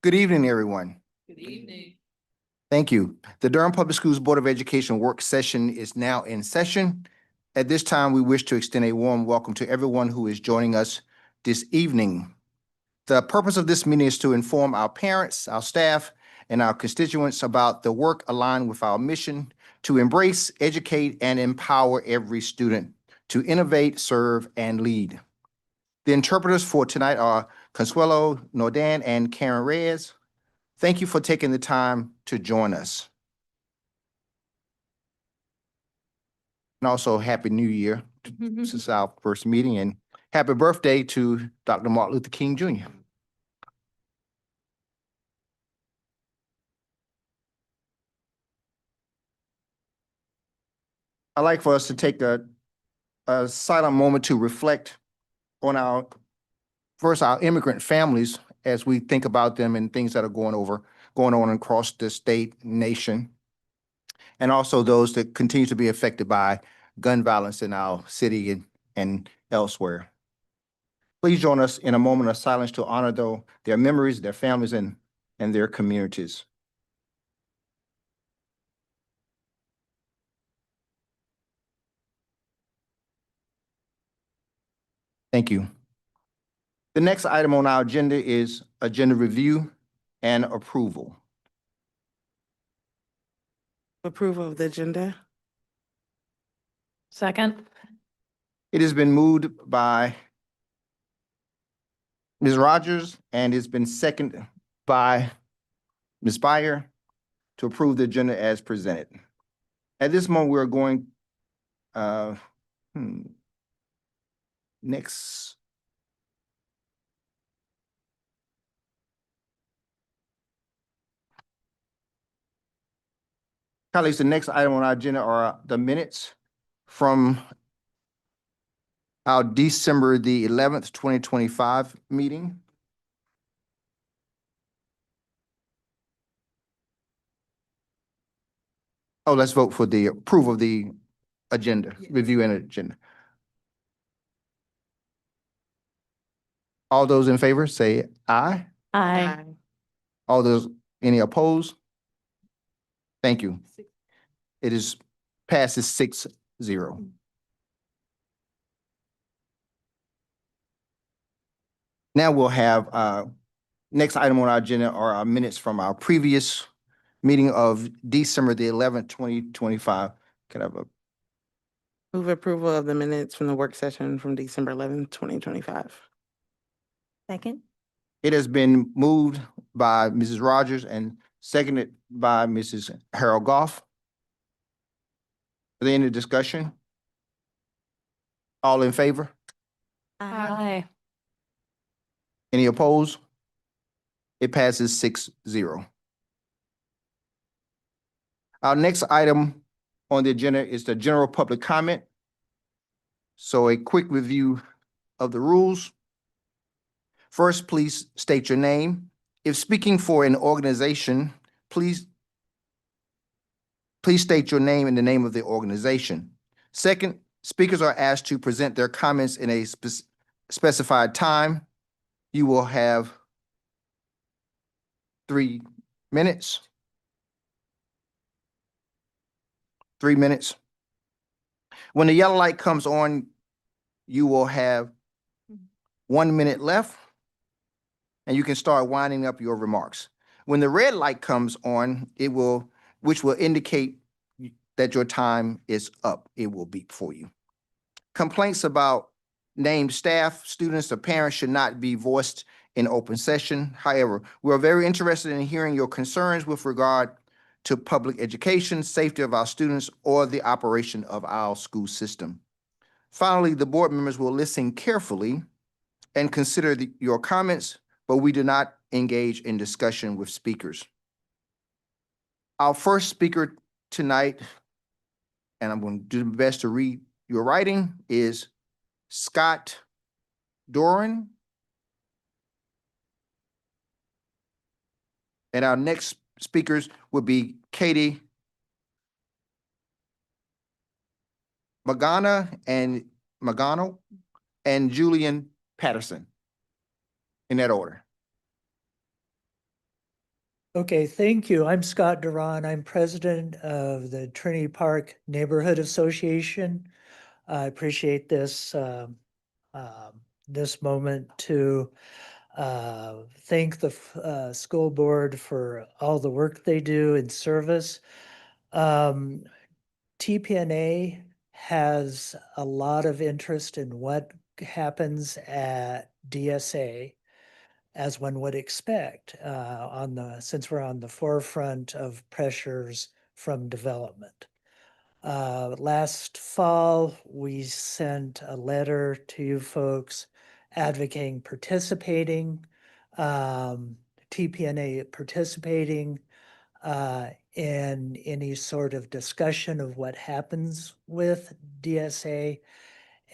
Good evening, everyone. Good evening. Thank you. The Durham Public Schools Board of Education work session is now in session. At this time, we wish to extend a warm welcome to everyone who is joining us this evening. The purpose of this meeting is to inform our parents, our staff, and our constituents about the work aligned with our mission to embrace, educate, and empower every student to innovate, serve, and lead. The interpreters for tonight are Consuelo Nordan and Karen Reyes. Thank you for taking the time to join us. And also, Happy New Year. This is our first meeting, and happy birthday to Dr. Martin Luther King Jr. I'd like for us to take a silent moment to reflect on our immigrant families as we think about them and things that are going on across the state, nation, and also those that continue to be affected by gun violence in our city and elsewhere. Please join us in a moment of silence to honor their memories, their families, and their communities. Thank you. The next item on our agenda is agenda review and approval. Approval of the agenda. Second. It has been moved by Ms. Rogers and it's been seconded by Ms. Byer to approve the agenda as presented. At this moment, we're going, next. Colleagues, the next item on our agenda are the minutes from our December the 11th, 2025 meeting. Oh, let's vote for the approval of the agenda, review and agenda. All those in favor say aye. Aye. All those, any opposed? Thank you. It is passes 6-0. Now we'll have, next item on our agenda are our minutes from our previous meeting of December the 11th, 2025. Can I have a Move approval of the minutes from the work session from December 11th, 2025. Second. It has been moved by Mrs. Rogers and seconded by Mrs. Harold Goff. Are there any discussion? All in favor? Aye. Any opposed? It passes 6-0. Our next item on the agenda is the general public comment. So a quick review of the rules. First, please state your name. If speaking for an organization, please state your name and the name of the organization. Second, speakers are asked to present their comments in a specified time. You will have 3 minutes. 3 minutes. When the yellow light comes on, you will have 1 minute left, and you can start winding up your remarks. When the red light comes on, which will indicate that your time is up. It will beep for you. Complaints about named staff, students, or parents should not be voiced in open session. However, we are very interested in hearing your concerns with regard to public education, safety of our students, or the operation of our school system. Finally, the board members will listen carefully and consider your comments, but we do not engage in discussion with speakers. Our first speaker tonight, and I'm going to do my best to read your writing, is Scott Doran. And our next speakers will be Katie Magano and Julian Patterson, in that order. Okay, thank you. I'm Scott Duran. I'm president of the Trinity Park Neighborhood Association. I appreciate this moment to thank the school board for all the work they do in service. TPNA has a lot of interest in what happens at DSA, as one would expect, since we're on the forefront of pressures from development. Last fall, we sent a letter to you folks advocating TPNA participating in any sort of discussion of what happens with DSA.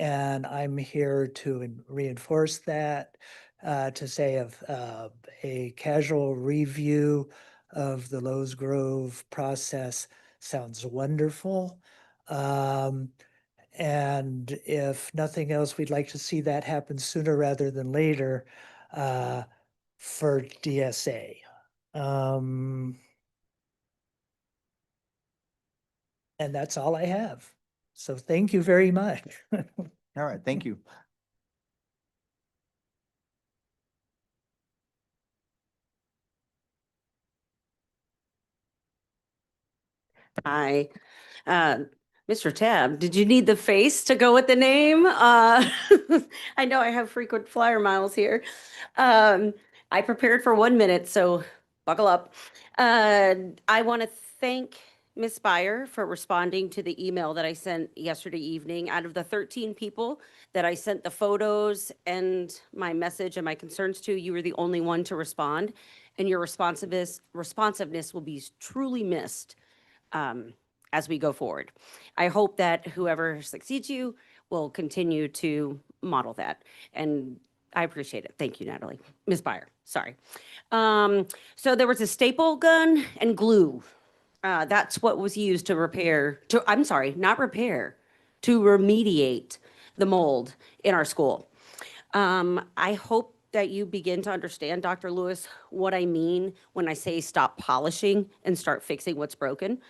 And I'm here to reinforce that, to say of a casual review of the Lowe's Grove process sounds wonderful. And if nothing else, we'd like to see that happen sooner rather than later for DSA. And that's all I have. So thank you very much. All right, thank you. Hi. Mr. Tab, did you need the face to go with the name? I know I have frequent flyer miles here. I prepared for 1 minute, so buckle up. I want to thank Ms. Byer for responding to the email that I sent yesterday evening. Out of the 13 people that I sent the photos and my message and my concerns to, you were the only one to respond, and your responsiveness will be truly missed as we go forward. I hope that whoever succeeds you will continue to model that. And I appreciate it. Thank you, Natalie. Ms. Byer, sorry. So there was a staple gun and glue. That's what was used to to remediate the mold in our school. I hope that you begin to understand, Dr. Lewis, what I mean when I say stop polishing and start fixing what's broken.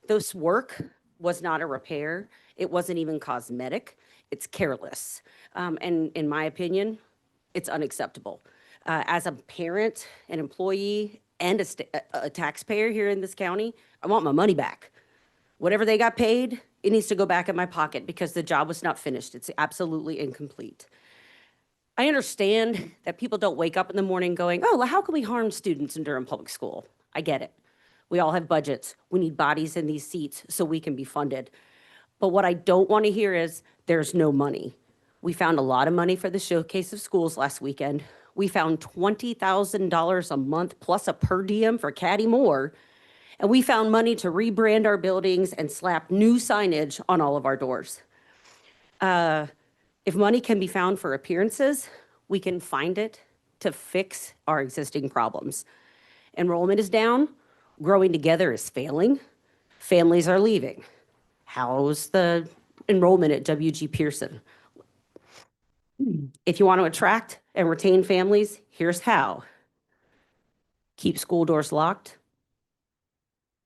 This work was not a repair. It wasn't even cosmetic. It's careless. And in my opinion, it's unacceptable. As a parent, an employee, and a taxpayer here in this county, I want my money back. Whatever they got paid, it needs to go back in my pocket because the job was not finished. It's absolutely incomplete. I understand that people don't wake up in the morning going, oh, well, how can we harm students in Durham Public School? I get it. We all have budgets. We need bodies in these seats so we can be funded. But what I don't want to hear is there's no money. We found a lot of money for the Showcase of Schools last weekend. We found $20,000 a month plus a per diem for Caddy Moore. And we found money to rebrand our buildings and slap new signage on all of our doors. If money can be found for appearances, we can find it to fix our existing problems. Enrollment is down. Growing Together is failing. Families are leaving. How's the enrollment at W.G. Pearson? If you want to attract and retain families, here's how. Keep school doors locked.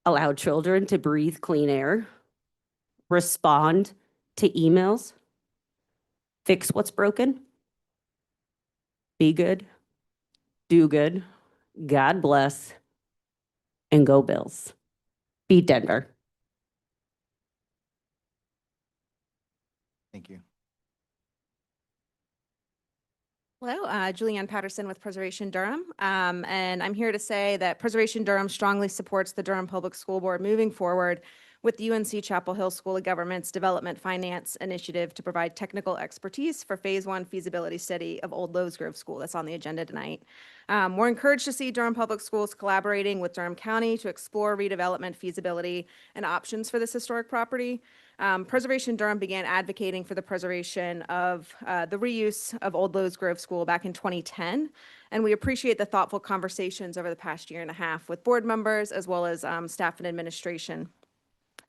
Allow children to breathe clean air. Respond to emails. Fix what's broken. Be good. Do good. God bless. And go Bills. Beat Denver. Thank you. Hello, Julianne Patterson with Preservation Durham. And I'm here to say that Preservation Durham strongly supports the Durham Public School Board moving forward with the UNC Chapel Hill School of Government's Development Finance Initiative to provide technical expertise for Phase 1 feasibility study of Old Lowe's Grove School. That's on the agenda tonight. We're encouraged to see Durham Public Schools collaborating with Durham County to explore redevelopment feasibility and options for this historic property. Preservation Durham began advocating for the preservation of the reuse of Old Lowe's Grove School back in 2010. And we appreciate the thoughtful conversations over the past year and a half with board members as well as staff and administration.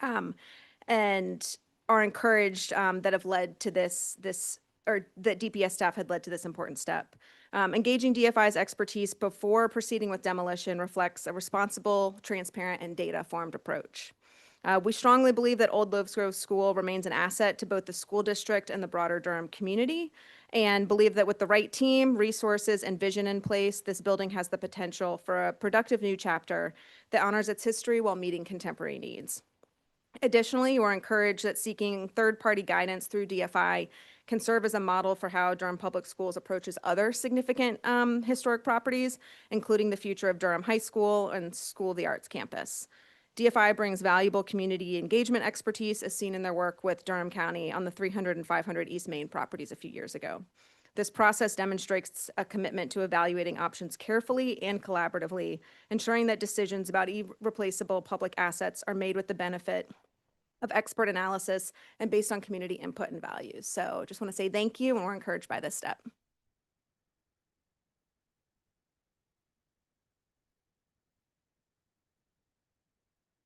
And are encouraged that have led to that DPS staff had led to this important step. Engaging DFI's expertise before proceeding with demolition reflects a responsible, transparent, and data-informed approach. We strongly believe that Old Loves Grove School remains an asset to both the school district and the broader Durham community, and believe that with the right team, resources, and vision in place, this building has the potential for a productive new chapter that honors its history while meeting contemporary needs. Additionally, we're encouraged that seeking third-party guidance through DFI can serve as a model for how Durham Public Schools approaches other significant historic properties, including the future of Durham High School and School of the Arts campus. DFI brings valuable community engagement expertise as seen in their work with Durham County on the 300 and 500 East Main properties a few years ago. This process demonstrates a commitment to evaluating options carefully and collaboratively, ensuring that decisions about irreplaceable public assets are made with the benefit of expert analysis and based on community input and values. So just want to say thank you, and we're encouraged by this step.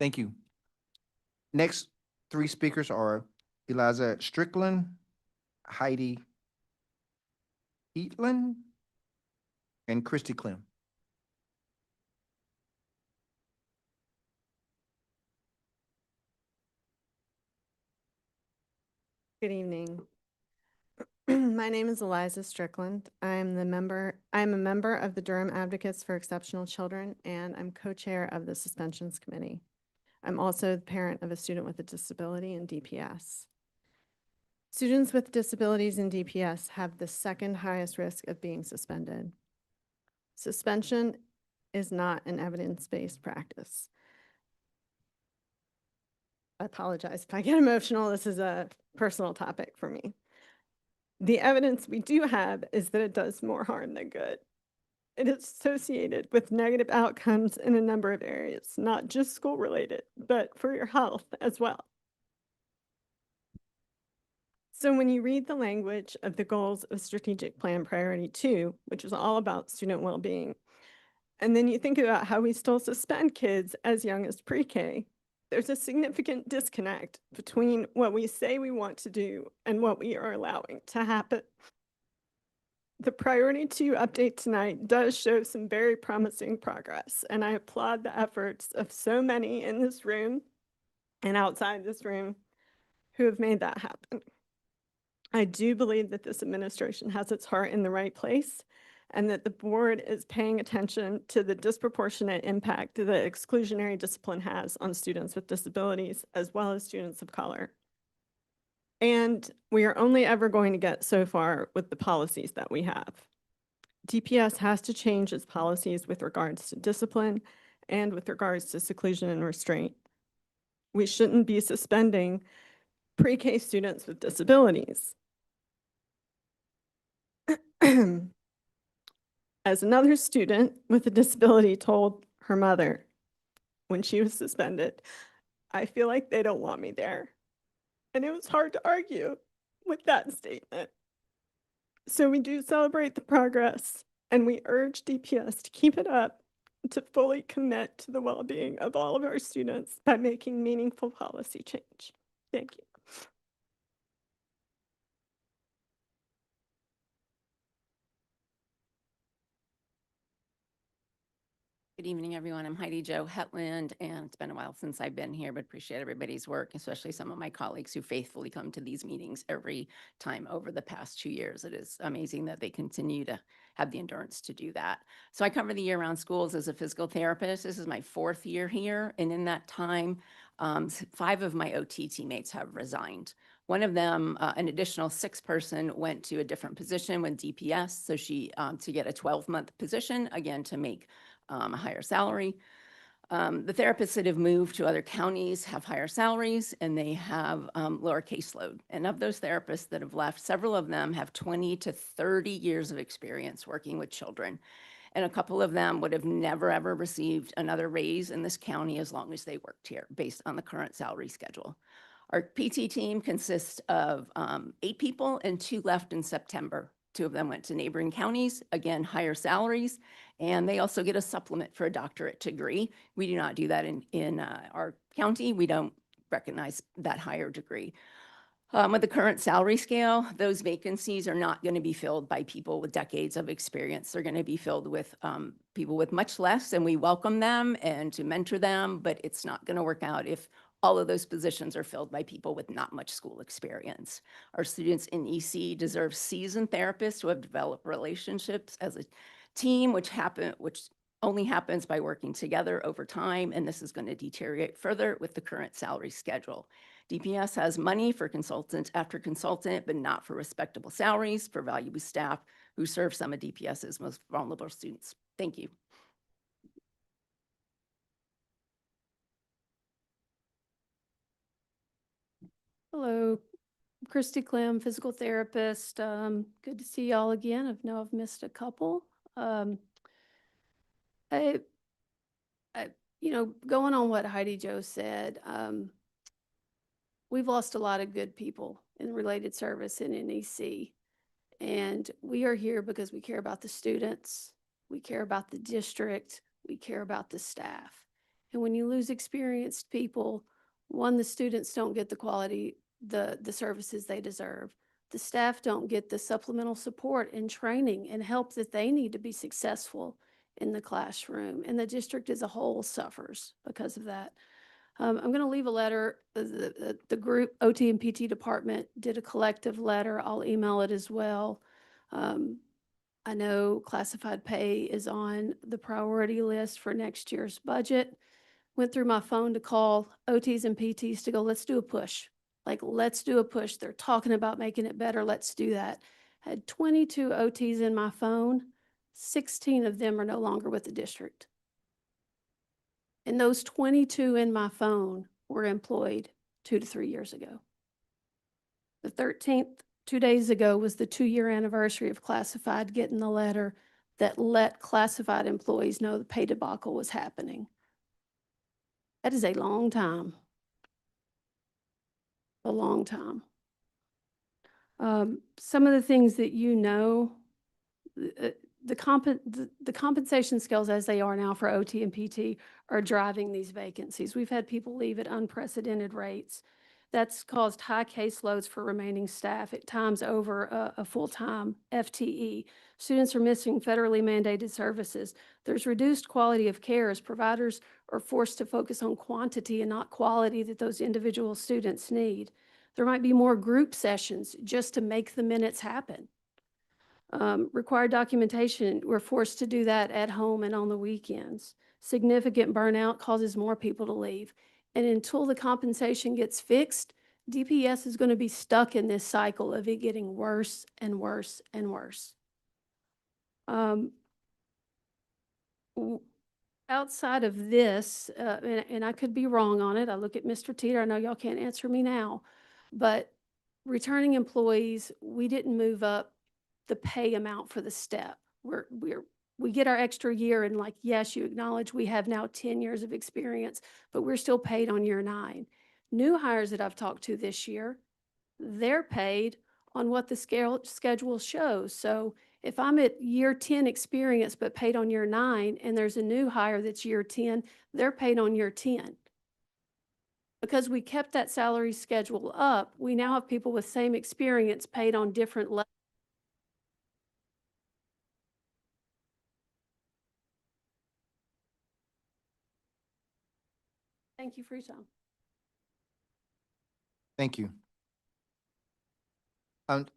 Thank you. Next three speakers are Eliza Strickland, Heidi Eatland, and Christy Clem. Good evening. My name is Eliza Strickland. I'm a member of the Durham Advocates for Exceptional Children, and I'm co-chair of the Suspensions Committee. I'm also the parent of a student with a disability in DPS. Students with disabilities in DPS have the second highest risk of being suspended. Suspension is not an evidence-based practice. I apologize if I get emotional. This is a personal topic for me. The evidence we do have is that it does more harm than good. It is associated with negative outcomes in a number of areas, not just school related, but for your health as well. So when you read the language of the goals of Strategic Plan Priority 2, which is all about student well-being, and then you think about how we still suspend kids as young as pre-K, there's a significant disconnect between what we say we want to do and what we are allowing to happen. The Priority 2 update tonight does show some very promising progress, and I applaud the efforts of so many in this room and outside this room who have made that happen. I do believe that this administration has its heart in the right place, and that the board is paying attention to the disproportionate impact that exclusionary discipline has on students with disabilities as well as students of color. And we are only ever going to get so far with the policies that we have. DPS has to change its policies with regards to discipline and with regards to seclusion and restraint. We shouldn't be suspending pre-K students with disabilities. As another student with a disability told her mother when she was suspended, I feel like they don't want me there. And it was hard to argue with that statement. So we do celebrate the progress, and we urge DPS to keep it up, to fully commit to the well-being of all of our students by making meaningful policy change. Thank you. Good evening, everyone. I'm Heidi Jo Hetland, and it's been a while since I've been here, but appreciate everybody's work, especially some of my colleagues who faithfully come to these meetings every time over the past 2 years. It is amazing that they continue to have the endurance to do that. So I cover the year-round schools as a physical therapist. This is my 4th year here, and in that time, 5 of my OT teammates have resigned. One of them, an additional 6-person, went to a different position with DPS, so she to get a 12-month position, again, to make a higher salary. The therapists that have moved to other counties have higher salaries, and they have lower caseload. And of those therapists that have left, several of them have 20 to 30 years of experience working with children. And a couple of them would have never, ever received another raise in this county as long as they worked here, based on the current salary schedule. Our PT team consists of 8 people, and 2 left in September. 2 of them went to neighboring counties, again, higher salaries, and they also get a supplement for a doctorate degree. We do not do that in our county. We don't recognize that higher degree. With the current salary scale, those vacancies are not going to be filled by people with decades of experience. They're going to be filled with people with much less, and we welcome them and to mentor them, but it's not going to work out if all of those positions are filled by people with not much school experience. Our students in EC deserve seasoned therapists who have developed relationships as a team, which only happens by working together over time, and this is going to deteriorate further with the current salary schedule. DPS has money for consultant after consultant, but not for respectable salaries for valuable staff who serve some of DPS's most vulnerable students. Thank you. Hello, Christy Clem, physical therapist. Good to see y'all again. I know I've missed a couple. I, going on what Heidi Jo said, we've lost a lot of good people in related service in NEC. And we are here because we care about the students, we care about the district, we care about the staff. And when you lose experienced people, one, the students don't get the quality, the services they deserve. The staff don't get the supplemental support and training and help that they need to be successful in the classroom. And the district as a whole suffers because of that. I'm going to leave a letter. The group OT and PT department did a collective letter. I'll email it as well. I know classified pay is on the priority list for next year's budget. Went through my phone to call OTs and PTs to go, let's do a push. Like, let's do a push. They're talking about making it better. Let's do that. Had 22 OTs in my phone. 16 of them are no longer with the district. And those 22 in my phone were employed 2 to 3 years ago. The 13th, 2 days ago, was the 2-year anniversary of classified getting the letter that let classified employees know the pay debacle was happening. That is a long time. A long time. Some of the things that the compensation scales as they are now for OT and PT are driving these vacancies. We've had people leave at unprecedented rates. That's caused high caseloads for remaining staff, at times over a full-time FTE. Students are missing federally mandated services. There's reduced quality of care as providers are forced to focus on quantity and not quality that those individual students need. There might be more group sessions just to make the minutes happen. Required documentation, we're forced to do that at home and on the weekends. Significant burnout causes more people to leave. And until the compensation gets fixed, DPS is going to be stuck in this cycle of it getting worse and worse and worse. Outside of this, and I could be wrong on it, I look at Mr. Teeter, I know y'all can't answer me now, but returning employees, we didn't move up the pay amount for the step. We get our extra year, and like, yes, you acknowledge we have now 10 years of experience, but we're still paid on year 9. New hires that I've talked to this year, they're paid on what the schedule shows. So if I'm at year 10 experience but paid on year 9, and there's a new hire that's year 10, they're paid on year 10. Because we kept that salary schedule up, we now have people with same experience paid on different levels. Thank you for your time. Thank you.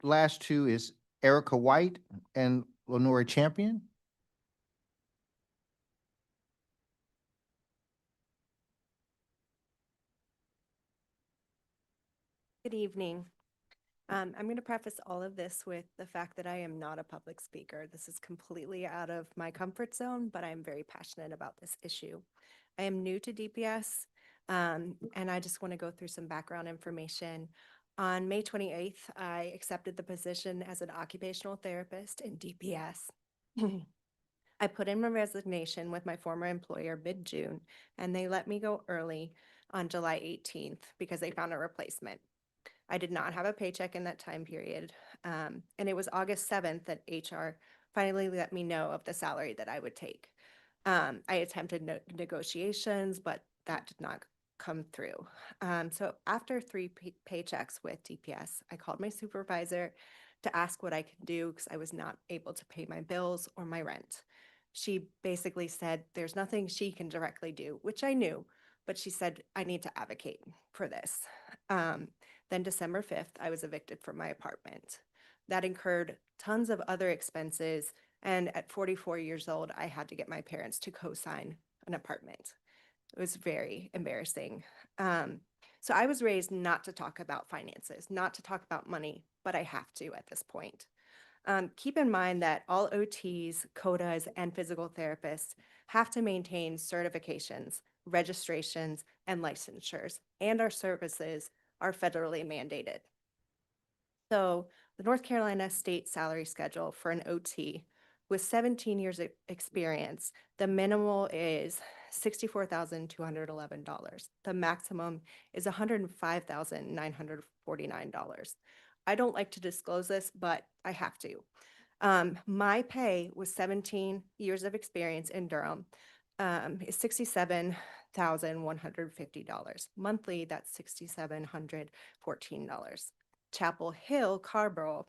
Last two is Erica White and Lenora Champion. Good evening. I'm going to preface all of this with the fact that I am not a public speaker. This is completely out of my comfort zone, but I'm very passionate about this issue. I am new to DPS, and I just want to go through some background information. On May 28th, I accepted the position as an occupational therapist in DPS. I put in my resignation with my former employer mid-June, and they let me go early on July 18th because they found a replacement. I did not have a paycheck in that time period, and it was August 7th that HR finally let me know of the salary that I would take. I attempted negotiations, but that did not come through. So after three paychecks with DPS, I called my supervisor to ask what I could do because I was not able to pay my bills or my rent. She basically said there's nothing she can directly do, which I knew, but she said I need to advocate for this. Then December 5th, I was evicted from my apartment. That incurred tons of other expenses, and at 44 years old, I had to get my parents to co-sign an apartment. It was very embarrassing. So I was raised not to talk about finances, not to talk about money, but I have to at this point. Keep in mind that all OTs, CODAs, and physical therapists have to maintain certifications, registrations, and licensures, and our services are federally mandated. So the North Carolina state salary schedule for an OT with 17 years of experience, the minimal is $64,211. The maximum is $105,949. I don't like to disclose this, but I have to. My pay with 17 years of experience in Durham is $67,150. Monthly, that's $6,714. Chapel Hill, Carborough,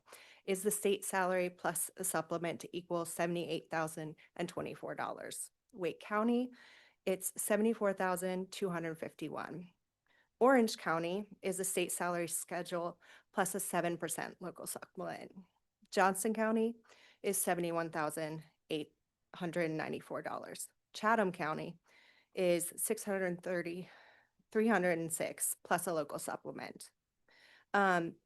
is the state salary plus a supplement to equal $78,024. Wake County, it's $74,251. Orange County is the state salary schedule plus a 7% local supplement. Johnson County is $71,894. Chatham County is $306 plus a local supplement.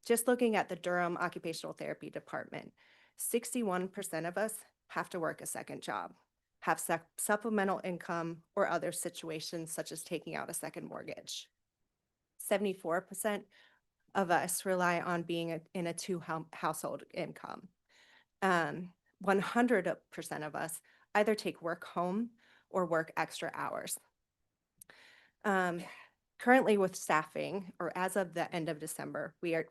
Just looking at the Durham Occupational Therapy Department, 61% of us have to work a second job, have supplemental income, or other situations such as taking out a second mortgage. 74% of us rely on being in a household income. 100% of us either take work home or work extra hours. Currently with staffing, or as of the end of December, You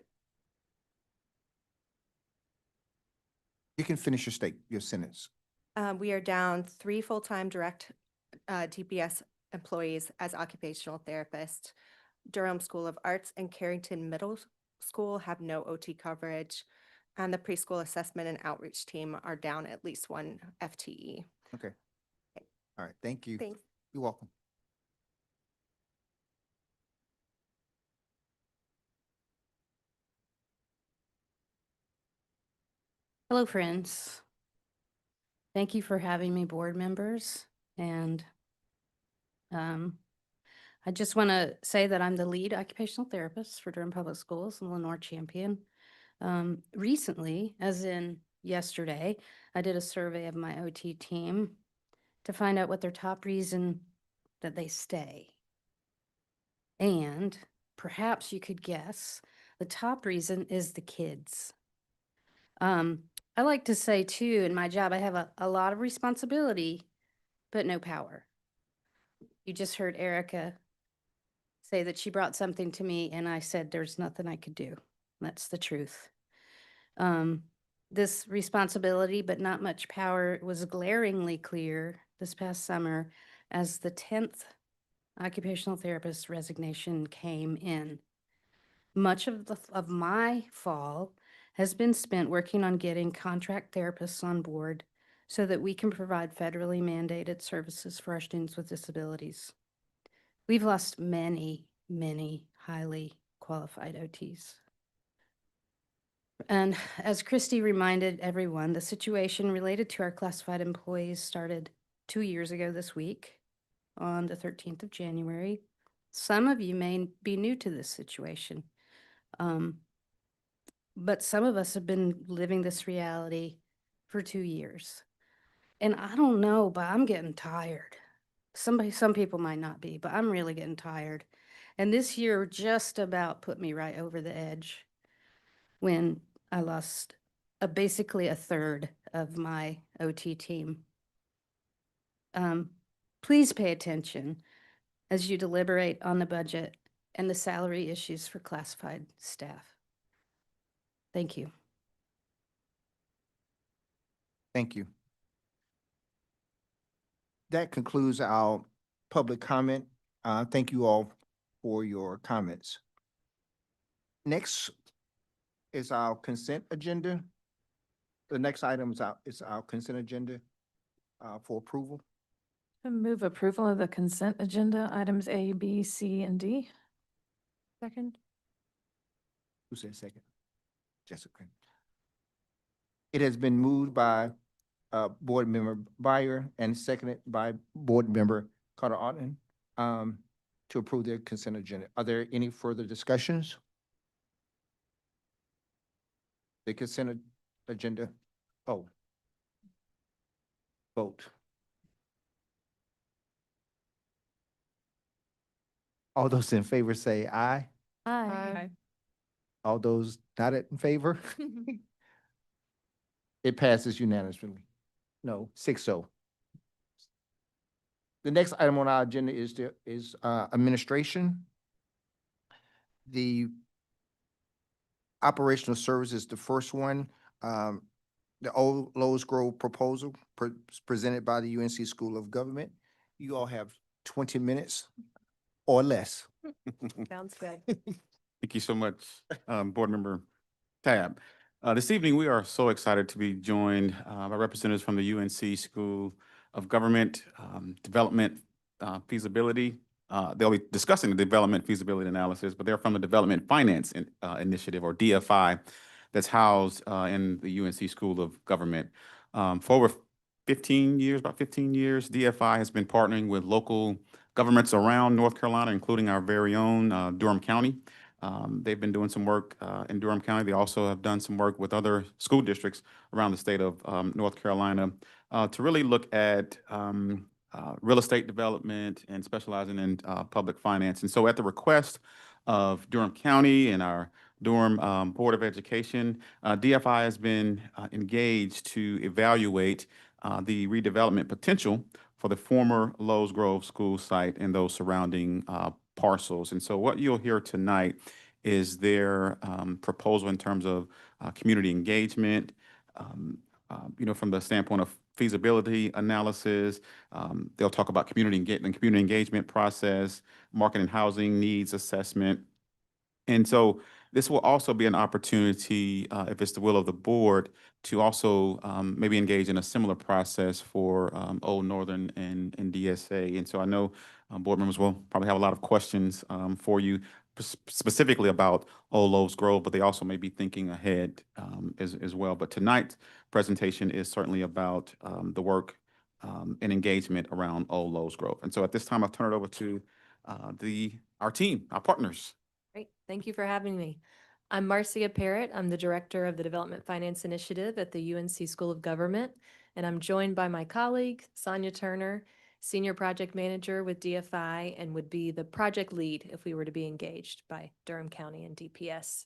can finish your sentence. we are down 3 full-time direct DPS employees as occupational therapists. Durham School of Arts and Carrington Middle School have no OT coverage, and the preschool assessment and outreach team are down at least 1 FTE. Okay. All right, thank you. Thanks. You're welcome. Hello, friends. Thank you for having me, board members. And I just want to say that I'm the lead occupational therapist for Durham Public Schools and Lenore Champion. Recently, as in yesterday, I did a survey of my OT team to find out what their top reason that they stay. And perhaps you could guess, the top reason is the kids. I like to say too, in my job, I have a lot of responsibility, but no power. You just heard Erica say that she brought something to me and I said, there's nothing I could do. That's the truth. This responsibility, but not much power, was glaringly clear this past summer as the 10th occupational therapist resignation came in. Much of my fall has been spent working on getting contract therapists on board so that we can provide federally mandated services for our students with disabilities. We've lost many, many highly qualified OTs. And as Christy reminded everyone, the situation related to our classified employees started 2 years ago this week on the 13th of January. Some of you may be new to this situation. But some of us have been living this reality for 2 years. And I don't know, but I'm getting tired. Some people might not be, but I'm really getting tired. And this year just about put me right over the edge when I lost basically a third of my OT team. Please pay attention as you deliberate on the budget and the salary issues for classified staff. Thank you. Thank you. That concludes our public comment. Thank you all for your comments. Next is our consent agenda. The next item is our consent agenda for approval. I move approval of the consent agenda, items A, B, C, and D. Second. Who said second? Jessica. It has been moved by Board Member Byer and seconded by Board Member Carter Alton to approve the consent agenda. Are there any further discussions? The consent agenda, oh. Vote. All those in favor say aye. Aye. All those not in favor? It passes unanimously. No, 6-0. The next item on our agenda is administration. The operational service is the first one. The old Lowe's Grove proposal presented by the UNC School of Government. You all have 20 minutes or less. Sounds good. Thank you so much, Board Member Tab. This evening, we are so excited to be joined by representatives from the UNC School of Government Development Feasibility. They'll be discussing the development feasibility analysis, but they're from the Development Finance Initiative, or DFI, that's housed in the UNC School of Government. For over 15 years, about 15 years, DFI has been partnering with local governments around North Carolina, including our very own Durham County. They've been doing some work in Durham County. They also have done some work with other school districts around the state of North Carolina to really look at real estate development and specializing in public finance. And so at the request of Durham County and our Durham Board of Education, DFI has been engaged to evaluate the redevelopment potential for the former Lowe's Grove School site and those surrounding parcels. And so what you'll hear tonight is their proposal in terms of community engagement, from the standpoint of feasibility analysis. They'll talk about community engagement process, market and housing needs assessment. And so this will also be an opportunity, if it's the will of the board, to also maybe engage in a similar process for Old Northern and DSA. And so I know board members will probably have a lot of questions for you specifically about Old Lowe's Grove, but they also may be thinking ahead as well. But tonight's presentation is certainly about the work and engagement around Old Lowe's Grove. And so at this time, I'll turn it over to our team, our partners. Great. Thank you for having me. I'm Marcia Parrott. I'm the Director of the Development Finance Initiative at the UNC School of Government, and I'm joined by my colleague, Sonia Turner, Senior Project Manager with DFI, and would be the project lead if we were to be engaged by Durham County and DPS.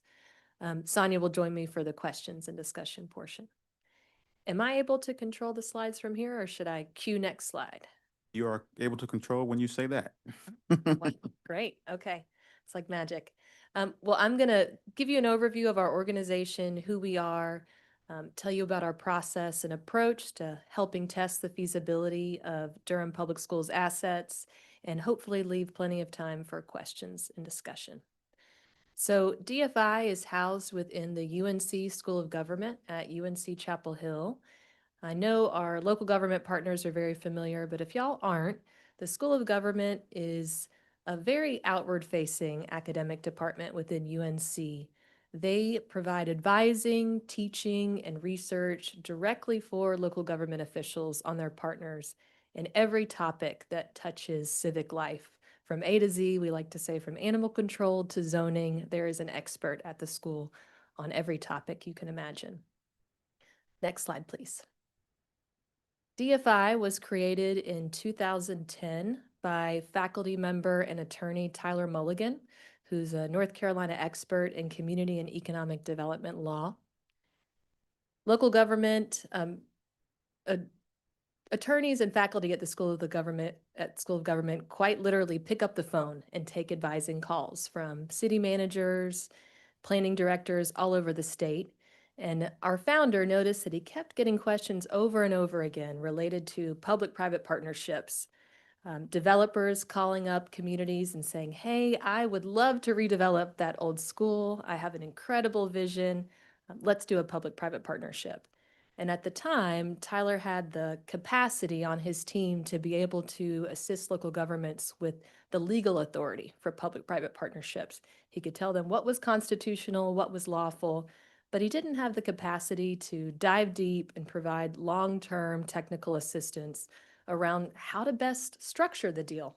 Sonia will join me for the questions and discussion portion. Am I able to control the slides from here, or should I cue next slide? You are able to control when you say that. Great. Okay. It's like magic. Well, I'm going to give you an overview of our organization, who we are, tell you about our process and approach to helping test the feasibility of Durham Public Schools assets, and hopefully leave plenty of time for questions and discussion. So DFI is housed within the UNC School of Government at UNC Chapel Hill. I know our local government partners are very familiar, but if y'all aren't, the School of Government is a very outward-facing academic department within UNC. They provide advising, teaching, and research directly for local government officials on their partners in every topic that touches civic life. From A to Z, we like to say from animal control to zoning, there is an expert at the school on every topic you can imagine. Next slide, please. DFI was created in 2010 by faculty member and attorney Tyler Mulligan, who's a North Carolina expert in community and economic development law. Local government, attorneys and faculty at the School of Government quite literally pick up the phone and take advising calls from city managers, planning directors all over the state. And our founder noticed that he kept getting questions over and over again related to public-private partnerships, Developers calling up communities and saying, hey, I would love to redevelop that old school. I have an incredible vision. Let's do a public-private partnership. And at the time, Tyler had the capacity on his team to be able to assist local governments with the legal authority for public-private partnerships. He could tell them what was constitutional, what was lawful, but he didn't have the capacity to dive deep and provide long-term technical assistance around how to best structure the deal.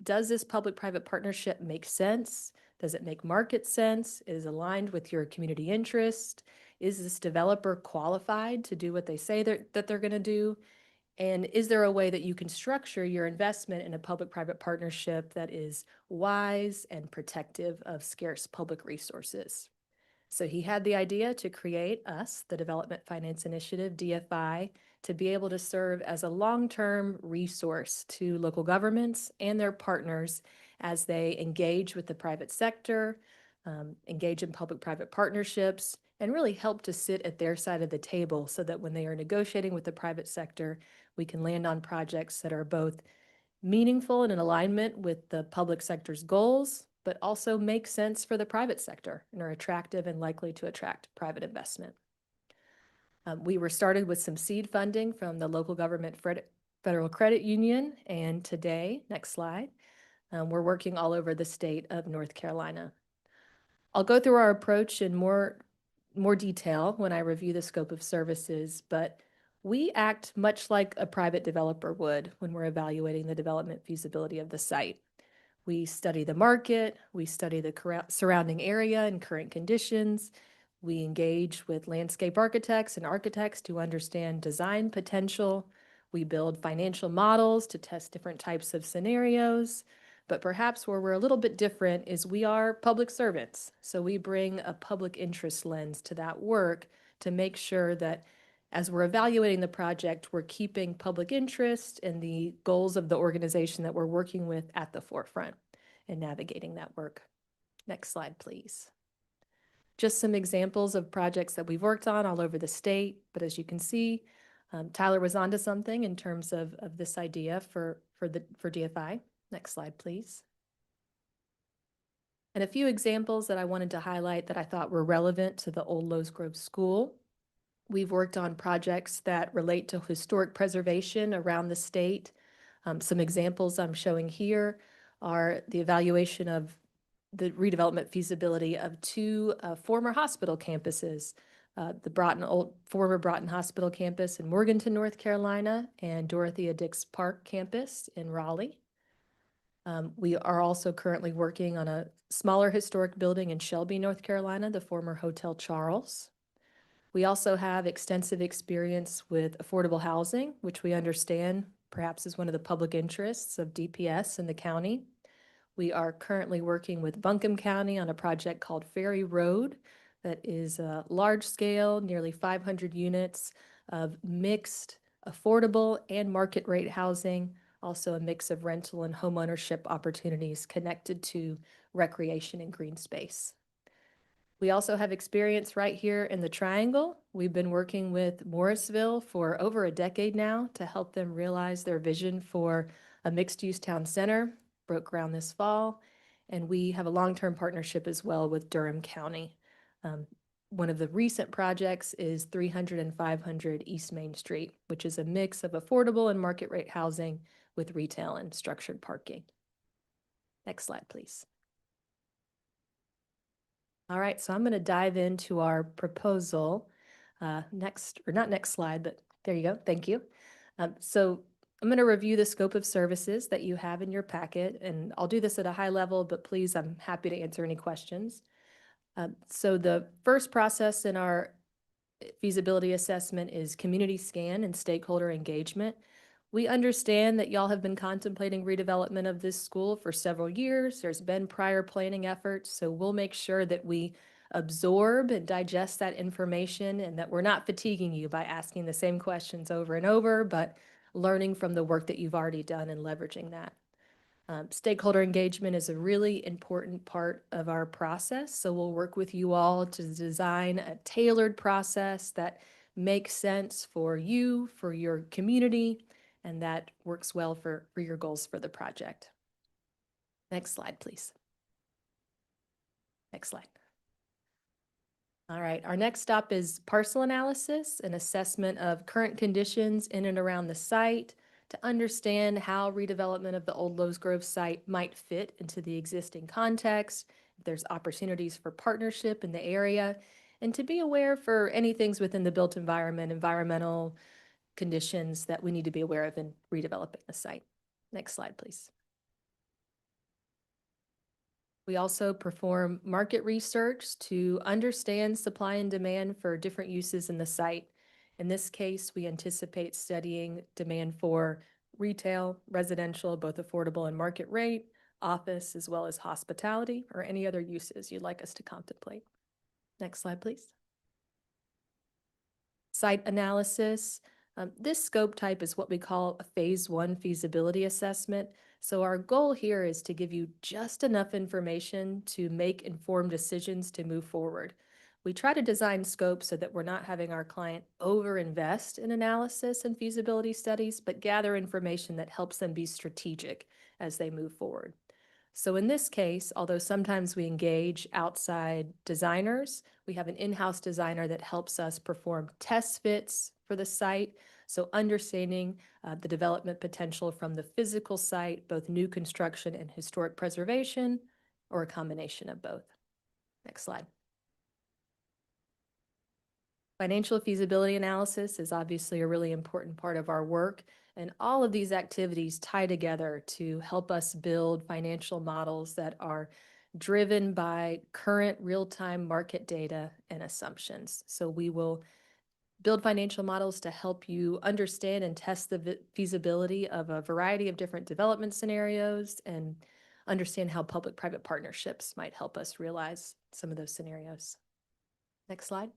Does this public-private partnership make sense? Does it make market sense? Is it aligned with your community interest? Is this developer qualified to do what they say that they're going to do? And is there a way that you can structure your investment in a public-private partnership that is wise and protective of scarce public resources? So he had the idea to create us, the Development Finance Initiative, DFI, to be able to serve as a long-term resource to local governments and their partners as they engage with the private sector, engage in public-private partnerships, and really help to sit at their side of the table so that when they are negotiating with the private sector, we can land on projects that are both meaningful and in alignment with the public sector's goals, but also make sense for the private sector and are attractive and likely to attract private investment. We were started with some seed funding from the local government federal credit union, and today, next slide, we're working all over the state of North Carolina. I'll go through our approach in more detail when I review the scope of services, but we act much like a private developer would when we're evaluating the development feasibility of the site. We study the market, we study the surrounding area and current conditions. We engage with landscape architects and architects to understand design potential. We build financial models to test different types of scenarios. But perhaps where we're a little bit different is we are public servants. So we bring a public interest lens to that work to make sure that as we're evaluating the project, we're keeping public interest and the goals of the organization that we're working with at the forefront and navigating that work. Next slide, please. Just some examples of projects that we've worked on all over the state, but as you can see, Tyler was onto something in terms of this idea for DFI. Next slide, please. And a few examples that I wanted to highlight that I thought were relevant to the Old Lowe's Grove School. We've worked on projects that relate to historic preservation around the state. Some examples I'm showing here are the evaluation of the redevelopment feasibility of two former hospital campuses, the former Broughton Hospital campus in Morganton, North Carolina, and Dorothea Dix Park campus in Raleigh. We are also currently working on a smaller historic building in Shelby, North Carolina, the former Hotel Charles. We also have extensive experience with affordable housing, which we understand perhaps is one of the public interests of DPS in the county. We are currently working with Buncombe County on a project called Ferry Road that is a large-scale, nearly 500 units of mixed, affordable, and market-rate housing, also a mix of rental and homeownership opportunities connected to recreation and green space. We also have experience right here in the Triangle. We've been working with Morrisville for over a decade now to help them realize their vision for a mixed-use town center. Broke ground this fall, and we have a long-term partnership as well with Durham County. One of the recent projects is 300 and 500 East Main Street, which is a mix of affordable and market rate housing with retail and structured parking. Next slide, please. All right, so I'm going to dive into our proposal. Not next slide, but there you go. Thank you. So I'm going to review the scope of services that you have in your packet, and I'll do this at a high level, but please, I'm happy to answer any questions. So the first process in our feasibility assessment is community scan and stakeholder engagement. We understand that y'all have been contemplating redevelopment of this school for several years. There's been prior planning efforts, so we'll make sure that we absorb and digest that information and that we're not fatiguing you by asking the same questions over and over, but learning from the work that you've already done and leveraging that. Stakeholder engagement is a really important part of our process, so we'll work with you all to design a tailored process that makes sense for you, for your community, and that works well for your goals for the project. Next slide, please. Next slide. All right, our next stop is parcel analysis, an assessment of current conditions in and around the site to understand how redevelopment of the old Lowe's Grove site might fit into the existing context, if there's opportunities for partnership in the area, and to be aware for any things within the built environment, environmental conditions that we need to be aware of in redeveloping the site. Next slide, please. We also perform market research to understand supply and demand for different uses in the site. In this case, we anticipate studying demand for retail, residential, both affordable and market rate, office, as well as hospitality, or any other uses you'd like us to contemplate. Next slide, please. Site analysis. This scope type is what we call a phase 1 feasibility assessment. So our goal here is to give you just enough information to make informed decisions to move forward. We try to design scopes so that we're not having our client overinvest in analysis and feasibility studies, but gather information that helps them be strategic as they move forward. So in this case, although sometimes we engage outside designers, we have an in-house designer that helps us perform test fits for the site. So understanding the development potential from the physical site, both new construction and historic preservation, or a combination of both. Next slide. Financial feasibility analysis is obviously a really important part of our work, and all of these activities tie together to help us build financial models that are driven by current real-time market data and assumptions. So we will build financial models to help you understand and test the feasibility of a variety of different development scenarios and understand how public-private partnerships might help us realize some of those scenarios. Next slide.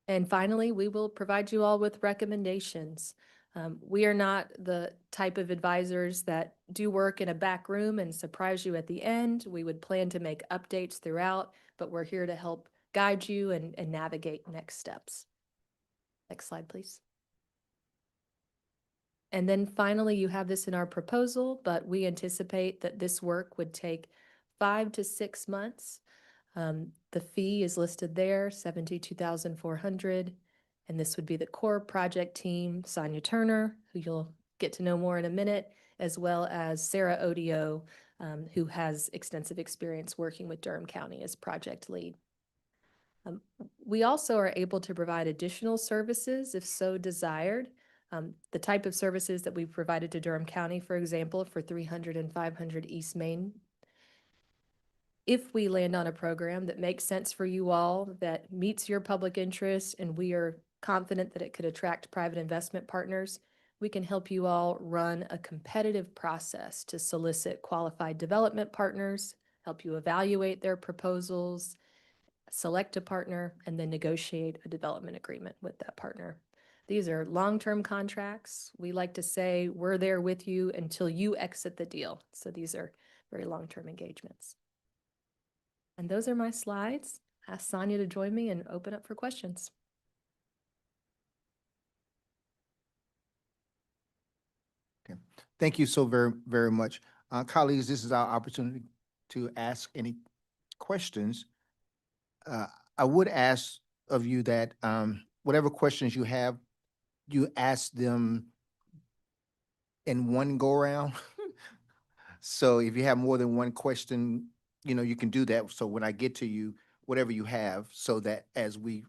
And finally, we will provide you all with recommendations. We are not the type of advisors that do work in a back room and surprise you at the end. We would plan to make updates throughout, but we're here to help guide you and navigate next steps. Next slide, please. And then finally, you have this in our proposal, but we anticipate that this work would take 5 to 6 months. The fee is listed there, $72,400, and this would be the core project team, Sonia Turner, who you'll get to know more in a minute, as well as Sarah Odio, who has extensive experience working with Durham County as project lead. We also are able to provide additional services if so desired. The type of services that we've provided to Durham County, for example, for 300 and 500 East Main. If we land on a program that makes sense for you all, that meets your public interest, and we are confident that it could attract private investment partners, we can help you all run a competitive process to solicit qualified development partners, help you evaluate their proposals, select a partner, and then negotiate a development agreement with that partner. These are long-term contracts. We like to say we're there with you until you exit the deal. So these are very long-term engagements. And those are my slides. Ask Sonia to join me and open up for questions. Okay. Thank you so very, very much. Colleagues, this is our opportunity to ask any questions. I would ask of you that whatever questions you have, you ask them in one go around. So if you have more than one question, you can do that. So when I get to you, whatever you have, so that as we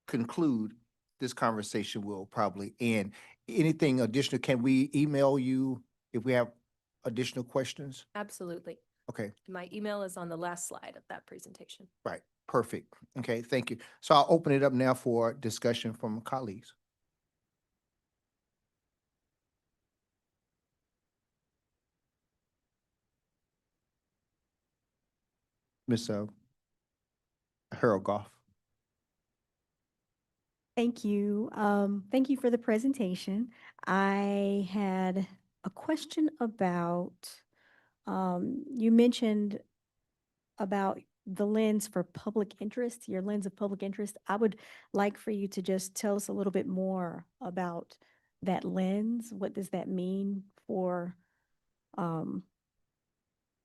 conclude, this conversation will probably end. Anything additional, can we email you if we have additional questions? Absolutely. Okay, My email is on the last slide of that presentation. right, perfect. Okay, thank you. So I'll open it up now for discussion from colleagues. Ms. Harold Goff. Thank you. Thank you for the presentation. I had a question about, you mentioned about the lens for public interest, your lens of public interest. I would like for you to just tell us a little bit more about that lens? What does that mean for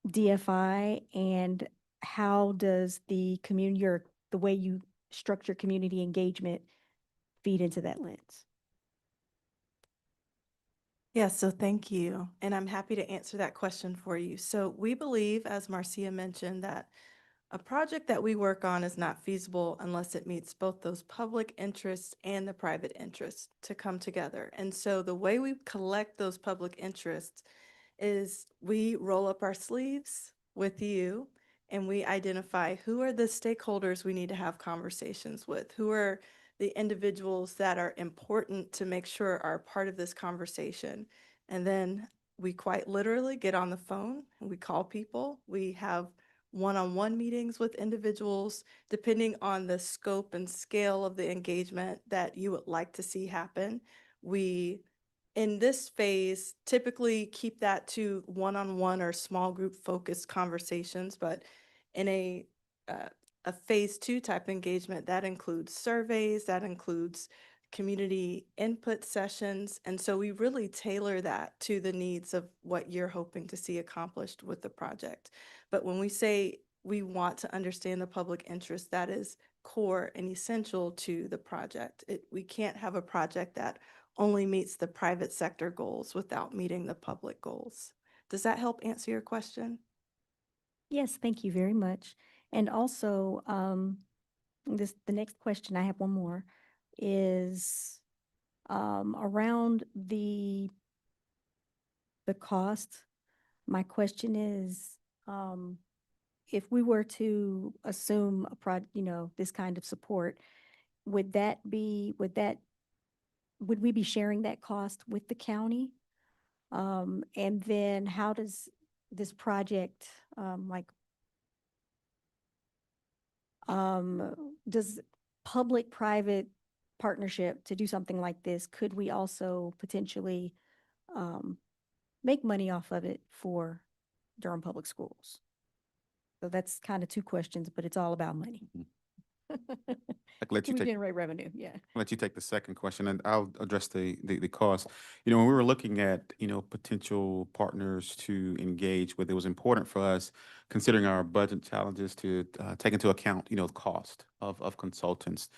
DFI, and how does the community, or the way you structure community engagement, feed into that lens? Yeah, so thank you. And I'm happy to answer that question for you. So we believe, as Marcia mentioned, that a project that we work on is not feasible unless it meets both those public interests and the private interests to come together. And so the way we collect those public interests is we roll up our sleeves with you and we identify who are the stakeholders we need to have conversations with, who are the individuals that are important to make sure are part of this conversation. And then we quite literally get on the phone and we call people. We have one-on-one meetings with individuals, depending on the scope and scale of the engagement that you would like to see happen. We, in this phase, typically keep that to one-on-one or small group focused conversations, but in a phase 2 type engagement, that includes surveys, that includes community input sessions. And so we really tailor that to the needs of what you're hoping to see accomplished with the project. But when we say we want to understand the public interest, that is core and essential to the project. We can't have a project that only meets the private sector goals without meeting the public goals. Does that help answer your question? Yes, thank you very much. And also, the next question, I have one more, is around the cost. My question is, if we were to assume this kind of support, would we be sharing that cost with the county? And then how does this project, does public-private partnership to do something like this, could we also potentially make money off of it for Durham Public Schools? So that's kind of two questions, but it's all about money. I can let you Can we take, generate revenue? Yeah. I'll let you take the second question, and I'll address the cost. You know, when we were looking at, potential partners to engage with, it was important for us, considering our budget challenges, to take into account, the cost of consultants.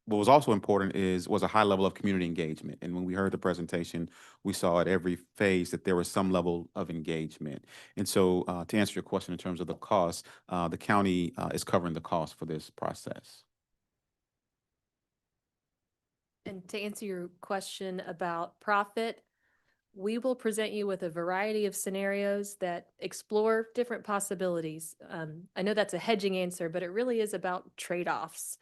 What was also important was a high level of community engagement. And when we heard the presentation, we saw at every phase that there was some level of engagement. And so to answer your question in terms of the cost, the county is covering the cost for this process. And to answer your question about profit, we will present you with a variety of scenarios that explore different possibilities. I know that's a hedging answer, but it really is about trade-offs.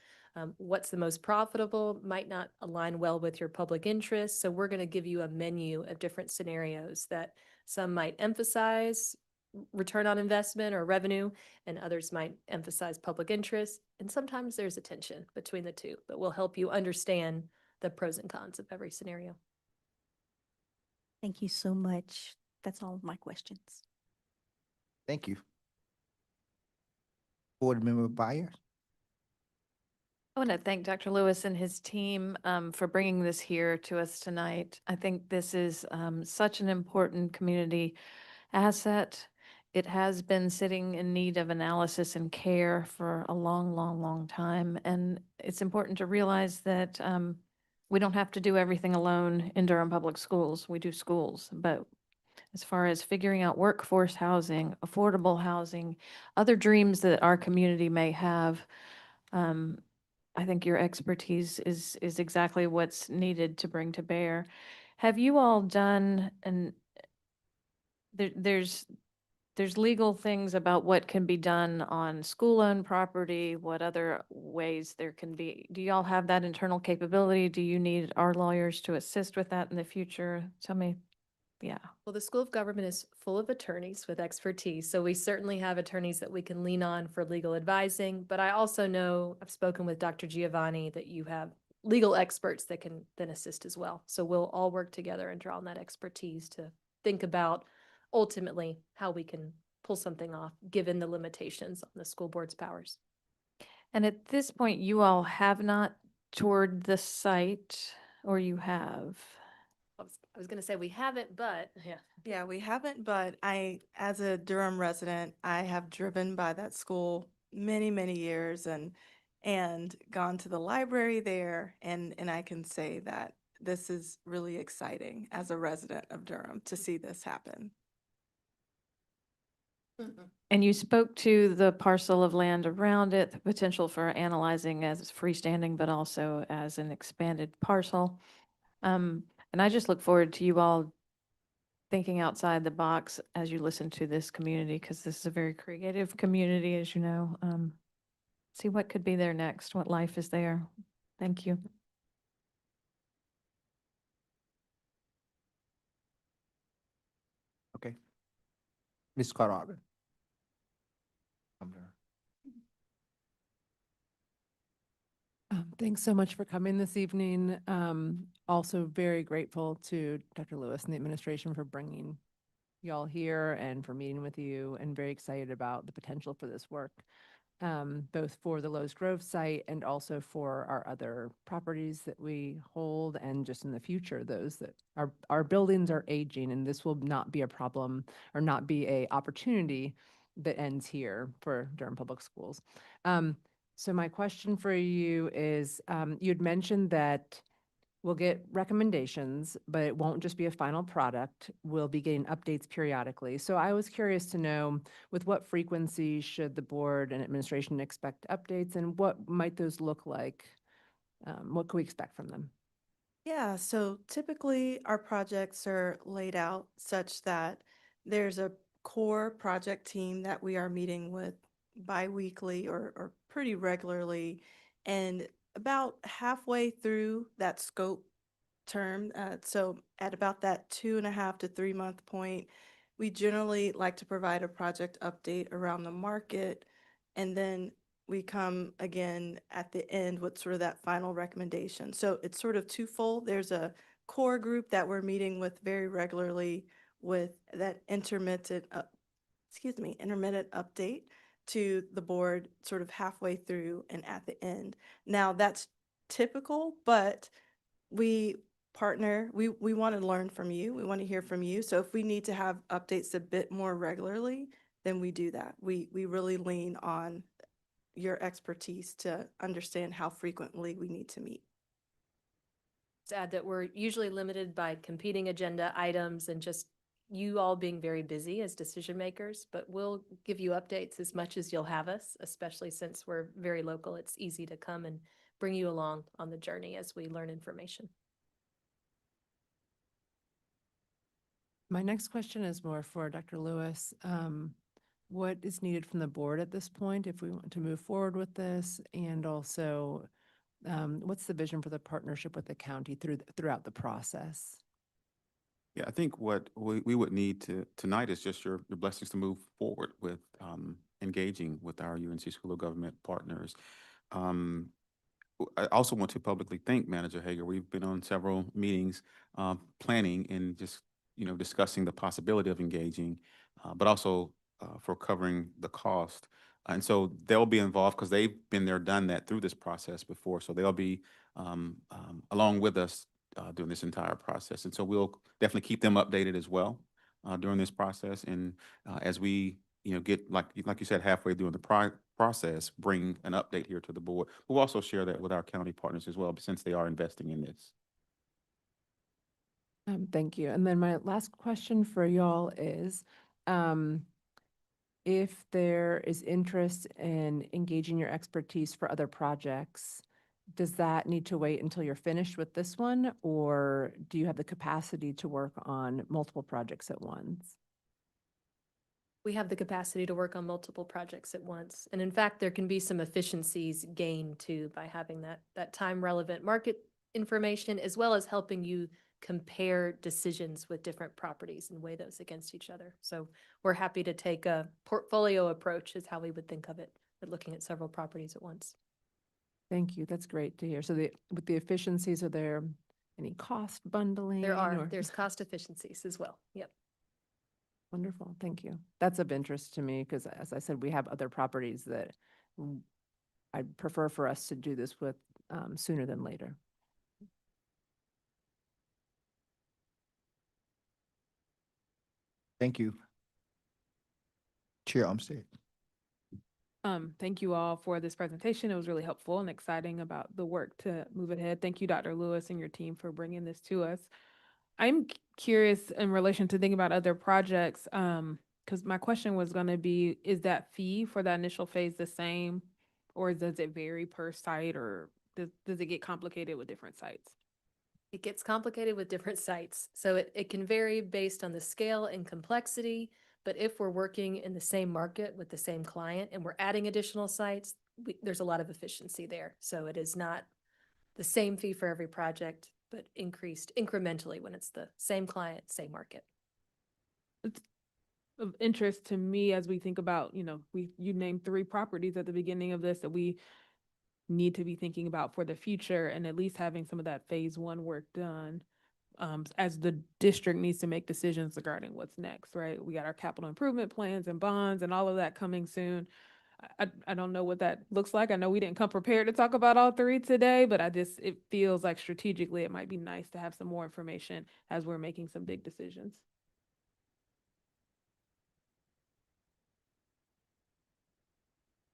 What's the most profitable might not align well with your public interest. So we're going to give you a menu of different scenarios that some might emphasize return on investment or revenue, and others might emphasize public interest. And sometimes there's a tension between the two, but we'll help you understand the pros and cons of every scenario. Thank you so much. That's all of my questions. Thank you. Board Member Byers? I want to thank Dr. Lewis and his team for bringing this here to us tonight. I think this is such an important community asset. It has been sitting in need of analysis and care for a long, long, long time. And it's important to realize that we don't have to do everything alone in Durham Public Schools. We do schools, but as far as figuring out workforce housing, affordable housing, other dreams that our community may have, I think your expertise is exactly what's needed to bring to bear. Have you all done, and there's legal things about what can be done on school-owned property, what other ways there can be. Do y'all have that internal capability? Do you need our lawyers to assist with that in the future? Tell me. Yeah. Well, the School of Government is full of attorneys with expertise, so we certainly have attorneys that we can lean on for legal advising. But I also know, I've spoken with Dr. Giovanni, that you have legal experts that can then assist as well. So we'll all work together and draw on that expertise to think about ultimately how we can pull something off, given the limitations on the school board's powers. And at this point, you all have not toured the site. or you have? I was going to say we haven't, but yeah. Yeah, we haven't, but as a Durham resident, I have driven by that school many, many years and gone to the library there, and I can say that this is really exciting as a resident of Durham to see this happen. And you spoke to the parcel of land around it, the potential for analyzing as freestanding, but also as an expanded parcel. And I just look forward to you all thinking outside the box as you listen to this community, because this is a very creative community, as you know. See what could be there next, what life is there. Thank you. Okay. Ms. Carrara. Thanks so much for coming this evening. Also very grateful to Dr. Lewis and the administration for bringing y'all here and for meeting with you, and very excited about the potential for this work, both for the Lowe's Grove site and also for our other properties that we hold, and just in the future, those that our buildings are aging, and this will not be a problem or not be a opportunity that ends here for Durham Public Schools. So my question for you is, you'd mentioned that we'll get recommendations, but it won't just be a final product. We'll be getting updates periodically. So I was curious to know, with what frequency should the board and administration expect updates, and what might those look like? What can we expect from them? Yeah, so typically our projects are laid out such that there's a core project team that we are meeting with bi-weekly or pretty regularly. And about halfway through that scope term, so at about that 2.5 to 3 month point, we generally like to provide a project update around the market. And then we come again at the end with sort of that final recommendation. So it's sort of twofold. There's a core group that we're meeting with very regularly with that intermittent update to the board sort of halfway through and at the end. Now that's typical, but we partner, we want to learn from you. We want to hear from you. So if we need to have updates a bit more regularly, then we do that. We really lean on your expertise to understand how frequently we need to meet. To add that we're usually limited by competing agenda items and just you all being very busy as decision makers, but we'll give you updates as much as you'll have us, especially since we're very local. It's easy to come and bring you along on the journey as we learn information. My next question is more for Dr. Lewis. What is needed from the board at this point if we want to move forward with this? And also, what's the vision for the partnership with the county throughout the process? Yeah, I think what we would need tonight is just your blessings to move forward with engaging with our UNC School of Government partners. I also want to publicly thank Manager Hager. We've been on several meetings, planning and just, discussing the possibility of engaging, but also for covering the cost. And so they'll be involved because they've been there, done that through this process before. So they'll be along with us during this entire process. And so we'll definitely keep them updated as well during this process. And as we, get, like you said, halfway through the process, bring an update here to the board. We'll also share that with our county partners as well, since they are investing in this. Thank you. And then my last question for y'all is, if there is interest in engaging your expertise for other projects, does that need to wait until you're finished with this one, or do you have the capacity to work on multiple projects at once? We have the capacity to work on multiple projects at once. And in fact, there can be some efficiencies gained too by having that time relevant market information, as well as helping you compare decisions with different properties and weigh those against each other. So we're happy to take a portfolio approach is how we would think of it, but looking at several properties at once. Thank you. That's great to hear. So with the efficiencies, are there any cost bundling? There's cost efficiencies as well. Yep. Wonderful. Thank you. That's of interest to me because, as I said, we have other properties that I'd prefer for us to do this with sooner than later. Thank you. Chair Umstead. Thank you all for this presentation. It was really helpful and exciting about the work to move ahead. Thank you, Dr. Lewis and your team for bringing this to us. I'm curious in relation to thinking about other projects, because my question was going to be, is that fee for that initial phase the same, or does it vary per site, or does it get complicated with different sites? It gets complicated with different sites, so it can vary based on the scale and complexity. But if we're working in the same market with the same client and we're adding additional sites, there's a lot of efficiency there. So it is not the same fee for every project, but increased incrementally when it's the same client, same market. It's of interest to me as we think about, you named 3 properties at the beginning of this that we need to be thinking about for the future, and at least having some of that phase 1 work done. As the district needs to make decisions regarding what's next, right? We got our capital improvement plans and bonds and all of that coming soon. I don't know what that looks like. I know we didn't come prepared to talk about all 3 today, but it feels like strategically it might be nice to have some more information as we're making some big decisions.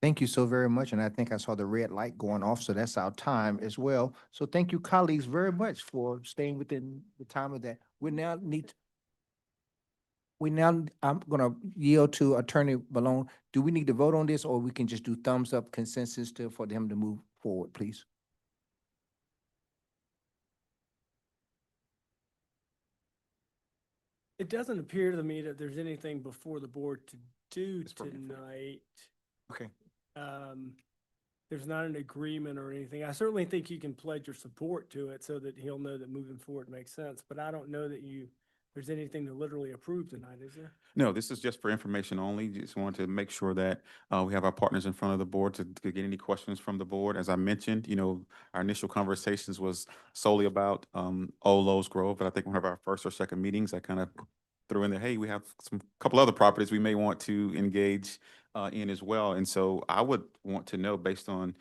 Thank you so very much. And I think I saw the red light going off, so that's our time as well. So thank you, colleagues, very much for staying within the time of that. I'm gonna yield to Attorney Malone. Do we need to vote on this, or we can just do thumbs up consensus for them to move forward, please? It doesn't appear to me that there's anything before the board to do It's for me. tonight. Okay. There's not an agreement or anything. I certainly think you can pledge your support to it so that he'll know that moving forward makes sense, but I don't know that there's anything to literally approve tonight, is there? No, this is just for information only. Just wanted to make sure that we have our partners in front of the board to get any questions from the board. As I mentioned, our initial conversations was solely about Old Lowe's Grove, but I think one of our first or second meetings, I kind of threw in there, hey, we have couple other properties we may want to engage in as well. And so I would want to know, based on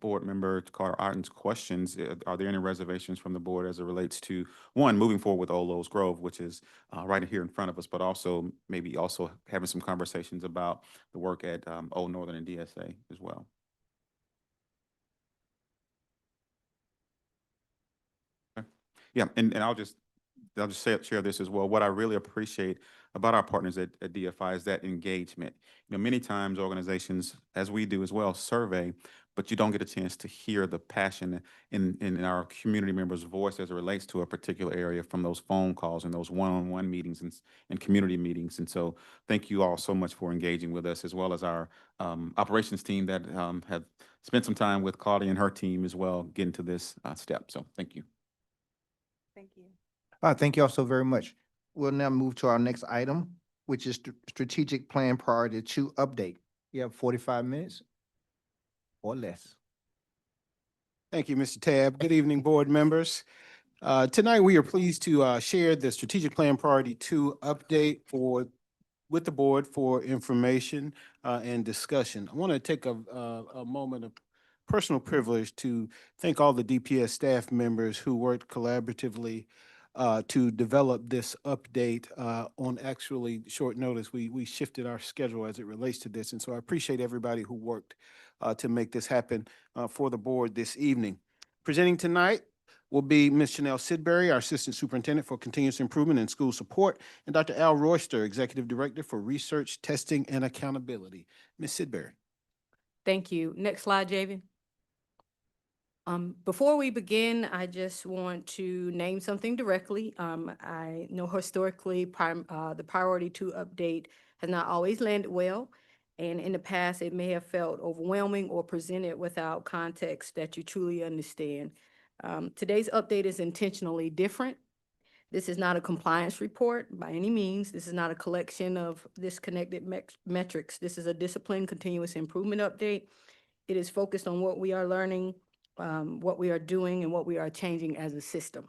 Board Member Carter Otten's questions, are there any reservations from the board as it relates to, one, moving forward with Old Lowe's Grove, which is right here in front of us, but also maybe also having some conversations about the work at Old Northern and DSA as well. Okay. Yeah, and I'll just share this as well. What I really appreciate about our partners at DFI is that engagement. Many times organizations, as we do as well, survey, but you don't get a chance to hear the passion in our community members' voice as it relates to a particular area from those phone calls and those one-on-one meetings and community meetings. And so thank you all so much for engaging with us, as well as our operations team that have spent some time with Claudia and her team as well, getting to this step. So thank you. Thank you. Thank you all so very much. We'll now move to our next item, which is Strategic Plan Priority 2 Update. You have 45 minutes or less. Thank you, Mr. Tab. Good evening, board members. Tonight, we are pleased to share the Strategic Plan Priority 2 update with the board for information and discussion. I want to take a moment of personal privilege to thank all the DPS staff members who worked collaboratively to develop this update on actually short notice. We shifted our schedule as it relates to this, and so I appreciate everybody who worked to make this happen for the board this evening. Presenting tonight will be Ms. Chanel Sidbury, our Assistant Superintendent for Continuous Improvement and School Support, and Dr. Al Royster, Executive Director for Research, Testing, and Accountability. Ms. Sidbury. Thank you. Next slide, Javen. Before we begin, I just want to name something directly. I know historically the Priority 2 update has not always landed well, and in the past it may have felt overwhelming or presented without context that you truly understand. Today's update is intentionally different. This is not a compliance report by any means. This is not a collection of disconnected metrics. This is a disciplined continuous improvement update. It is focused on what we are learning, what we are doing, and what we are changing as a system.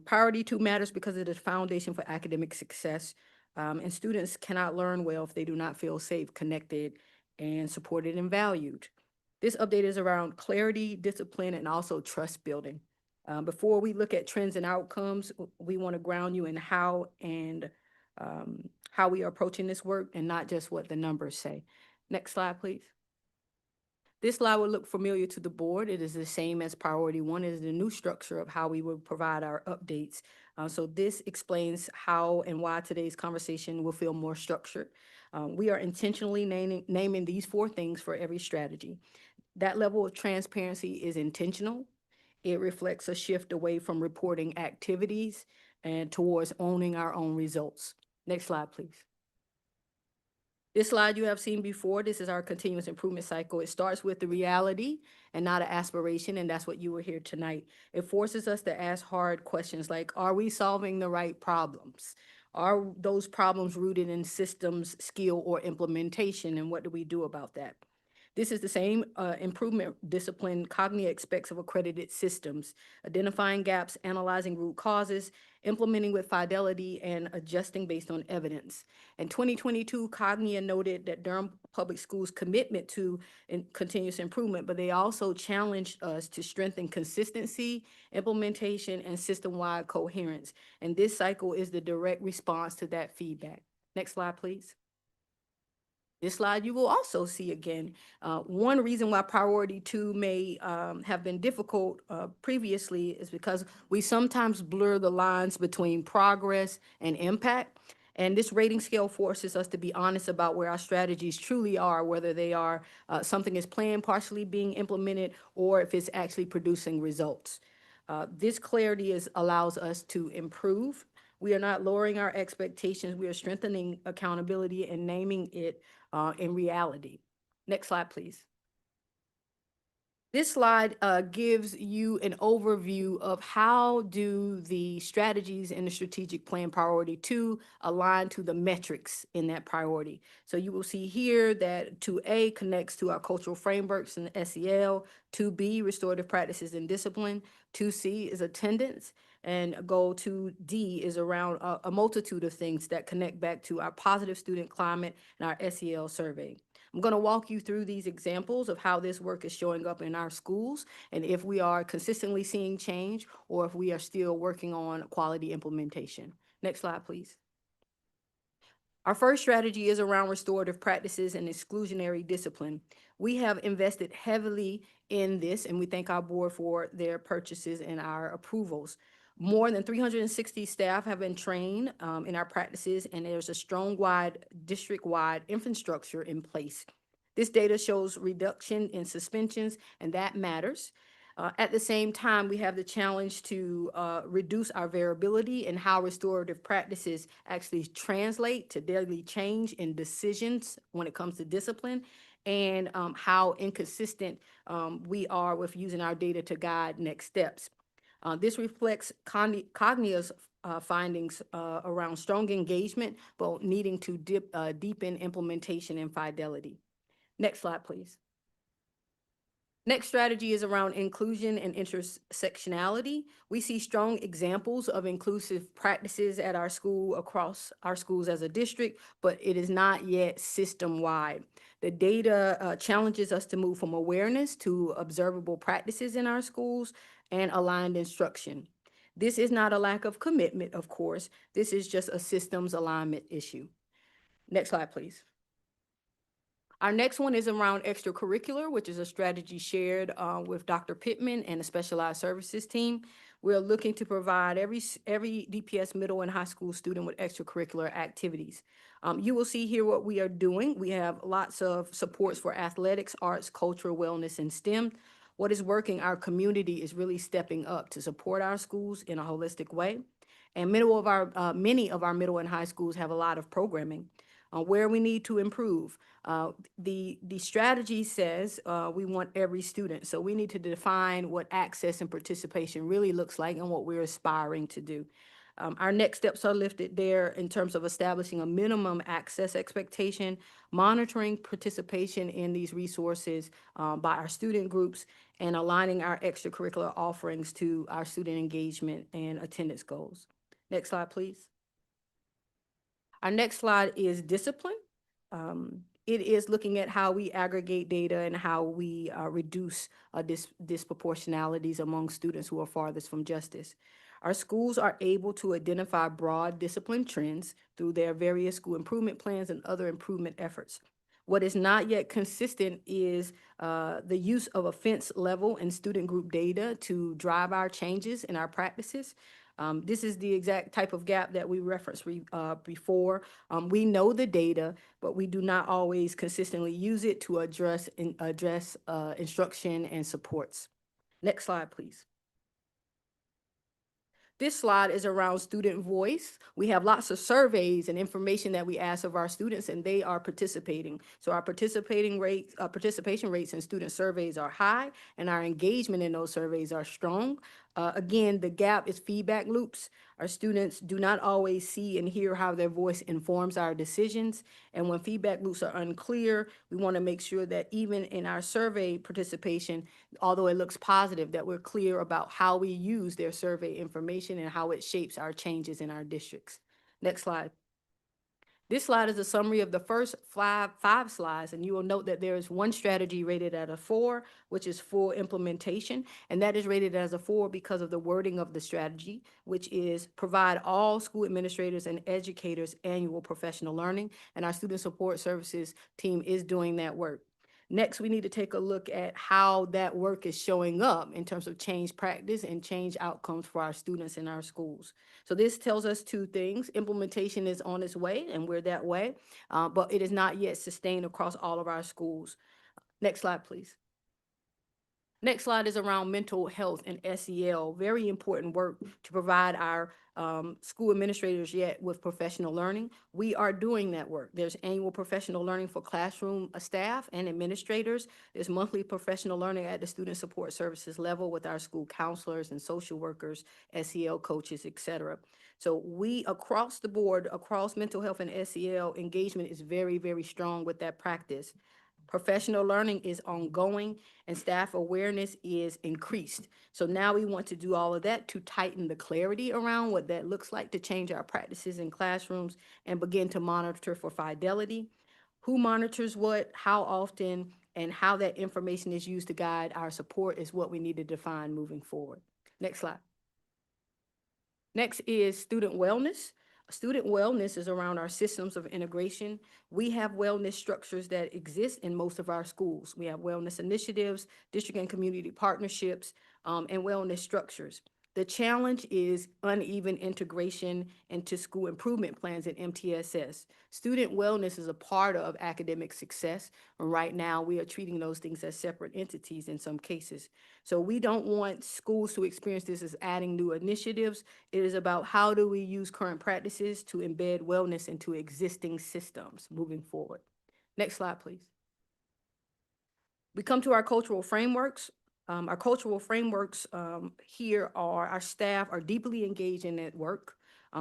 Priority 2 matters because it is foundation for academic success, and students cannot learn well if they do not feel safe, connected, and supported and valued. This update is around clarity, discipline, and also trust building. Before we look at trends and outcomes, we want to ground you in how and how we are approaching this work and not just what the numbers say. Next slide, please. This slide will look familiar to the board. It is the same as priority one. It is the new structure of how we will provide our updates. So this explains how and why today's conversation will feel more structured. We are intentionally naming these 4 things for every strategy. That level of transparency is intentional. It reflects a shift away from reporting activities and towards owning our own results. Next slide, please. This slide you have seen before. This is our continuous improvement cycle. It starts with the reality and not an aspiration, and that's what you will hear tonight. It forces us to ask hard questions like, are we solving the right problems? Are those problems rooted in systems, skill, or implementation, and what do we do about that? This is the same improvement discipline Cognia expects of accredited systems, identifying gaps, analyzing root causes, implementing with fidelity, and adjusting based on evidence. In 2022, Cognia noted that Durham Public Schools' commitment to continuous improvement, but they also challenged us to strengthen consistency, implementation, and system-wide coherence. And this cycle is the direct response to that feedback. Next slide, please. This slide you will also see again. One reason why priority 2 may have been difficult previously is because we sometimes blur the lines between progress and impact. And this rating scale forces us to be honest about where our strategies truly are, whether they are something is planned, partially being implemented, or if it's actually producing results. This clarity allows us to improve. We are not lowering our expectations. We are strengthening accountability and naming it in reality. Next slide, please. This slide gives you an overview of how do the strategies in the strategic plan priority 2 align to the metrics in that priority. So you will see here that 2A connects to our cultural frameworks and SEL, 2B, restorative practices and discipline, 2C is attendance, and goal 2D is around a multitude of things that connect back to our positive student climate and our SEL survey. I'm going to walk you through these examples of how this work is showing up in our schools and if we are consistently seeing change or if we are still working on quality implementation. Next slide, please. Our first strategy is around restorative practices and exclusionary discipline. We have invested heavily in this, and we thank our board for their purchases and our approvals. More than 360 staff have been trained in our practices, and there's a strong district-wide infrastructure in place. This data shows reduction in suspensions, and that matters. At the same time, we have the challenge to reduce our variability in how restorative practices actually translate to daily change in decisions when it comes to discipline, and how inconsistent we are with using our data to guide next steps. This reflects Cognia's findings around strong engagement, but needing to deepen implementation and fidelity. Next slide, please. Next strategy is around inclusion and intersectionality. We see strong examples of inclusive practices at our school, across our schools as a district, but it is not yet system-wide. The data challenges us to move from awareness to observable practices in our schools and aligned instruction. This is not a lack of commitment, of course. This is just a systems alignment issue. Next slide, please. Our next one is around extracurricular, which is a strategy shared with Dr. Pittman and the specialized services team. We're looking to provide every DPS middle and high school student with extracurricular activities. You will see here what we are doing. We have lots of supports for athletics, arts, culture, wellness, and STEM. What is working, our community is really stepping up to support our schools in a holistic way. And many of our middle and high schools have a lot of programming. Where we need to improve. The strategy says we want every student. So we need to define what access and participation really looks like and what we're aspiring to do. Our next steps are listed there in terms of establishing a minimum access expectation, monitoring participation in these resources by our student groups, and aligning our extracurricular offerings to our student engagement and attendance goals. Next slide, please. Our next slide is discipline. It is looking at how we aggregate data and how we reduce disproportionalities among students who are farthest from justice. Our schools are able to identify broad discipline trends through their various school improvement plans and other improvement efforts. What is not yet consistent is the use of offense level and student group data to drive our changes in our practices. This is the exact type of gap that we referenced before. We know the data, but we do not always consistently use it to address instruction and supports. Next slide, please. This slide is around student voice. We have lots of surveys and information that we ask of our students, and they are participating. So our participation rates in student surveys are high, and our engagement in those surveys are strong. Again, the gap is feedback loops. Our students do not always see and hear how their voice informs our decisions. And when feedback loops are unclear, we want to make sure that even in our survey participation, although it looks positive, that we're clear about how we use their survey information and how it shapes our changes in our districts. Next slide. This slide is a summary of the first five slides, and you will note that there is one strategy rated at a 4, which is full implementation, and that is rated as a 4 because of the wording of the strategy, which is provide all school administrators and educators annual professional learning, and our student support services team is doing that work. Next, we need to take a look at how that work is showing up in terms of change practice and change outcomes for our students in our schools. So this tells us 2 things. Implementation is on its way, and we're that way, but it is not yet sustained across all of our schools. Next slide, please. Next slide is around mental health and SEL, very important work to provide our school administrators yet with professional learning. We are doing that work. There's annual professional learning for classroom staff and administrators. There's monthly professional learning at the student support services level with our school counselors and social workers, SEL coaches, et cetera. So we, across the board, across mental health and SEL, engagement is very, very strong with that practice. Professional learning is ongoing and staff awareness is increased. So now we want to do all of that to tighten the clarity around what that looks like to change our practices in classrooms and begin to monitor for fidelity. Who monitors what, how often, and how that information is used to guide our support is what we need to define moving forward. Next slide. Next is student wellness. Student wellness is around our systems of integration. We have wellness structures that exist in most of our schools. We have wellness initiatives, district and community partnerships, and wellness structures. The challenge is uneven integration into school improvement plans at MTSS. Student wellness is a part of academic success, and right now we are treating those things as separate entities in some cases. So we don't want schools to experience this as adding new initiatives. It is about how do we use current practices to embed wellness into existing systems moving forward. Next slide, please. We come to our cultural frameworks. Our cultural frameworks here are our staff are deeply engaged in that work.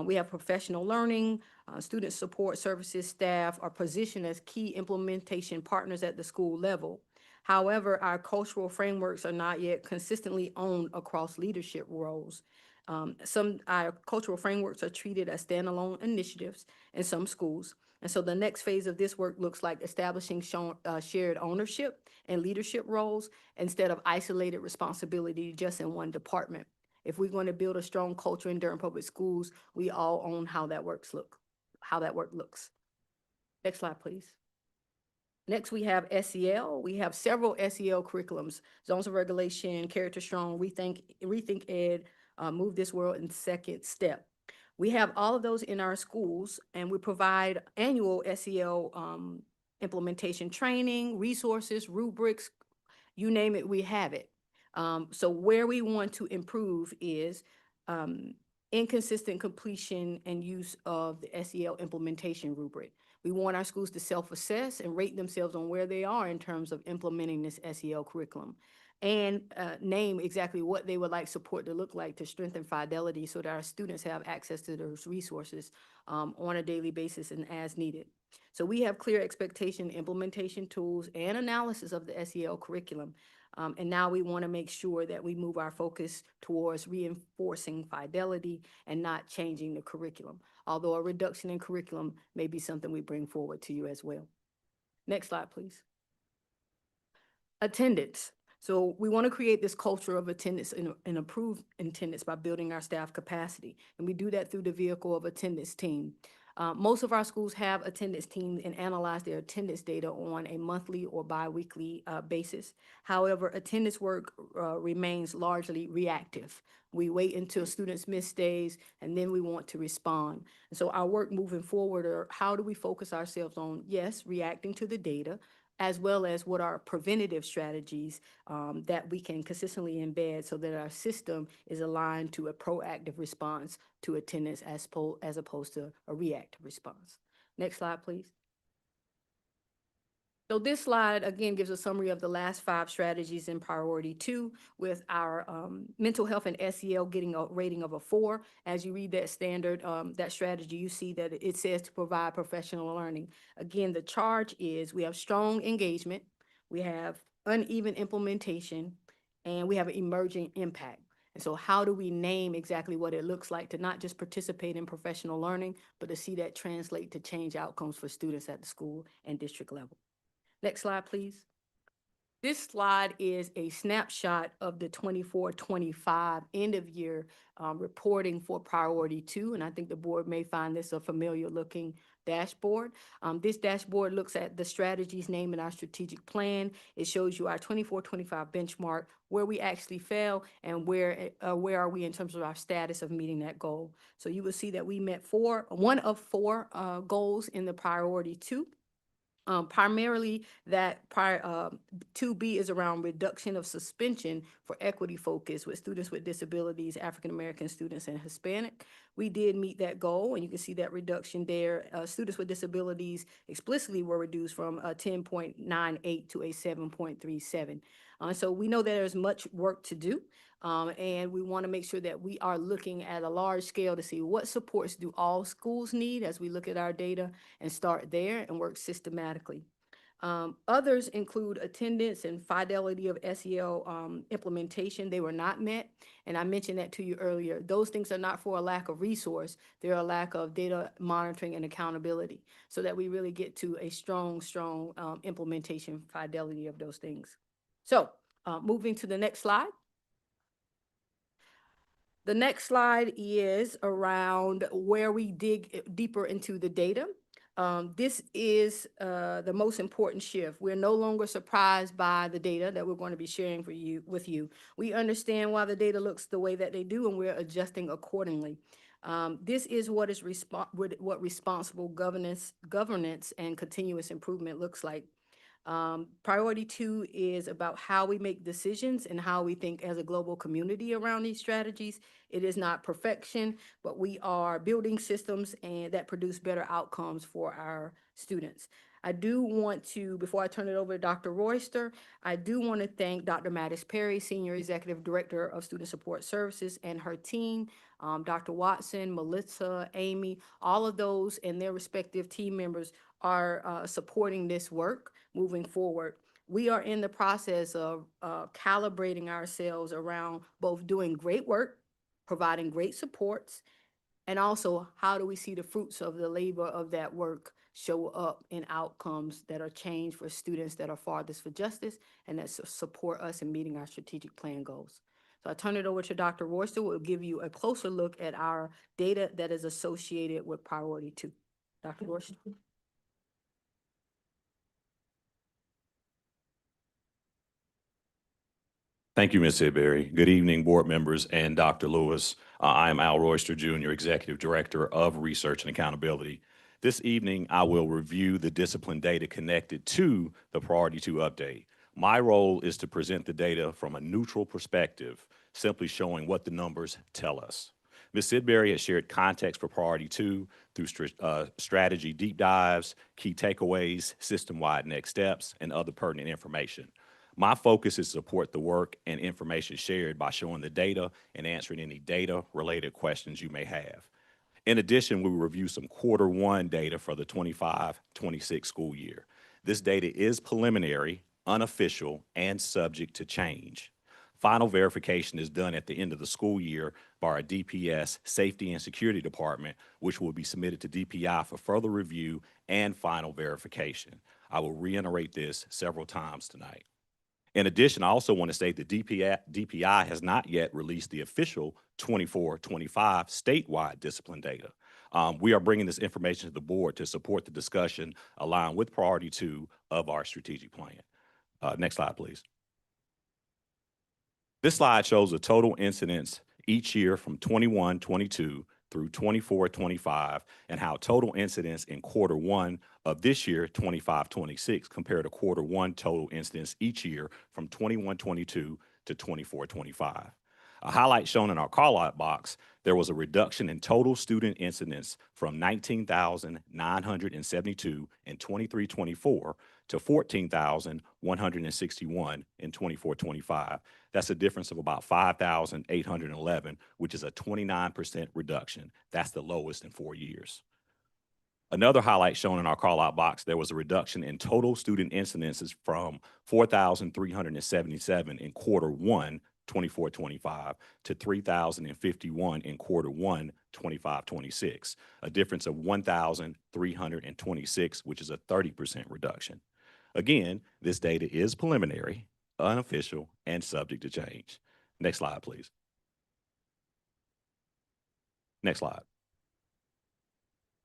We have professional learning, student support services staff are positioned as key implementation partners at the school level. However, our cultural frameworks are not yet consistently owned across leadership roles. Our cultural frameworks are treated as standalone initiatives in some schools. And so the next phase of this work looks like establishing shared ownership and leadership roles instead of isolated responsibility just in one department. If we're going to build a strong culture in Durham Public Schools, we all own how that work looks. Next slide, please. Next, we have SEL. We have several SEL curriculums, Zones of Regulation, Character Strong, Rethink Ed, Move This World, and Second Step. We have all of those in our schools, and we provide annual SEL implementation training, resources, rubrics, you name it, we have it. So where we want to improve is inconsistent completion and use of the SEL implementation rubric. We want our schools to self-assess and rate themselves on where they are in terms of implementing this SEL curriculum and name exactly what they would like support to look like to strengthen fidelity so that our students have access to those resources on a daily basis and as needed. So we have clear expectation, implementation tools, and analysis of the SEL curriculum. And now we want to make sure that we move our focus towards reinforcing fidelity and not changing the curriculum, although a reduction in curriculum may be something we bring forward to you as well. Next slide, please. Attendance. So we want to create this culture of attendance and improve attendance by building our staff capacity. And we do that through the vehicle of attendance team. Most of our schools have attendance teams and analyze their attendance data on a monthly or biweekly basis. However, attendance work remains largely reactive. We wait until students miss days and then we want to respond. And so our work moving forward are how do we focus ourselves on, yes, reacting to the data, as well as what are preventative strategies that we can consistently embed so that our system is aligned to a proactive response to attendance as opposed to a reactive response. Next slide, please. So this slide, again, gives a summary of the last 5 strategies in priority 2 with our mental health and SEL getting a rating of a 4. As you read that standard, that strategy, you see that it says to provide professional learning. Again, the charge is we have strong engagement, we have uneven implementation, and we have an emerging impact. And so how do we name exactly what it looks like to not just participate in professional learning, but to see that translate to change outcomes for students at the school and district level? Next slide, please. This slide is a snapshot of the 24-25 end of year reporting for priority 2. And I think the board may find this a familiar looking dashboard. This dashboard looks at the strategies named in our strategic plan. It shows you our 24-25 benchmark, where we actually fell and where are we in terms of our status of meeting that goal. So you will see that we met one of 4 goals in the priority 2. Primarily that 2B is around reduction of suspension for equity focus with students with disabilities, African-American students, and Hispanic. We did meet that goal, and you can see that reduction there. Students with disabilities explicitly were reduced from a 10.98 to a 7.37. So we know that there's much work to do. And we want to make sure that we are looking at a large scale to see what supports do all schools need as we look at our data and start there and work systematically. Others include attendance and fidelity of SEL implementation. They were not met, and I mentioned that to you earlier. Those things are not for a lack of resource. They're a lack of data monitoring and accountability so that we really get to a strong implementation fidelity of those things. So moving to the next slide. The next slide is around where we dig deeper into the data. This is the most important shift. We're no longer surprised by the data that we're going to be sharing with you. We understand why the data looks the way that they do, and we're adjusting accordingly. This is what responsible governance and continuous improvement looks like. Priority 2 is about how we make decisions and how we think as a global community around these strategies. It is not perfection, but we are building systems and that produce better outcomes for our students. I do want to, before I turn it over to Dr. Royster, I do want to thank Dr. Mattis Perry, Senior Executive Director of Student Support Services, and her team, Dr. Watson, Melissa, Amy, all of those and their respective team members are supporting this work moving forward. We are in the process of calibrating ourselves around both doing great work, providing great supports, and also how do we see the fruits of the labor of that work show up in outcomes that are changed for students that are farthest for justice and that support us in meeting our strategic plan goals. So I turn it over to Dr. Royster, who will give you a closer look at our data that is associated with priority 2. Dr. Royster. Thank you, Ms. Sidbury. Good evening, board members and Dr. Lewis. I am Al Royster, Jr., Executive Director of Research and Accountability. This evening, I will review the discipline data connected to the Priority 2 update. My role is to present the data from a neutral perspective, simply showing what the numbers tell us. Ms. Sidbury has shared context for Priority 2 through strategy deep dives, key takeaways, system-wide next steps, and other pertinent information. My focus is to support the work and information shared by showing the data and answering any data-related questions you may have. In addition, we will review some Q1 data for the 25-26 school year. This data is preliminary, unofficial, and subject to change. Final verification is done at the end of the school year by our DPS Safety and Security Department, which will be submitted to DPI for further review and final verification. I will reiterate this several times tonight. In addition, I also want to state that DPI has not yet released the official 24-25 statewide discipline data. We are bringing this information to the board to support the discussion aligned with priority 2 of our strategic plan. Next slide, please. This slide shows the total incidents each year from 21-22 through 24-25 and how total incidents in Q1 of this year, 25-26, compare to Q1 total incidents each year from 21-22 to 24-25. A highlight shown in our call-out box, there was a reduction in total student incidents from 19,972 in 23-24 to 14,161 in 24-25. That's a difference of about 5,811, which is a 29% reduction. That's the lowest in 4 years. Another highlight shown in our call-out box, there was a reduction in total student incidences from 4,377 in Q1 24-25 to 3,051 in Q1 25-26, a difference of 1,326, which is a 30% reduction. Again, this data is preliminary, unofficial, and subject to change. Next slide, please. Next slide.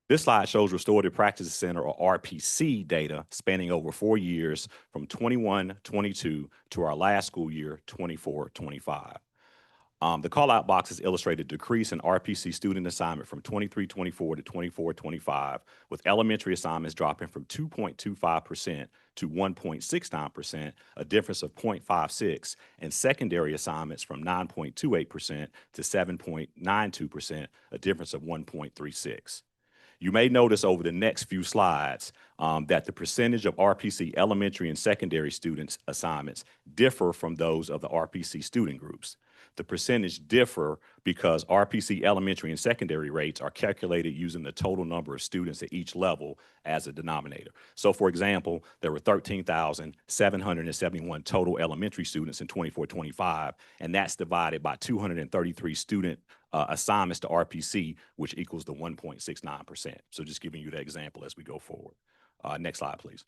This slide shows Restorative Practice Center, or RPC, data spanning over 4 years from 21-22 to our last school year, 24-25. The call-out boxes illustrate a decrease in RPC student assignment from 23-24 to 24-25, with elementary assignments dropping from 2.25% to 1.69%, a difference of 0.56, and secondary assignments from 9.28% to 7.92%, a difference of 1.36. You may notice over the next few slides that the percentage of RPC elementary and secondary students assignments differ from those of the RPC student groups. The percentage differ because RPC elementary and secondary rates are calculated using the total number of students at each level as a denominator. So for example, there were 13,771 total elementary students in 24-25, and that's divided by 233 student assignments to RPC, which equals the 1.69%. So just giving you that example as we go forward. Next slide, please.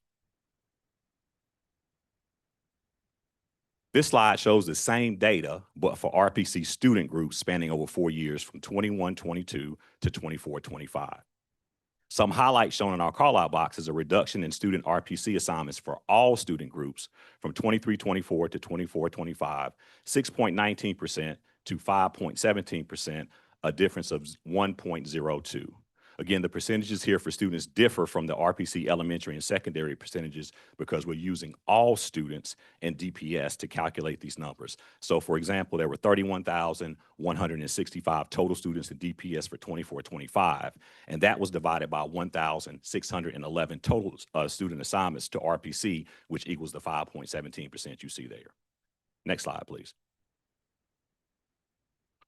This slide shows the same data, but for RPC student groups spanning over 4 years from 21-22 to 24-25. Some highlights shown in our call-out box is a reduction in student RPC assignments for all student groups from 23-24 to 24-25, 6.19% to 5.17%, a difference of 1.02. Again, the percentages here for students differ from the RPC elementary and secondary percentages because we're using all students in DPS to calculate these numbers. So for example, there were 31,165 total students in DPS for 24-25, and that was divided by 1,611 total student assignments to RPC, which equals the 5.17% you see there. Next slide, please.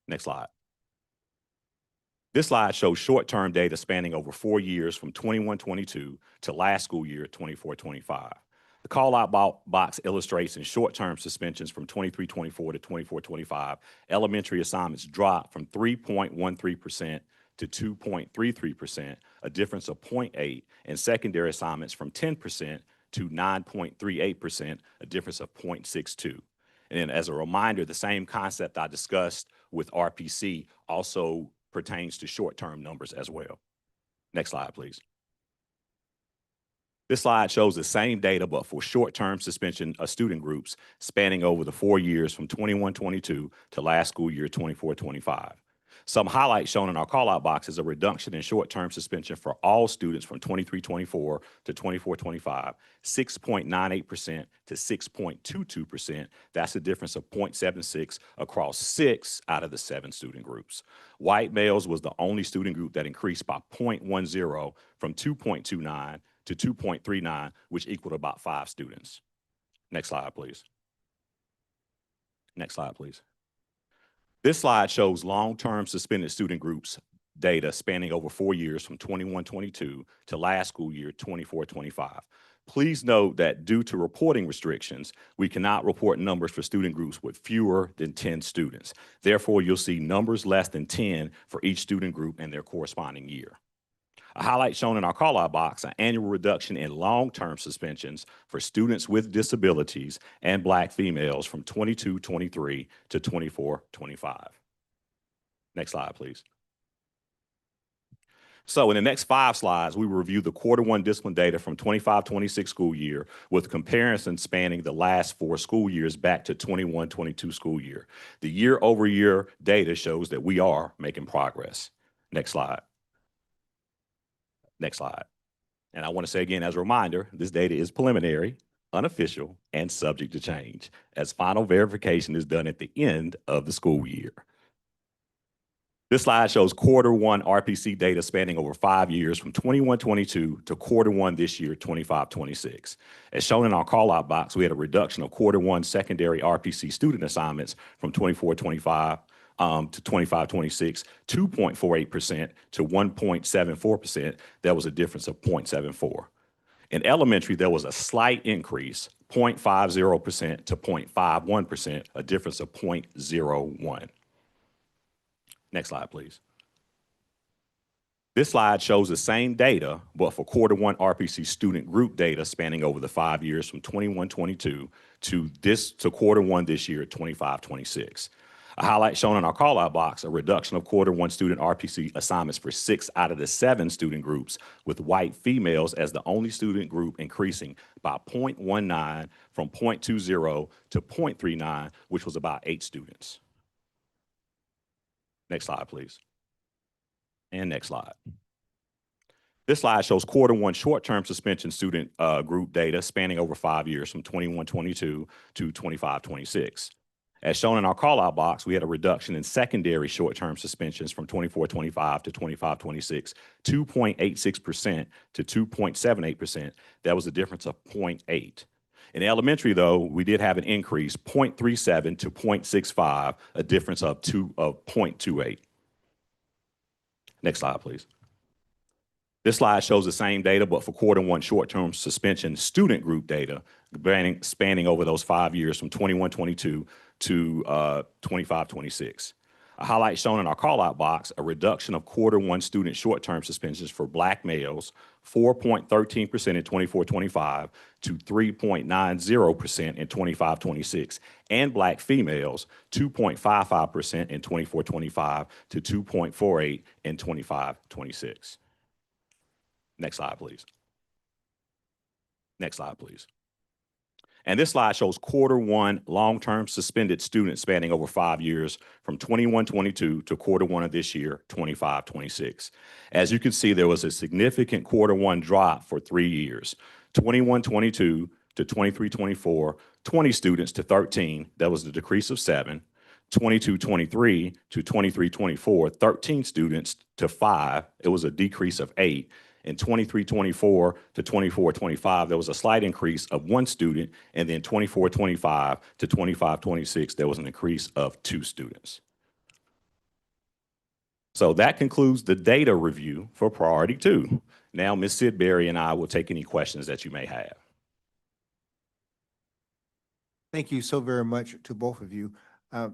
Next slide. This slide shows short-term data spanning over 4 years from 21-22 to last school year, 24-25. The call-out box illustrates in short-term suspensions from 23-24 to 24-25, elementary assignments dropped from 3.13% to 2.33%, a difference of 0.8, and secondary assignments from 10% to 9.38%, a difference of 0.62. And as a reminder, the same concept I discussed with RPC also pertains to short-term numbers as well. Next slide, please. This slide shows the same data, but for short-term suspension of student groups spanning over the 4 years from 21-22 to last school year, 24-25. Some highlights shown in our call-out box is a reduction in short-term suspension for all students from 23-24 to 24-25, 6.98% to 6.22%. That's a difference of 0.76 across 6 out of the 7 student groups. White males was the only student group that increased by 0.10 from 2.29 to 2.39, which equaled about 5 students. Next slide, please. Next slide, please. This slide shows long-term suspended student groups data spanning over 4 years from 21-22 to last school year, 24-25. Please note that due to reporting restrictions, we cannot report numbers for student groups with fewer than 10 students. Therefore, you'll see numbers less than 10 for each student group in their corresponding year. A highlight shown in our call-out box, an annual reduction in long-term suspensions for students with disabilities and Black females from 22-23 to 24-25. Next slide, please. So in the next 5 slides, we will review the Q1 discipline data from 25-26 school year with comparisons spanning the last 4 school years back to 21-22 school year. The year-over-year data shows that we are making progress. Next slide. Next slide. And I want to say again, as a reminder, this data is preliminary, unofficial, and subject to change, as final verification is done at the end of the school year. This slide shows Q1 RPC data spanning over 5 years from 21-22 to Q1 this year, 25-26. As shown in our call-out box, we had a reduction of Q1 secondary RPC student assignments from 24-25 to 25-26, 2.48% to 1.74%. That was a difference of 0.74. In elementary, there was a slight increase, 0.50% to 0.51%, a difference of 0.01. Next slide, please. This slide shows the same data, but for Q1 RPC student group data spanning over the 5 years from 21-22 to Q1 this year, 25-26. A highlight shown in our call-out box, a reduction of Q1 student RPC assignments for 6 out of the 7 student groups, with white females as the only student group increasing by 0.19 from 0.20 to 0.39, which was about 8 students. Next slide, please. And next slide. This slide shows Q1 short-term suspension student group data spanning over 5 years from 21-22 to 25-26. As shown in our call-out box, we had a reduction in secondary short-term suspensions from 24-25 to 25-26, 2.86% to 2.78%. That was a difference of 0.8. In elementary, though, we did have an increase, 0.37 to 0.65, a difference of 0.28. Next slide, please. This slide shows the same data, but for Q1 short-term suspension student group data, spanning over those 5 years from 21-22 to 25-26. A highlight shown in our call-out box, a reduction of Q1 student short-term suspensions for Black males, 4.13% in 24-25 to 3.90% in 25-26, and Black females, 2.55% in 24-25 to 2.48 in 25-26. Next slide, please. Next slide, please. And this slide shows Q1 long-term suspended students spanning over 5 years from 21-22 to Q1 of this year, 25-26. As you can see, there was a significant Q1 drop for 3 years, 21-22 to 23-24, 20 students to 13. That was the decrease of 7. 22-23 to 23-24, 13 students to 5. It was a decrease of 8. In 23-24 to 24-25, there was a slight increase of 1 student, and then 24-25 to 25-26, there was an increase of 2 students. So that concludes the data review for priority 2. Now, Ms. Sidbury and I will take any questions that you may have. Thank you so very much to both of you. I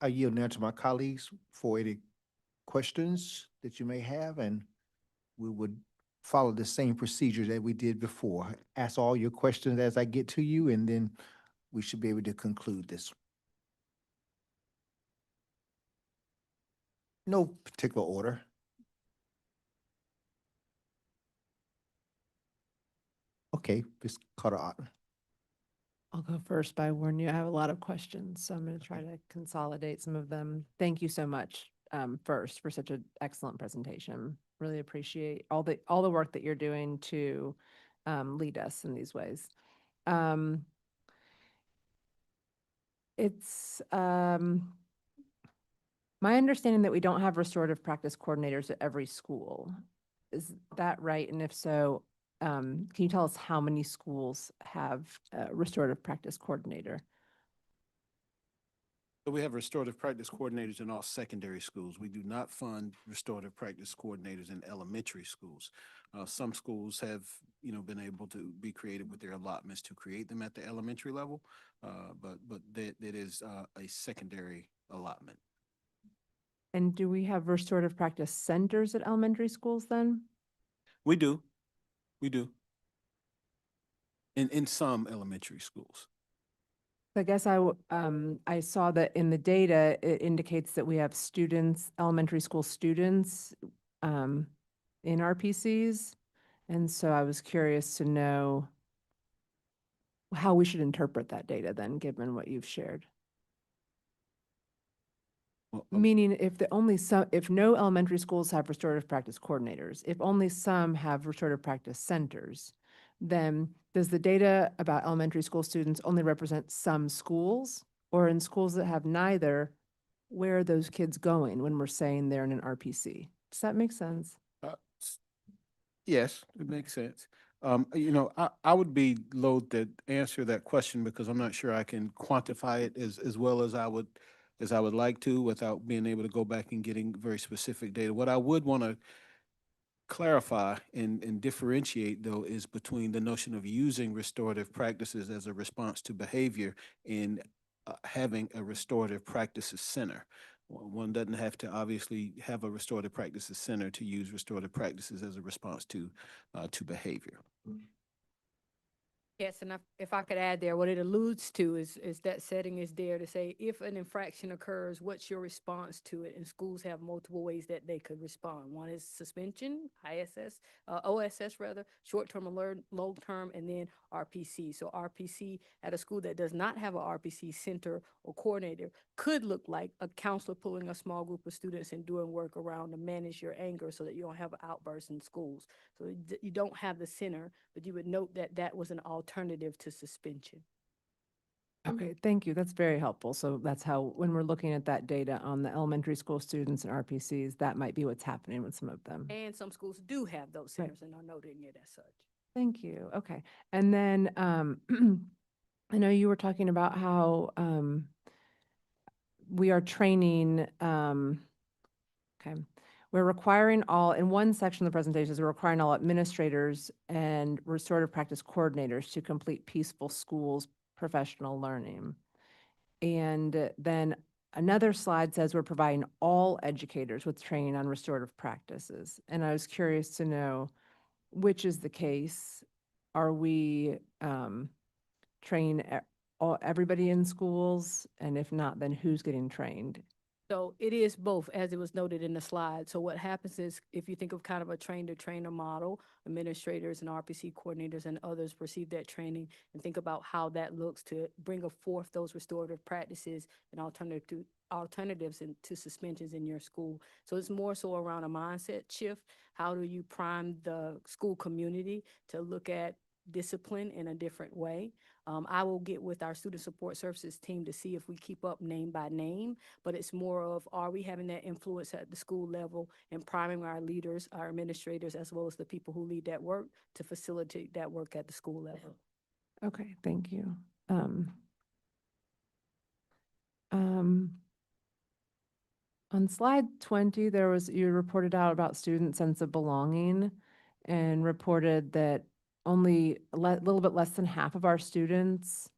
yield now to my colleagues for any questions that you may have, and we would follow the same procedure that we did before. Ask all your questions as I get to you, and then we should be able to conclude this. No particular order. Okay, Ms. Carter. I'll go first by warning you. I have a lot of questions, so I'm going to try to consolidate some of them. Thank you so much first for such an excellent presentation. Really appreciate all the work that you're doing to lead us in these ways. It's my understanding that we don't have restorative practice coordinators at every school. Is that right? And if so, can you tell us how many schools have a restorative practice coordinator? So we have restorative practice coordinators in all secondary schools. We do not fund restorative practice coordinators in elementary schools. Some schools have, been able to be creative with their allotments to create them at the elementary level, but that is a secondary allotment. And do we have restorative practice centers at elementary schools then? We do. We do. In some elementary schools. I guess I saw that in the data, it indicates that we have students, elementary school students, in RPCs. And so I was curious to know how we should interpret that data then, given what you've shared. Well, Meaning if no elementary schools have restorative practice coordinators, if only some have restorative practice centers, then does the data about elementary school students only represent some schools? Or in schools that have neither, where are those kids going when we're saying they're in an RPC? Does that make sense? Yes, it makes sense. I would be loath to answer that question because I'm not sure I can quantify it as well as I would like to without being able to go back and getting very specific data. What I would want to clarify and differentiate, though, is between the notion of using restorative practices as a response to behavior and having a restorative practices center. One doesn't have to obviously have a restorative practices center to use restorative practices as a response to behavior. Yes, and if I could add there, what it alludes to is that setting is there to say, if an infraction occurs, what's your response to it? And schools have multiple ways that they could respond. One is suspension, OSS rather, short-term alert, long-term, and then RPC. So RPC at a school that does not have a RPC center or coordinator could look like a counselor pulling a small group of students and doing work around to manage your anger so that you don't have outbursts in schools. So you don't have the center, but you would note that that was an alternative to suspension. Okay, thank you. That's very helpful. So that's how, when we're looking at that data on the elementary school students and RPCs, that might be what's happening with some of them. And some schools do have those Right. centers and are noting it as such. Thank you. Okay. And then I know you were talking about how we are training, okay. We're requiring all, in one section of the presentation, we're requiring all administrators and restorative practice coordinators to complete Peaceful Schools professional learning. And then another slide says we're providing all educators with training on restorative practices. And I was curious to know which is the case. Are we training everybody in schools? And if not, then who's getting trained? So it is both, as it was noted in the slide. So what happens is, if you think of kind of a train-to-trainer model, administrators and RPC coordinators and others receive that training and think about how that looks to bring forth those restorative practices and alternatives to suspensions in your school. So it's more so around a mindset shift. How do you prime the school community to look at discipline in a different way? I will get with our student support services team to see if we keep up name by name, but it's more of, are we having that influence at the school level and priming our leaders, our administrators, as well as the people who lead that work to facilitate that work at the school level? Okay, thank you. On slide 20, you reported out about student sense of belonging and reported that only a little bit less than half of our students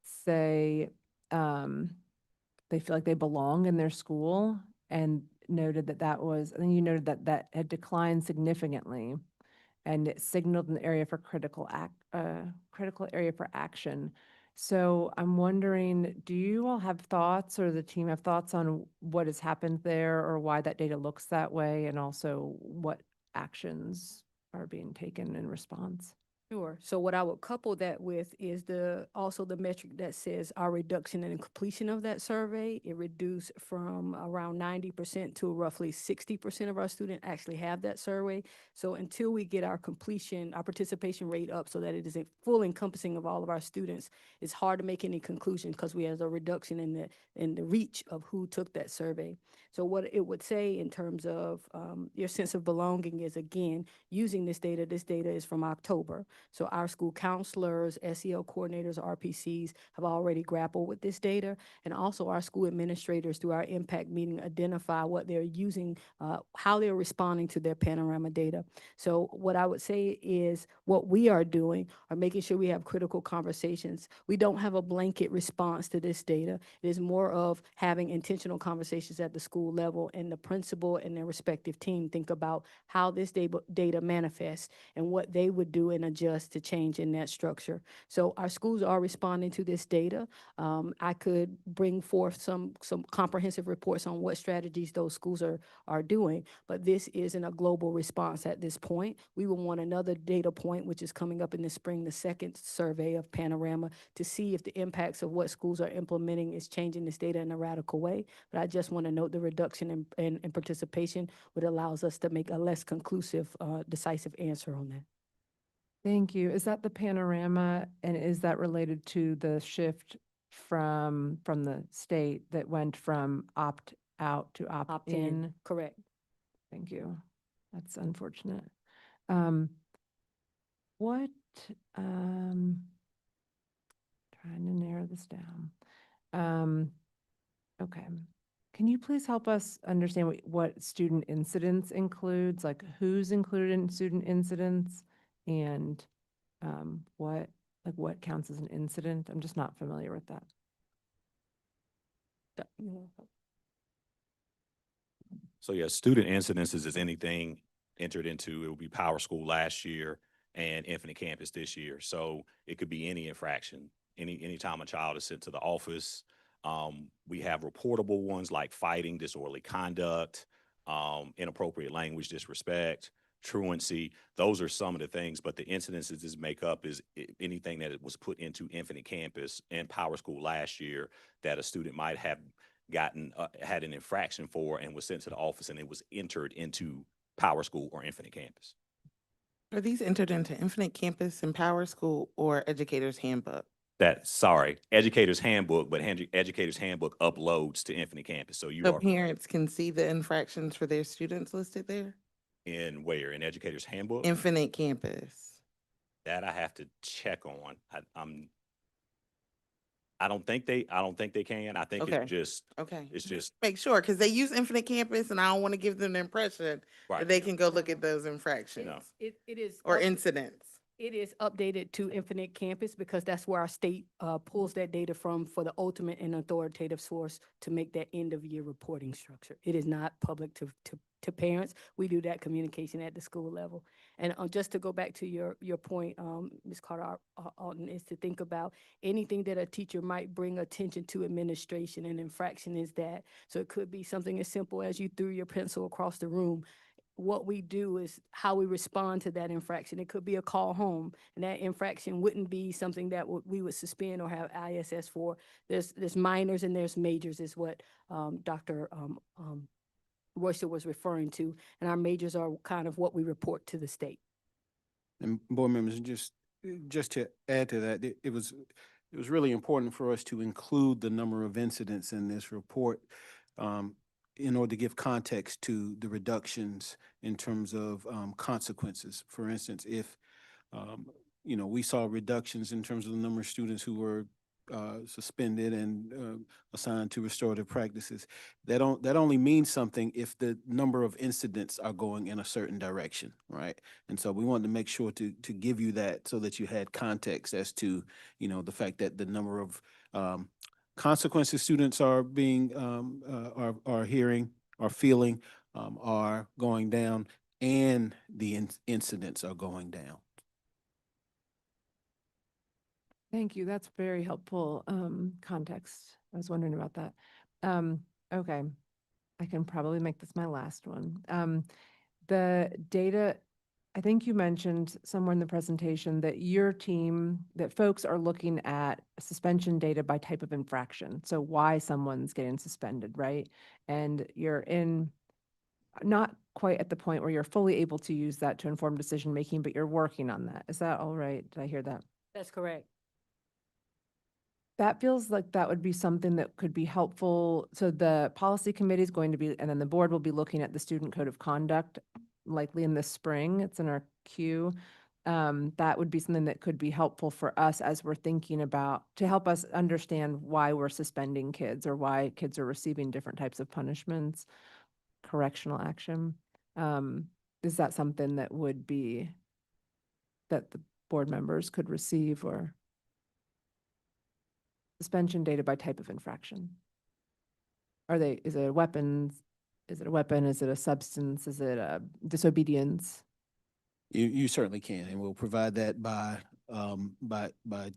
say they feel like they belong in their school, and noted I think you noted that had declined significantly, and it signaled an area for critical area for action. So I'm wondering, do you all have thoughts, or the team have thoughts on what has happened there, or why that data looks that way, and also what actions are being taken in response? Sure. So what I would couple that with is also the metric that says our reduction in completion of that survey. It reduced from around 90% to roughly 60% of our students actually have that survey. So until we get our participation rate up so that it is a full encompassing of all of our students, it's hard to make any conclusion because we have a reduction in the reach of who took that survey. So what it would say in terms of your sense of belonging is, again, using this data is from October. So our school counselors, SEL coordinators, RPCs have already grappled with this data. And also our school administrators through our impact meeting identify what they're using, how they're responding to their panorama data. So what I would say is what we are doing are making sure we have critical conversations. We don't have a blanket response to this data. It is more of having intentional conversations at the school level, and the principal and their respective team think about how this data manifests and what they would do and adjust to change in that structure. So our schools are responding to this data. I could bring forth some comprehensive reports on what strategies those schools are doing, but this isn't a global response at this point. We will want another data point, which is coming up in the spring, the second survey of Panorama, to see if the impacts of what schools are implementing is changing this data in a radical way. But I just want to note the reduction in participation, which allows us to make a less conclusive, decisive answer on that. Thank you. Is that the panorama, and is that related to the shift from the state that went from opt out to opt in? Correct. Thank you. That's unfortunate. What, trying to narrow this down. Okay. Can you please help us understand what student incidents includes, like who's included in student incidents, and what counts as an incident? I'm just not familiar with that. So yeah, student incidences is anything entered into, it will be Power School last year and Infinite Campus this year. So it could be any infraction, anytime a child is sent to the office. We have reportable ones like fighting, disorderly conduct, inappropriate language, disrespect, truancy. Those are some of the things, but the incidences this make up is anything that was put into Infinite Campus and Power School last year that a student might have gotten, had an infraction for and was sent to the office, and it was entered into Power School or Infinite Campus. Are these entered into Infinite Campus and Power School or Educator's Handbook? Educator's Handbook, but Educator's Handbook uploads to Infinite Campus. So you So are parents can see the infractions for their students listed there? in where? In Educator's Handbook? Infinite Campus. That I have to check on. I don't think they can. I think Okay. it's just, Okay. it's just, Make sure, because they use Infinite Campus and I don't want to give them the impression right. that they can go look at those infractions No. It is. or incidents. It is updated to Infinite Campus because that's where our state pulls that data from for the ultimate and authoritative source to make that end of year reporting structure. It is not public to parents. We do that communication at the school level. And just to go back to your point, Ms. Carter Alton, is to think about anything that a teacher might bring attention to administration. And infraction is that. So it could be something as simple as you threw your pencil across the room. What we do is how we respond to that infraction. It could be a call home, and that infraction wouldn't be something that we would suspend or have ISS for. There's minors and there's majors is what Dr. Royster was referring to, and our majors are kind of what we report to the state. And board members, just to add to that, it was really important for us to include the number of incidents in this report in order to give context to the reductions in terms of consequences. For instance, if we saw reductions in terms of the number of students who were suspended and assigned to restorative practices, that only means something if the number of incidents are going in a certain direction, right? And so we wanted to make sure to give you that so that you had context as to the fact that the number of consequences students are being are hearing, are feeling, are going down, and the incidents are going down. Thank you. That's very helpful context. I was wondering about that. Okay, I can probably make this my last one. The data, I think you mentioned somewhere in the presentation that your team, that folks are looking at suspension data by type of infraction. So why someone's getting suspended, right? And you're not quite at the point where you're fully able to use that to inform decision making, but you're working on that. Is that all right? Did I hear that? That's correct. That feels like that would be something that could be helpful. So the policy committee is going to be, and then the board will be looking at the student code of conduct likely in the spring. It's in our queue. that would be something that could be helpful for us as we're thinking about, to help us understand why we're suspending kids or why kids are receiving different types of punishments, correctional action. Is that something that would be, that the board members could receive, or suspension data by type of infraction? Is it a weapon? Is it a weapon? Is it a substance? Is it a disobedience? You certainly can, and we'll provide that by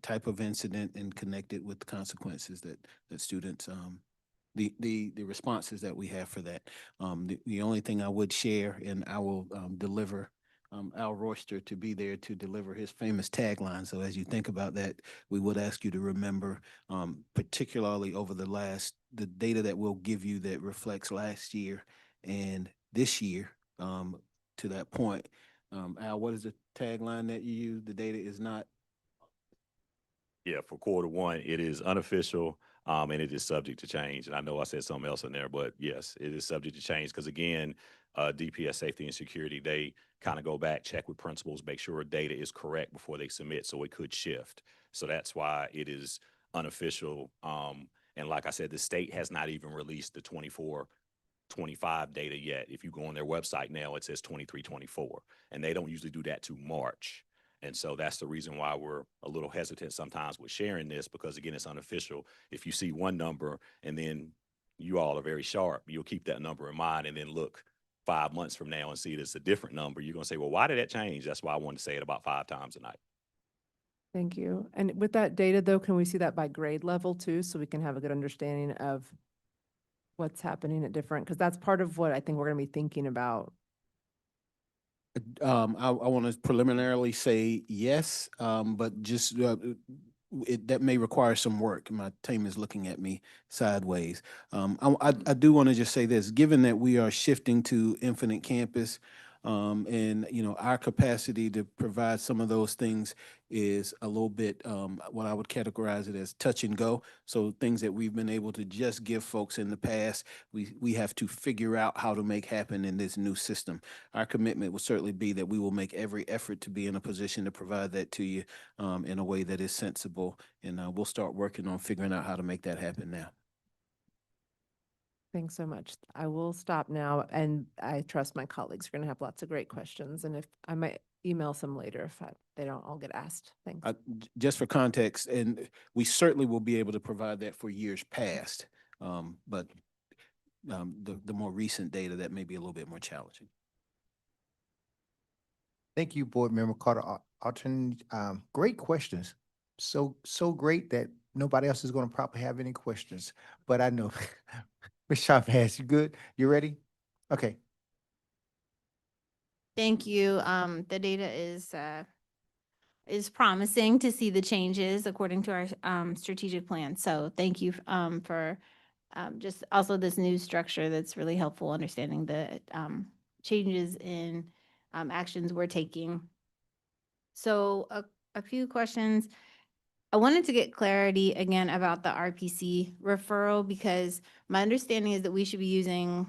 type of incident and connect it with the consequences that students, the responses that we have for that. The only thing I would share, and I will deliver Al Royster to be there to deliver his famous tagline. So as you think about that, we would ask you to remember, particularly over the data that we'll give you that reflects last year and this year, to that point. Al, what is the tagline that you use? The data is not. Yeah, for Q1, it is unofficial, and it is subject to change. And I know I said something else in there, but yes, it is subject to change because again, DPS safety and security, they kind of go back, check with principals, make sure data is correct before they submit. So it could shift. So that's why it is unofficial. And like I said, the state has not even released the 24-25 data yet. If you go on their website now, it says 23-24, and they don't usually do that to March. And so that's the reason why we're a little hesitant sometimes with sharing this, because again, it's unofficial. If you see one number and then you all are very sharp, you'll keep that number in mind and then look 5 months from now and see it's a different number. You're going to say, well, why did that change? That's why I wanted to say it about 5 times a night. Thank you. And with that data though, can we see that by grade level too, so we can have a good understanding of what's happening at different, because that's part of what I think we're going to be thinking about. I want to preliminarily say yes, but just that may require some work. My team is looking at me sideways. I do want to just say this: given that we are shifting to Infinite Campus, and our capacity to provide some of those things is a little bit what I would categorize it as touch and go. So things that we've been able to just give folks in the past, we have to figure out how to make happen in this new system. Our commitment will certainly be that we will make every effort to be in a position to provide that to you in a way that is sensible, and we'll start working on figuring out how to make that happen now. Thanks so much. I will stop now, and I trust my colleagues are going to have lots of great questions, and if I might email some later if they don't all get asked. Thanks. Just for context, and we certainly will be able to provide that for years past, but the more recent data, that may be a little bit more challenging. Thank you, Board Member Carter Alton. Great questions. So great that nobody else is going to probably have any questions, but I know. Ms. Chavez, you good? You ready? Okay. Thank you. The data is promising to see the changes according to our strategic plan. So thank you for just also this new structure that's really helpful understanding the changes in actions we're taking. So a few questions. I wanted to get clarity again about the RPC referral, because my understanding is that we should be using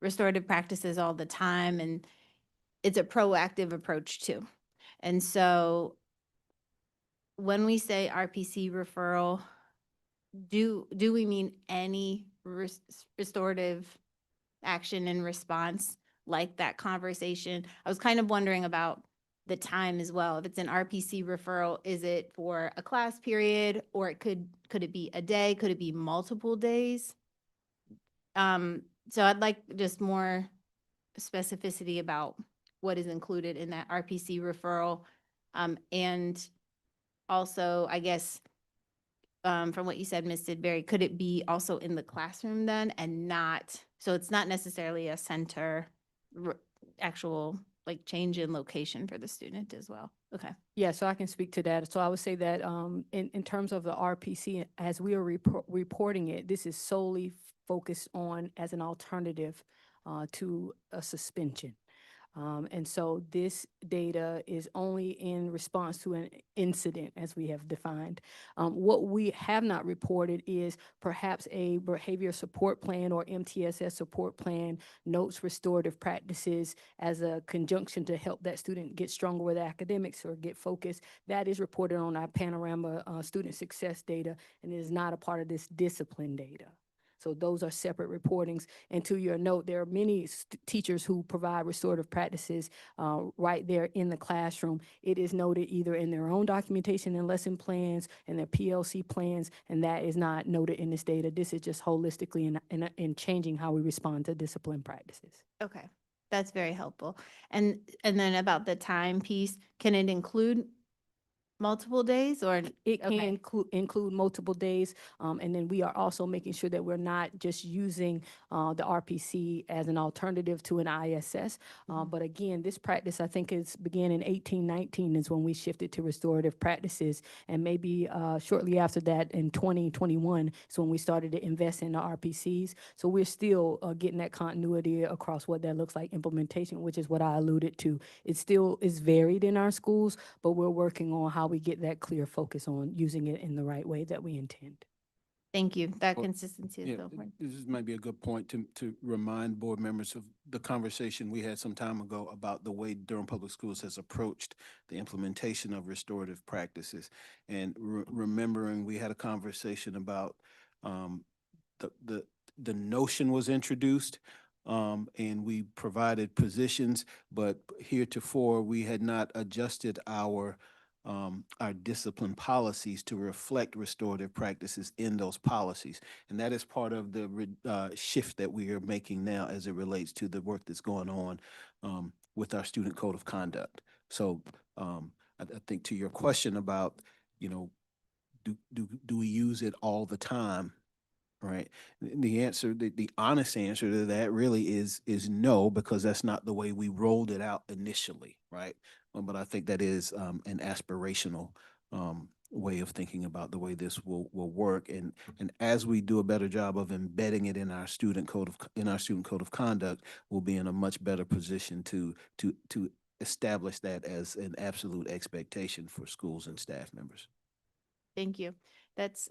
restorative practices all the time, and it's a proactive approach too. And so when we say RPC referral, do we mean any restorative action in response, like that conversation? I was kind of wondering about the time as well. If it's an RPC referral, is it for a class period, or it could it be a day? Could it be multiple days? So I'd like just more specificity about what is included in that RPC referral. And also, I guess, from what you said, Ms. Sidbury, could it be also in the classroom then, and not, so it's not necessarily a center actual like change in location for the student as well? Okay. Yeah, so I can speak to that. So I would say that in terms of the RPC, as we are reporting it, this is solely focused on as an alternative to a suspension. And so this data is only in response to an incident, as we have defined. What we have not reported is perhaps a behavior support plan or MTSS support plan, notes restorative practices as a conjunction to help that student get stronger with academics or get focused. That is reported on our Panorama student success data, and it is not a part of this discipline data. So those are separate reportings. And to your note, there are many teachers who provide restorative practices right there in the classroom. It is noted either in their own documentation and lesson plans and their PLC plans, and that is not noted in this data. This is just holistically in changing how we respond to discipline practices. Okay, that's very helpful. And then about the time piece, can it include multiple days or? It can Okay. include multiple days, and then we are also making sure that we're not just using the RPC as an alternative to an ISS. But again, this practice, I think, began in 1819 is when we shifted to restorative practices, and maybe shortly after that in 2021 is when we started to invest in the RPCs. So we're still getting that continuity across what that looks like implementation, which is what I alluded to. It still is varied in our schools, but we're working on how we get that clear focus on using it in the right way that we intend. Thank you. That Well, consistency is Yeah, so important. this might be a good point to remind board members of the conversation we had some time ago about the way Durham Public Schools has approached the implementation of restorative practices. And remembering we had a conversation about the notion was introduced, and we provided positions, but heretofore we had not adjusted our discipline policies to reflect restorative practices in those policies. And that is part of the shift that we are making now as it relates to the work that's going on with our student code of conduct. So I think to your question about, do we use it all the time? Right. The answer, the honest answer to that really is no, because that's not the way we rolled it out initially, right? But I think that is an aspirational way of thinking about the way this will work. And as we do a better job of embedding it in our student code of conduct, we'll be in a much better position to establish that as an absolute expectation for schools and staff members. Thank you. That's,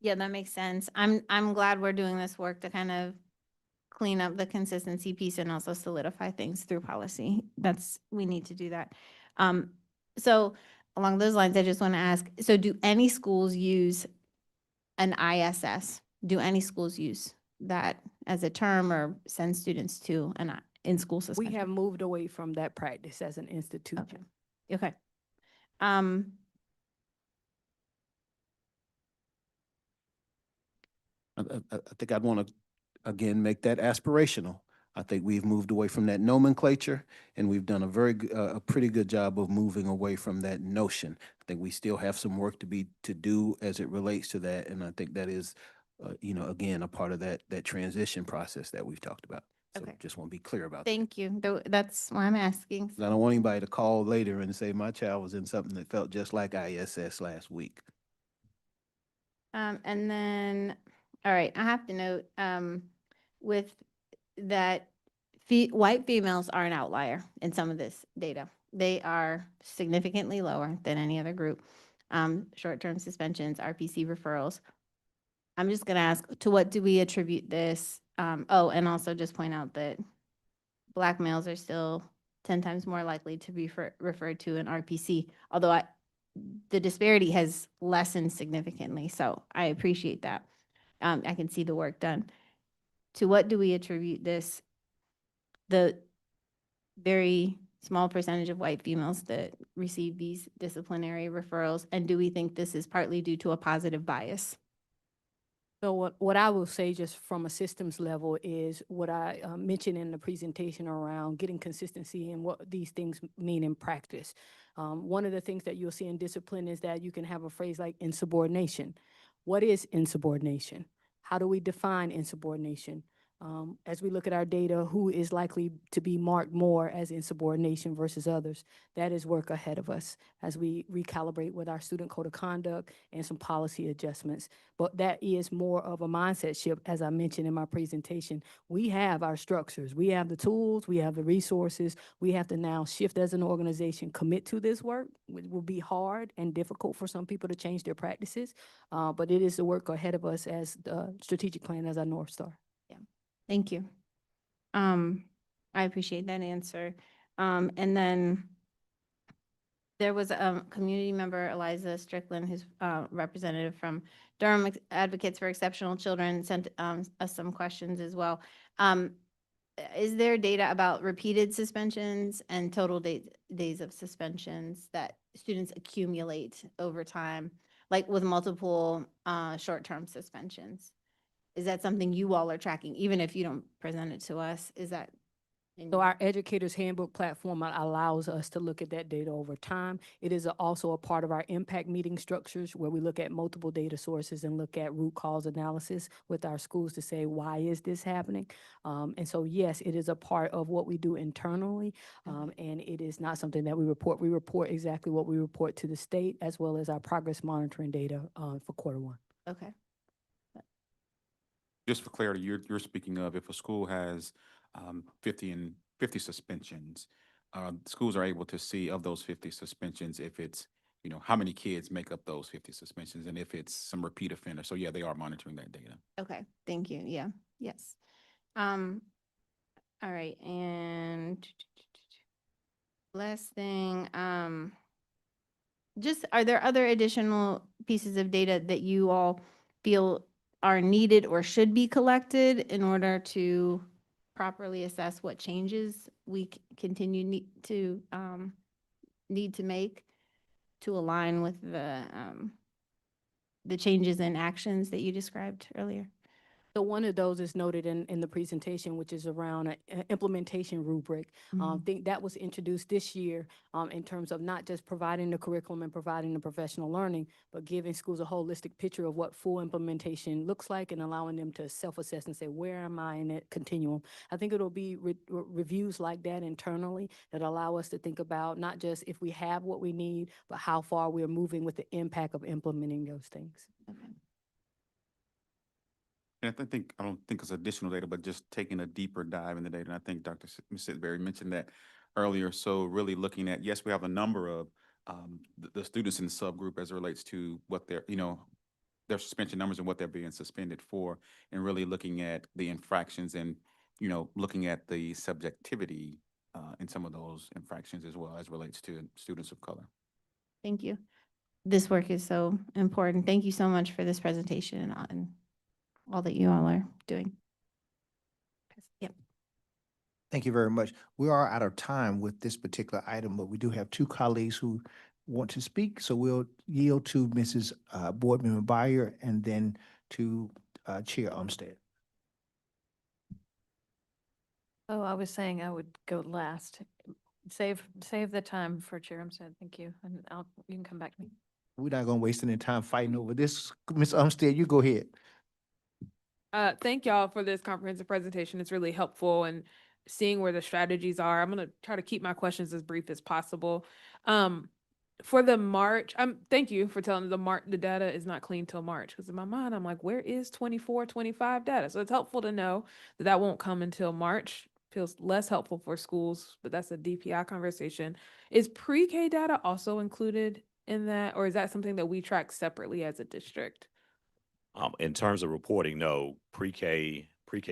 yeah, that makes sense. I'm glad we're doing this work to kind of clean up the consistency piece and also solidify things through policy. We need to do that. So along those lines, I just want to ask, so do any schools use an ISS? Do any schools use that as a term or send students to an in-school suspension? We have moved away from that practice as an institution. Okay. I think I'd want to, again, make that aspirational. I think we've moved away from that nomenclature, and we've done a pretty good job of moving away from that notion. I think we still have some work to do as it relates to that, and I think that is, again, a part of that transition process that we've talked about. So Okay. just want to be clear about that. Thank you. That's why I'm asking. I don't want anybody to call later and say my child was in something that felt just like ISS last week. And then, all right, I have to note, with that, white females are an outlier in some of this data. They are significantly lower than any other group. Short-term suspensions, RPC referrals. I'm just gonna ask, to what do we attribute this? Oh, and also just point out that Black males are still 10 times more likely to be referred to an RPC, although the disparity has lessened significantly, so I appreciate that. I can see the work done. To what do we attribute this, the very small percentage of white females that receive these disciplinary referrals, and do we think this is partly due to a positive bias? So what I will say just from a systems level is what I mentioned in the presentation around getting consistency and what these things mean in practice. One of the things that you'll see in discipline is that you can have a phrase like insubordination. What is insubordination? How do we define insubordination? As we look at our data, who is likely to be marked more as insubordination versus others? That is work ahead of us as we recalibrate with our student code of conduct and some policy adjustments. But that is more of a mindset shift, as I mentioned in my presentation. We have our structures, we have the tools, we have the resources. We have to now shift as an organization, commit to this work. It will be hard and difficult for some people to change their practices, but it is the work ahead of us as the strategic plan as our North Star. Thank you. I appreciate that answer. And then there was a community member, Eliza Strickland, who's representative from Durham Advocates for Exceptional Children, sent us some questions as well. Is there data about repeated suspensions and total days of suspensions that students accumulate over time, like with multiple short-term suspensions? Is that something you all are tracking, even if you don't present it to us? Is that? So our Educators Handbook platform allows us to look at that data over time. It is also a part of our impact meeting structures where we look at multiple data sources and look at root cause analysis with our schools to say, why is this happening? And so, yes, it is a part of what we do internally, and it is not something that we report. We report exactly what we report to the state as well as our progress monitoring data for quarter 1. Okay. Just for clarity, you're speaking of if a school has 50 suspensions, schools are able to see of those 50 suspensions if it's, how many kids make up those 50 suspensions and if it's some repeat offender. So yeah, they are monitoring that data. Okay, thank you. Yeah, yes. All right, and last thing, just are there other additional pieces of data that you all feel are needed or should be collected in order to properly assess what changes we continue need to make to align with the changes in actions that you described earlier? So one of those is noted in the presentation, which is around an implementation rubric. I think that was introduced this year in terms of not just providing the curriculum and providing the professional learning, but giving schools a holistic picture of what full implementation looks like and allowing them to self-assess and say, where am I in that continuum? I think it'll be reviews like that internally that allow us to think about not just if we have what we need, but how far we're moving with the impact of implementing those things. Okay. And I don't think it's additional data, but just taking a deeper dive in the data. And I think Dr. Sidbury mentioned that earlier. So really looking at, yes, we have a number of the students in the subgroup as it relates to what their suspension numbers and what they're being suspended for, and really looking at the infractions and, looking at the subjectivity in some of those infractions as well as relates to students of color. Thank you. This work is so important. Thank you so much for this presentation and all that you all are doing. Yep. Thank you very much. We are out of time with this particular item, but we do have 2 colleagues who want to speak. So we'll yield to Mrs. Board Member Byer and then to Chair Umstead. Oh, I was saying I would go last. Save the time for Chair Umstead. Thank you. And you can come back to me. We're not going to waste any time fighting over this. Ms. Umstead, you go ahead. Thank y'all for this comprehensive presentation. It's really helpful and seeing where the strategies are. I'm going to try to keep my questions as brief as possible. For the March, thank you for telling me the data is not clean till March, because in my mind, I'm like, where is 24, 25 data? So it's helpful to know that won't come until March. Feels less helpful for schools, but that's a DPI conversation. Is pre-K data also included in that, or is that something that we track separately as a district? In terms of reporting, no, pre-K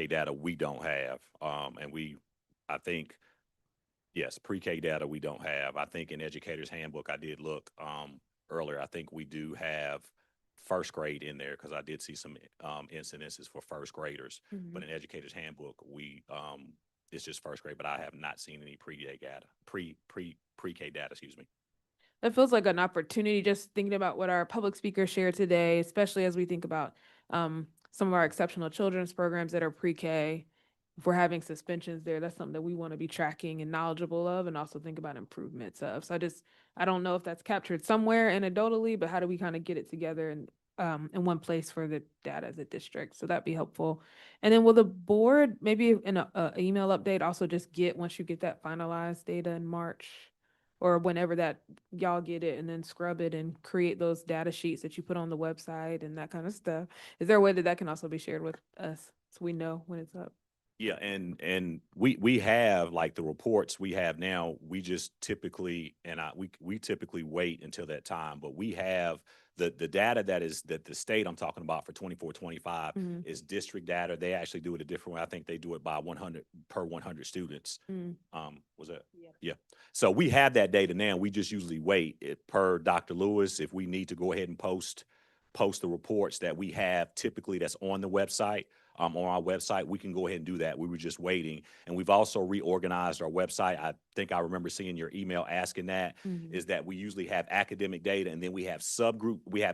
data we don't have. I think, yes, pre-K data we don't have. I think in Educators Handbook, I did look earlier, I think we do have first grade in there because I did see some incidences for first graders. But in Educators Handbook, it's just first grade, but I have not seen any pre-K data, pre-K data, excuse me. That feels like an opportunity, just thinking about what our public speakers shared today, especially as we think about some of our exceptional children's programs that are pre-K. If we're having suspensions there, that's something that we want to be tracking and knowledgeable of, and also think about improvements of. So I don't know if that's captured somewhere anecdotally, but how do we kind of get it together and in one place for the data as a district. So that'd be helpful. And then will the board, maybe in a email update, also just get, once you get that finalized data in March or whenever that y'all get it, and then scrub it and create those data sheets that you put on the website and that kind of stuff? Is there a way that that can also be shared with us so we know when it's up? Yeah, and we have like the reports we have now, we just typically, and we typically wait until that time, but we have the data that the state I'm talking about for 24-25 Mhm. is district data. They actually do it a different way. I think they do it by 100 per 100 students. Mm. Was that? Yeah. So we have that data now. We just usually wait it per Dr. Lewis. If we need to go ahead and post the reports that we have typically that's on the website, on our website, we can go ahead and do that. We were just waiting. And we've also reorganized our website. I think I remember seeing your email asking that, is that we usually have academic data and then we have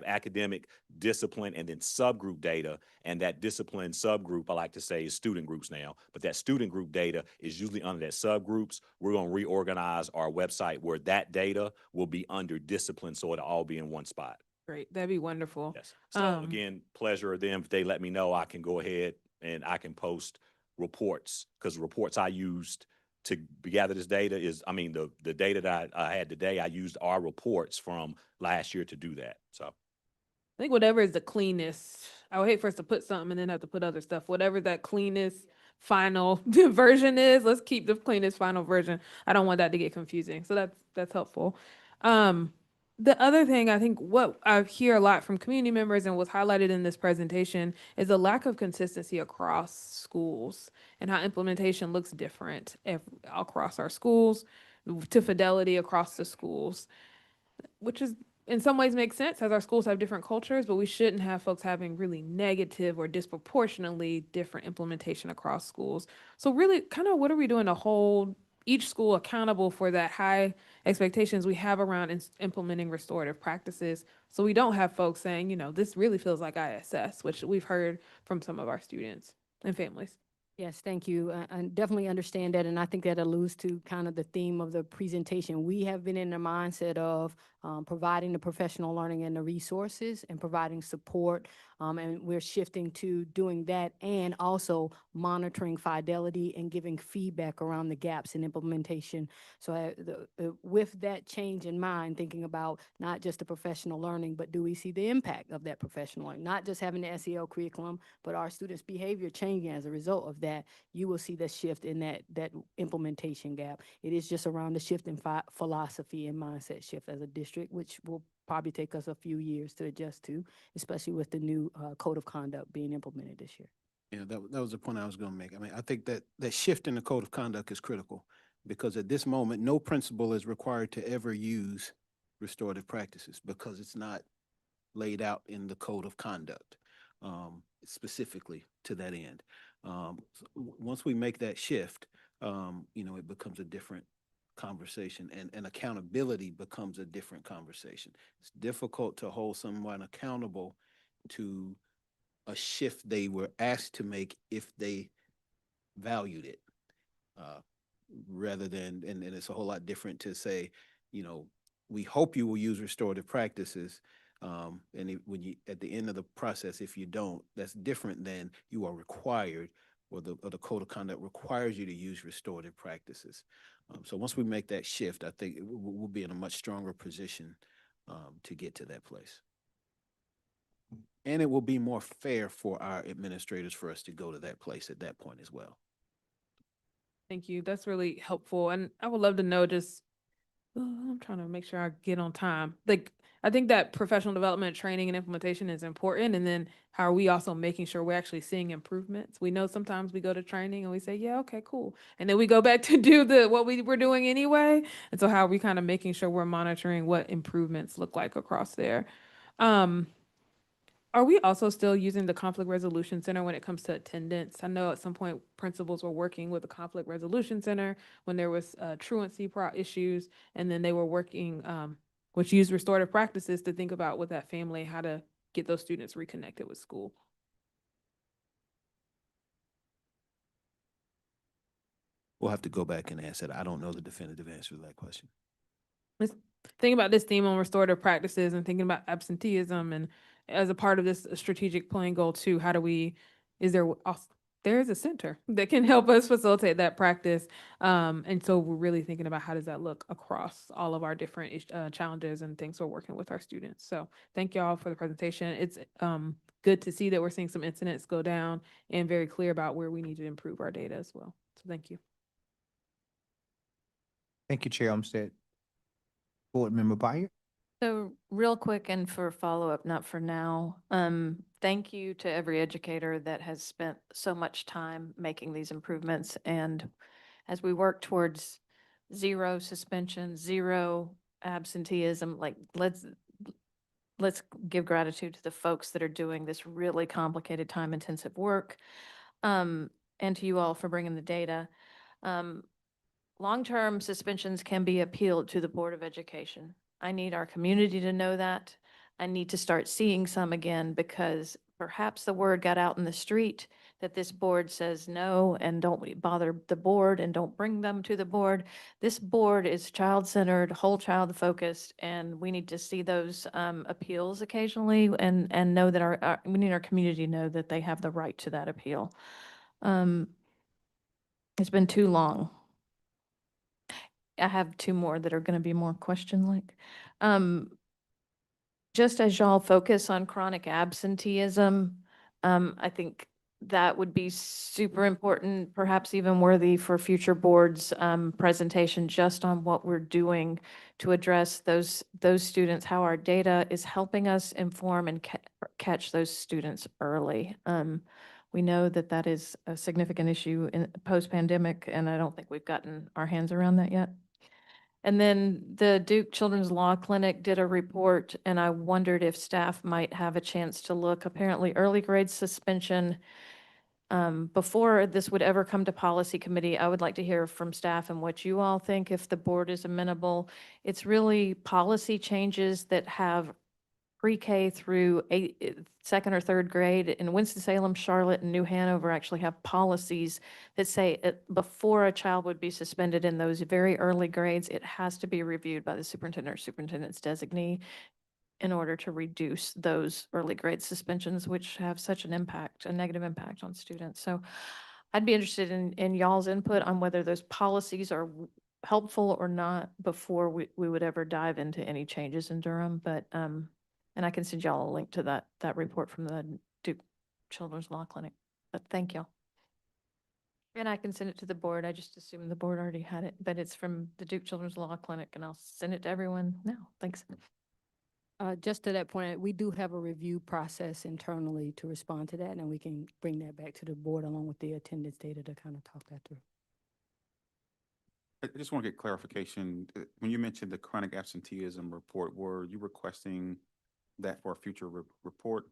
academic, discipline, and then subgroup data. And that discipline subgroup, I like to say, is student groups now. But that student group data is usually under that subgroups. We're going to reorganize our website where that data will be under discipline, so it'll all be in one spot. Great, that'd be wonderful. Yes. So again, pleasure of them. If they let me know, I can go ahead and I can post reports, because the reports I used to gather this data is, I mean, the data that I had today, I used our reports from last year to do that. So. I think whatever is the cleanest, I would hate for us to put something and then have to put other stuff. Whatever that cleanest final version is, let's keep the cleanest final version. I don't want that to get confusing. So that's helpful. The other thing, I think what I hear a lot from community members and was highlighted in this presentation is a lack of consistency across schools and how implementation looks different across our schools, to fidelity across the schools, which is in some ways makes sense as our schools have different cultures, but we shouldn't have folks having really negative or disproportionately different implementation across schools. So really, kind of what are we doing to hold each school accountable for that high expectations we have around implementing restorative practices, so we don't have folks saying, you know, this really feels like ISS, which we've heard from some of our students and families. Yes, thank you. I definitely understand that, and I think that alludes to kind of the theme of the presentation. We have been in the mindset of providing the professional learning and the resources and providing support, and we're shifting to doing that and also monitoring fidelity and giving feedback around the gaps in implementation. So with that change in mind, thinking about not just the professional learning, but do we see the impact of that professional learning? Not just having the SEL curriculum, but our students' behavior changing as a result of that. You will see the shift in that implementation gap. It is just around the shift in philosophy and mindset shift as a district, which will probably take us a few years to adjust to, especially with the new code of conduct being implemented this year. Yeah, that was the point I was going to make. I mean, I think that shift in the code of conduct is critical, because at this moment, no principal is required to ever use restorative practices because it's not laid out in the code of conduct specifically to that end. Once we make that shift, it becomes a different conversation, and accountability becomes a different conversation. It's difficult to hold someone accountable to a shift they were asked to make if they valued it, rather than, and it's a whole lot different to say, we hope you will use restorative practices, and when you, at the end of the process, if you don't, that's different than you are required, or the code of conduct requires you to use restorative practices. So once we make that shift, I think we'll be in a much stronger position to get to that place. And it will be more fair for our administrators for us to go to that place at that point as well. Thank you. That's really helpful. And I would love to know just, I'm trying to make sure I get on time. Like, I think that professional development, training, and implementation is important. And then how are we also making sure we're actually seeing improvements? We know sometimes we go to training and we say, yeah, okay, cool. And then we go back to do what we were doing anyway. And so how are we kind of making sure we're monitoring what improvements look like across there? Are we also still using the conflict resolution center when it comes to attendance? I know at some point principals were working with the conflict resolution center when there was truancy issues, and then they were working, which used restorative practices to think about with that family, how to get those students reconnected with school. We'll have to go back and answer that. I don't know the definitive answer to that question. Thinking about this theme on restorative practices and thinking about absenteeism and as a part of this strategic plan goal too, how do we, is there, there's a center that can help us facilitate that practice. And so we're really thinking about how does that look across all of our different challenges and things we're working with our students. So thank you all for the presentation. It's good to see that we're seeing some incidents go down and very clear about where we need to improve our data as well. So thank you. Thank you, Chair Umstead. Board Member Byer. So real quick and for follow-up, not for now, thank you to every educator that has spent so much time making these improvements. And as we work towards zero suspension, zero absenteeism, like let's give gratitude to the folks that are doing this really complicated, time-intensive work, and to you all for bringing the data. Long-term suspensions can be appealed to the Board of Education. I need our community to know that. I need to start seeing some again because perhaps the word got out in the street that this board says no and don't bother the board and don't bring them to the board. This board is child-centered, whole child focused, and we need to see those appeals occasionally and know that we need our community to know that they have the right to that appeal. It's been too long. I have two more that are going to be more question-like. Just as y'all focus on chronic absenteeism, I think that would be super important, perhaps even worthy for future boards' presentation, just on what we're doing to address those students, how our data is helping us inform and catch those students early. We know that that is a significant issue in post-pandemic, and I don't think we've gotten our hands around that yet. And then the Duke Children's Law Clinic did a report, and I wondered if staff might have a chance to look. Apparently, early grade suspension, before this would ever come to policy committee, I would like to hear from staff and what you all think, if the board is amenable. It's really policy changes that have pre-K through second or third grade. In Winston-Salem, Charlotte, and New Hanover actually have policies that say before a child would be suspended in those very early grades, it has to be reviewed by the superintendent or superintendent's designee in order to reduce those early grade suspensions, which have such an impact, a negative impact on students. So I'd be interested in y'all's input on whether those policies are helpful or not before we would ever dive into any changes in Durham. But and I can send y'all a link to that report from the Duke Children's Law Clinic. But thank y'all. And I can send it to the board. I just assumed the board already had it, but it's from the Duke Children's Law Clinic, and I'll send it to everyone now. Thanks. Just to that point, we do have a review process internally to respond to that, and we can bring that back to the board along with the attendance data to kind of talk that through. I just want to get clarification. When you mentioned the chronic absenteeism report, were you requesting that for a future report?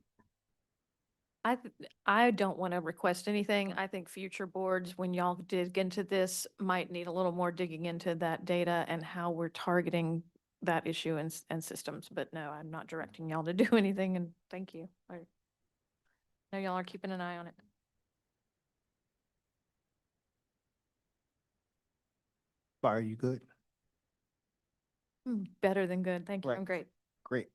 I don't want to request anything. I think future boards, when y'all dig into this, might need a little more digging into that data and how we're targeting that issue and systems. But no, I'm not directing y'all to do anything, and thank you. I know y'all are keeping an eye on it. Are you good? Better than good. Thank you. Right. I'm great. Great.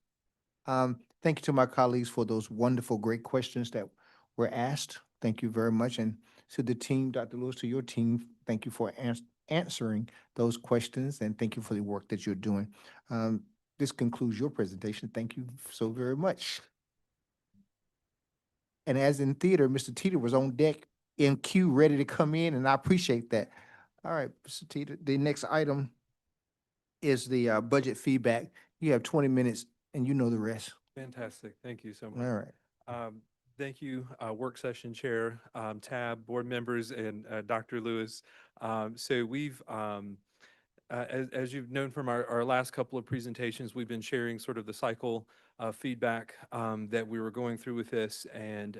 Thank you to my colleagues for those wonderful, great questions that were asked. Thank you very much. And to the team, Dr. Lewis, to your team, thank you for answering those questions, and thank you for the work that you're doing. This concludes your presentation. Thank you so very much. And as in theater, Mr. Teeter was on deck in queue, ready to come in, and I appreciate that. All right, Mr. Teeter, the next item is the budget feedback. You have 20 minutes, and you know the rest. Fantastic. Thank you so much. All right. Thank you, work session chair, Tab, board members, and Dr. Lewis. So we've, as you've known from our last couple of presentations, we've been sharing sort of the cycle of feedback that we were going through with this. And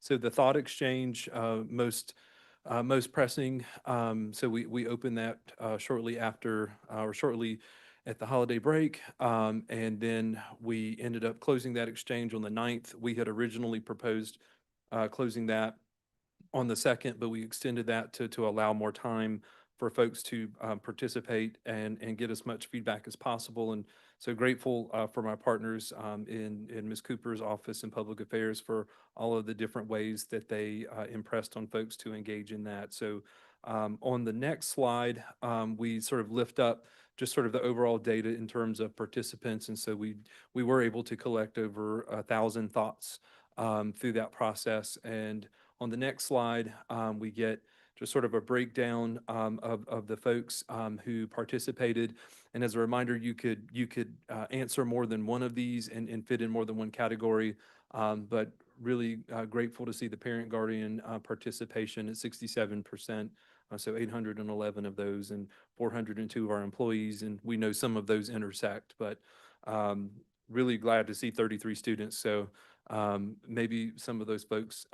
so the thought exchange, most pressing, so we opened that shortly after, or shortly at the holiday break, and then we ended up closing that exchange on the 9th. We had originally proposed closing that on the second, but we extended that to allow more time for folks to participate and get as much feedback as possible. And so grateful for my partners in Ms. Cooper's office in Public Affairs for all of the different ways that they impressed on folks to engage in that. So on the next slide, we sort of lift up just sort of the overall data in terms of participants. And so we were able to collect over 1,000 thoughts through that process. And on the next slide, we get just sort of a breakdown of the folks who participated. And as a reminder, you could answer more than one of these and fit in more than one category. But really grateful to see the parent guardian participation at 67%. So 811 of those and 402 of our employees. And we know some of those intersect, but really glad to see 33 students. So maybe some of those folks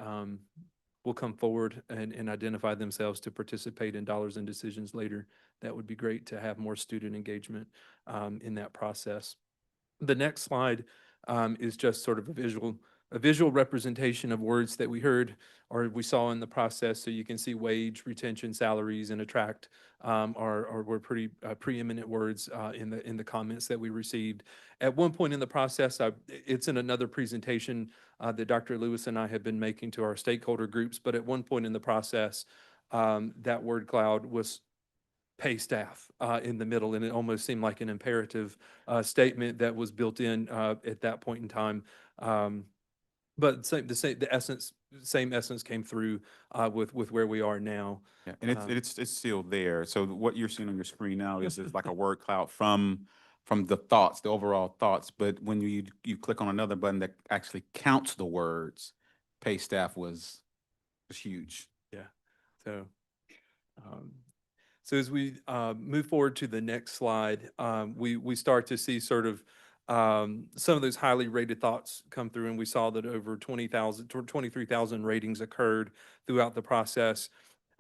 will come forward and identify themselves to participate in Dollars and Decisions later. That would be great to have more student engagement in that process. The next slide is just sort of a visual representation of words that we heard or we saw in the process. So you can see wage, retention, salaries, and attract were pretty preeminent words in the comments that we received. At one point in the process, it's in another presentation that Dr. Lewis and I have been making to our stakeholder groups, but at one point in the process, that word cloud was pay staff in the middle, and it almost seemed like an imperative statement that was built in at that point in time. But same essence came through with where we are now. Yeah, and it's still there. So what you're seeing on your screen now is like a word cloud from the thoughts, the overall thoughts. But when you click on another button that actually counts the words, pay staff was huge. Yeah. So so as we move forward to the next slide, we start to see sort of some of those highly rated thoughts come through, and we saw that over 23,000 ratings occurred throughout the process.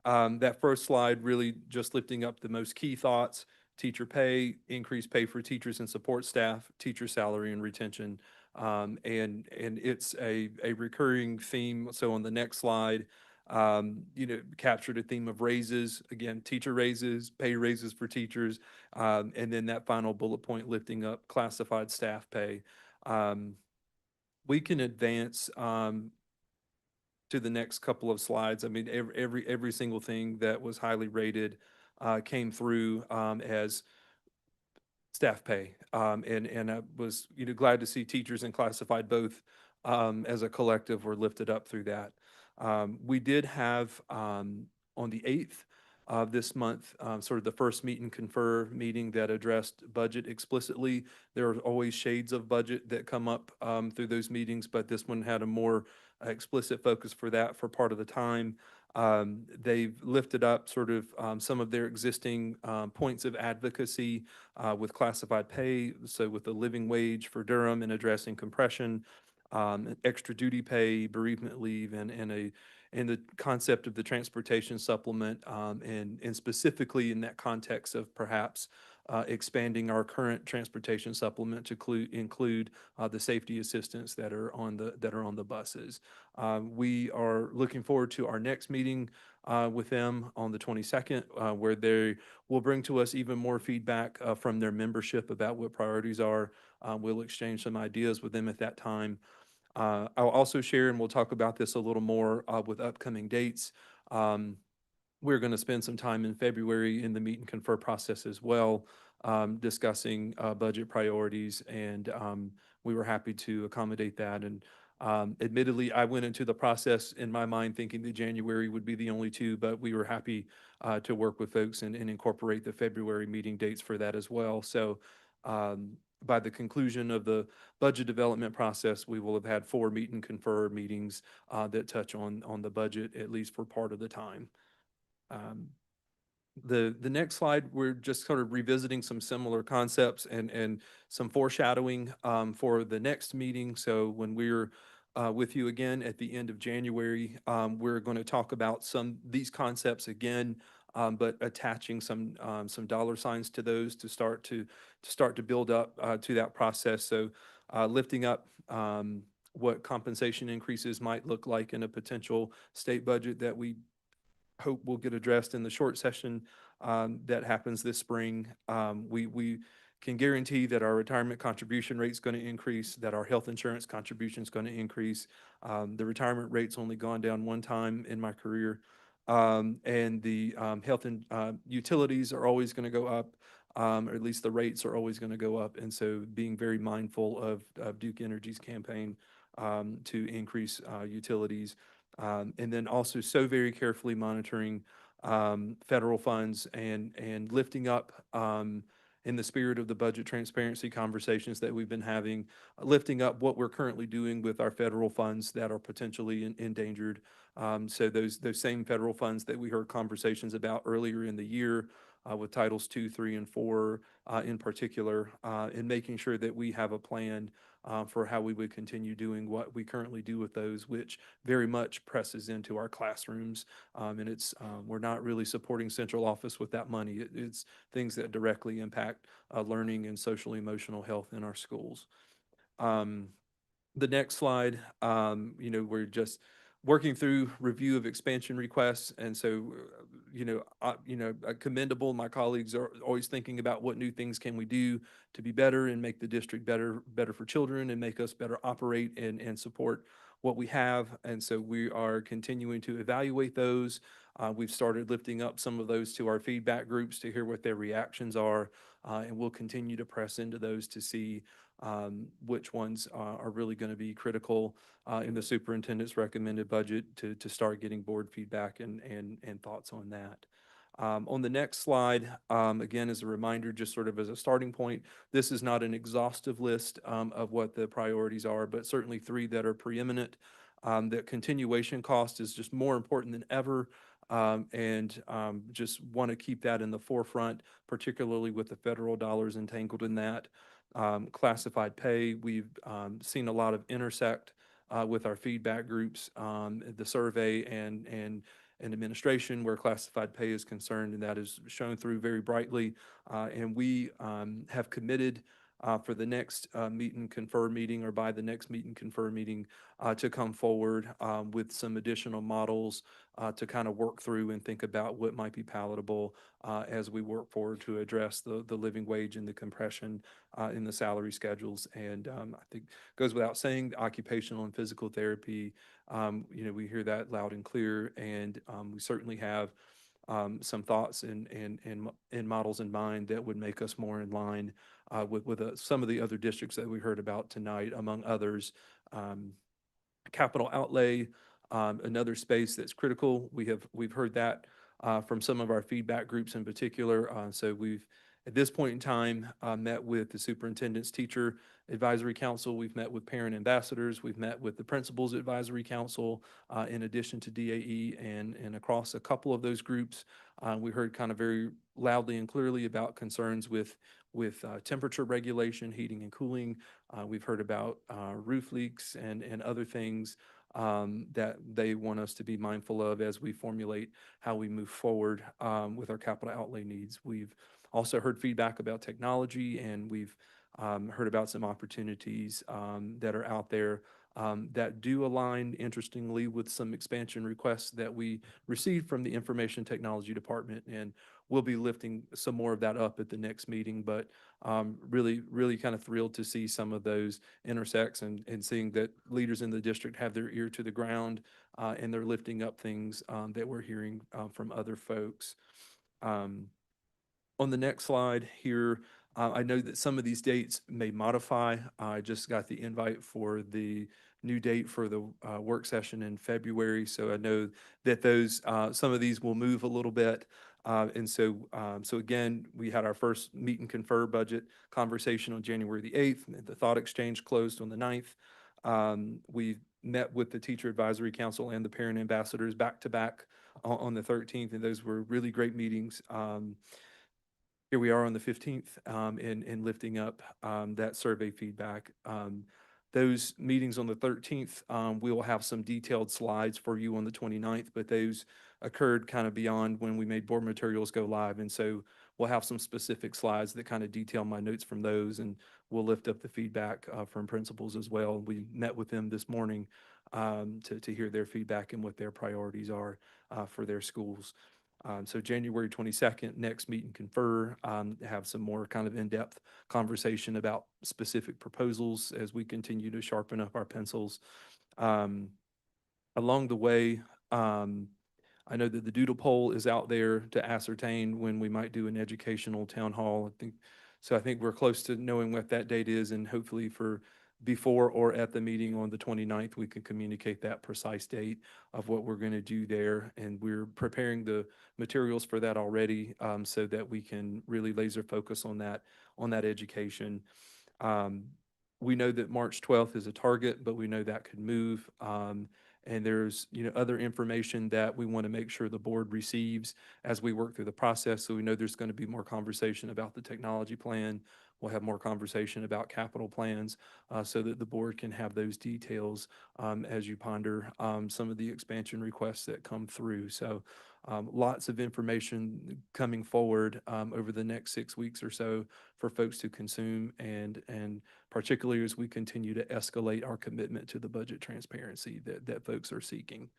That first slide really just lifting up the most key thoughts: teacher pay, increased pay for teachers and support staff, teacher salary and retention. And it's a recurring theme. So on the next slide, captured a theme of raises, again, teacher raises, pay raises for teachers, and then that final bullet point lifting up classified staff pay. We can advance to the next couple of slides. I mean, every single thing that was highly rated came through as staff pay. And I was glad to see teachers and classified both as a collective were lifted up through that. We did have on the 8th of this month, sort of the first meet and confer meeting that addressed budget explicitly. There are always shades of budget that come up through those meetings, but this one had a more explicit focus for that for part of the time. They've lifted up sort of some of their existing points of advocacy with classified pay, so with the living wage for Durham and addressing compression, extra duty pay, bereavement leave, and the concept of the transportation supplement, and specifically in that context of perhaps expanding our current transportation supplement to include the safety assistants that are on the buses. We are looking forward to our next meeting with them on the 22nd, where they will bring to us even more feedback from their membership about what priorities are. We'll exchange some ideas with them at that time. I'll also share, and we'll talk about this a little more with upcoming dates. We're going to spend some time in February in the meet and confer process as well, discussing budget priorities, and we were happy to accommodate that. And admittedly, I went into the process in my mind thinking that January would be the only two, but we were happy to work with folks and incorporate the February meeting dates for that as well. So by the conclusion of the budget development process, we will have had 4 meet and confer meetings that touch on the budget, at least for part of the time. The next slide, we're just sort of revisiting some similar concepts and some foreshadowing for the next meeting. So when we're with you again at the end of January, we're going to talk about these concepts again, but attaching some dollar signs to those to start to build up to that process. So lifting up what compensation increases might look like in a potential state budget that we hope will get addressed in the short session that happens this spring. We can guarantee that our retirement contribution rate is going to increase, that our health insurance contribution is going to increase. The retirement rate's only gone down one time in my career. And the health and utilities are always going to go up, or at least the rates are always going to go up. And so being very mindful of Duke Energy's campaign to increase utilities. And then also so very carefully monitoring federal funds and lifting up in the spirit of the budget transparency conversations that we've been having, lifting up what we're currently doing with our federal funds that are potentially endangered. So those same federal funds that we heard conversations about earlier in the year with Titles 2, 3, and 4 in particular, and making sure that we have a plan for how we would continue doing what we currently do with those, which very much presses into our classrooms. And it's we're not really supporting central office with that money. It's things that directly impact learning and social emotional health in our schools. The next slide, we're just working through review of expansion requests. And so, commendable. My colleagues are always thinking about what new things can we do to be better and make the district better for children and make us better operate and support what we have. And so we are continuing to evaluate those. We've started lifting up some of those to our feedback groups to hear what their reactions are. And we'll continue to press into those to see which ones are really going to be critical in the superintendent's recommended budget to start getting board feedback and thoughts on that. On the next slide, again, as a reminder, just sort of as a starting point, this is not an exhaustive list of what the priorities are, but certainly three that are preeminent. That continuation cost is just more important than ever. Just want to keep that in the forefront, particularly with the federal dollars entangled in that. Classified pay, we've seen a lot of intersect with our feedback groups, the survey and administration where classified pay is concerned, and that is shown through very brightly. And we have committed for the next meet and confer meeting, or by the next meet and confer meeting, to come forward with some additional models to kind of work through and think about what might be palatable as we work forward to address the living wage and the compression in the salary schedules. And I think it goes without saying, occupational and physical therapy, we hear that loud and clear, and we certainly have some thoughts and models in mind that would make us more in line with some of the other districts that we heard about tonight, among others. Capital outlay, another space that's critical. We've heard that from some of our feedback groups in particular. So we've, at this point in time, met with the superintendent's teacher advisory council. We've met with parent ambassadors. We've met with the principals advisory council, in addition to DAE, and across a couple of those groups, we heard kind of very loudly and clearly about concerns with temperature regulation, heating and cooling. We've heard about roof leaks and other things that they want us to be mindful of as we formulate how we move forward with our capital outlay needs. We've also heard feedback about technology, and we've heard about some opportunities that are out there that do align, interestingly, with some expansion requests that we received from the Information Technology Department. And we'll be lifting some more of that up at the next meeting, but really kind of thrilled to see some of those intersects and seeing that leaders in the district have their ear to the ground and they're lifting up things that we're hearing from other folks. On the next slide here, I know that some of these dates may modify. I just got the invite for the new date for the work session in February, so I know that those some of these will move a little bit. So again, we had our first meet and confer budget conversation on January the 8th. The thought exchange closed on the 9th. We met with the Teacher Advisory Council and the parent ambassadors back to back on the 13th, and those were really great meetings. Here we are on the 15th and lifting up that survey feedback. Those meetings on the 13th, we will have some detailed slides for you on the 29th, but those occurred kind of beyond when we made board materials go live. And so we'll have some specific slides that kind of detail my notes from those, and we'll lift up the feedback from principals as well. We met with them this morning to hear their feedback and what their priorities are for their schools. So January 22nd, next meet and confer, have some more kind of in-depth conversation about specific proposals as we continue to sharpen up our pencils. Along the way, I know that the doodle poll is out there to ascertain when we might do an educational town hall. I think we're close to knowing what that date is, and hopefully for before or at the meeting on the 29th, we can communicate that precise date of what we're going to do there. And we're preparing the materials for that already, so that we can really laser focus on that education. We know that March 12th is a target, but we know that could move. And there's, other information that we want to make sure the board receives as we work through the process. So we know there's going to be more conversation about the technology plan. We'll have more conversation about capital plans, so that the board can have those details as you ponder some of the expansion requests that come through. So lots of information coming forward over the next 6 weeks or so for folks to consume, and particularly as we continue to escalate our commitment to the budget transparency that folks are seeking.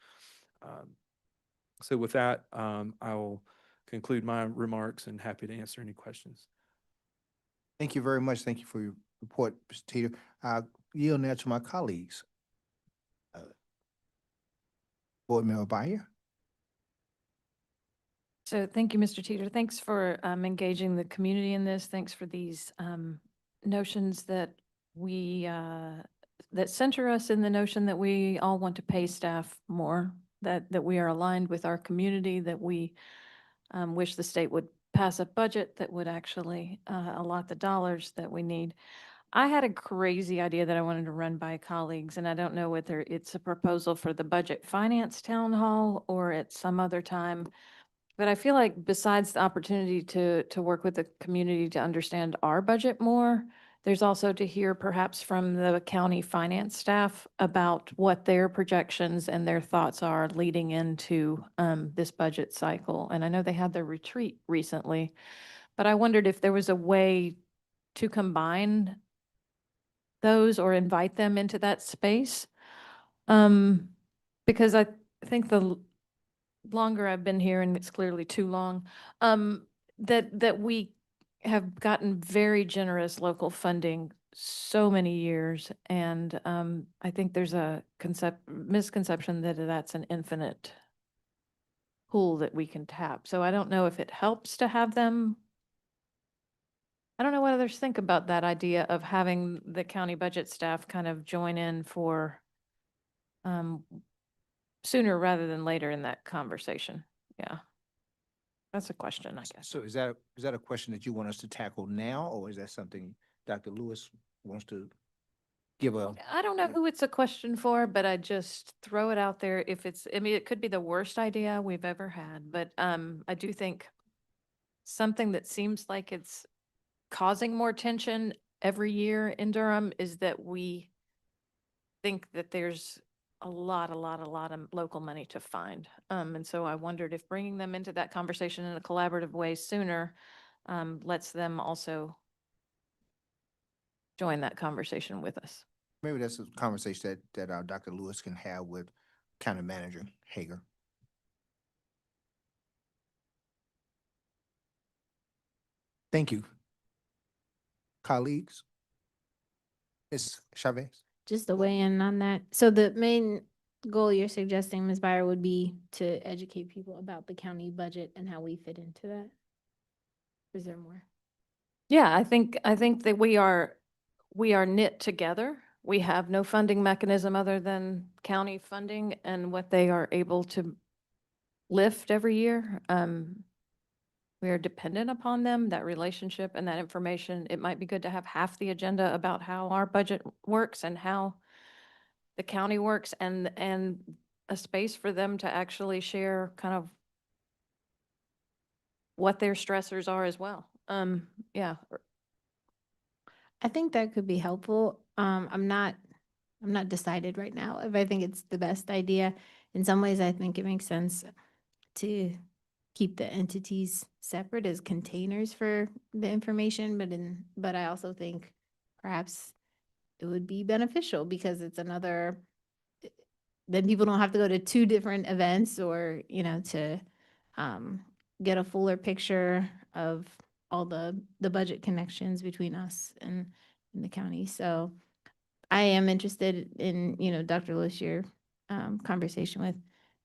So with that, I'll conclude my remarks and happy to answer any questions. Thank you very much. Thank you for your report, Mr. Teeter. I'll yield now to my colleagues. Board Member Byer. So thank you, Mr. Teeter. Thanks for engaging the community in this. Thanks for these notions that that center us in the notion that we all want to pay staff more, that we are aligned with our community, that we wish the state would pass a budget that would actually allot the dollars that we need. I had a crazy idea that I wanted to run by colleagues, and I don't know whether it's a proposal for the budget finance town hall or at some other time. But I feel like besides the opportunity to work with the community to understand our budget more, there's also to hear perhaps from the county finance staff about what their projections and their thoughts are leading into this budget cycle. And I know they had their retreat recently, but I wondered if there was a way to combine those or invite them into that space. Because I think the longer I've been here, and it's clearly too long, that we have gotten very generous local funding so many years. And I think there's a misconception that that's an infinite pool that we can tap. So I don't know if it helps to have them. I don't know what others think about that idea of having the county budget staff kind of join in for sooner rather than later in that conversation. Yeah. That's a question, I guess. So is that a question that you want us to tackle now, or is that something Dr. Lewis wants to give a? I don't know who it's a question for, but I just throw it out there. If it's, I mean, it could be the worst idea we've ever had, but I do think something that seems like it's causing more tension every year in Durham is that we think that there's a lot of local money to find. And so I wondered if bringing them into that conversation in a collaborative way sooner lets them also join that conversation with us. Maybe that's a conversation that Dr. Lewis can have with County Manager Hager. Thank you. Colleagues? Ms. Chavez? Just to weigh in on that. So the main goal you're suggesting, Ms. Byer, would be to educate people about the county budget and how we fit into that? Is there more? Yeah, I think that we are knit together. We have no funding mechanism other than county funding and what they are able to lift every year. We are dependent upon them, that relationship and that information. It might be good to have half the agenda about how our budget works and how the county works, and a space for them to actually share kind of what their stressors are as well. Yeah. I think that could be helpful. I'm not I'm not decided right now if I think it's the best idea. In some ways, I think it makes sense to keep the entities separate as containers for the information, but I also think perhaps it would be beneficial because it's another, then people don't have to go to two different events or, to um, get a fuller picture of all the budget connections between us and the county. So I am interested in, Dr. Lewis, your conversation with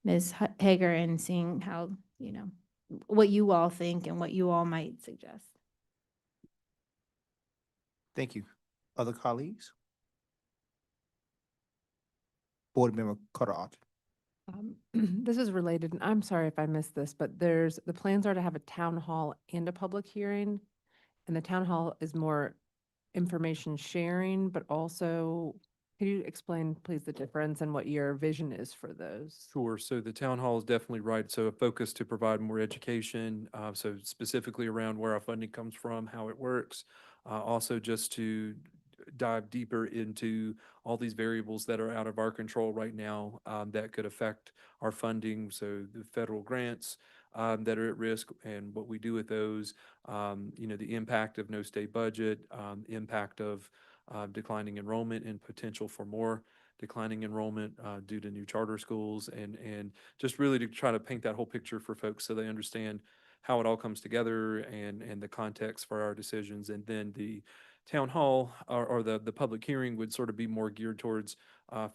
Ms. Hager and seeing how, what you all think and what you all might suggest. Thank you. Other colleagues? Board Member Carter. This is related, and I'm sorry if I missed this, but the plans are to have a town hall and a public hearing. And the town hall is more information sharing, but also, could you explain, please, the difference and what your vision is for those? Sure. So the town hall is definitely right. So a focus to provide more education, so specifically around where our funding comes from, how it works. Also just to dive deeper into all these variables that are out of our control right now, that could affect our funding. So the federal grants, that are at risk and what we do with those, the impact of no state budget, impact of declining enrollment and potential for more declining enrollment due to new charter schools, and just really to try to paint that whole picture for folks so they understand how it all comes together and the context for our decisions. And then the town hall or the public hearing would sort of be more geared towards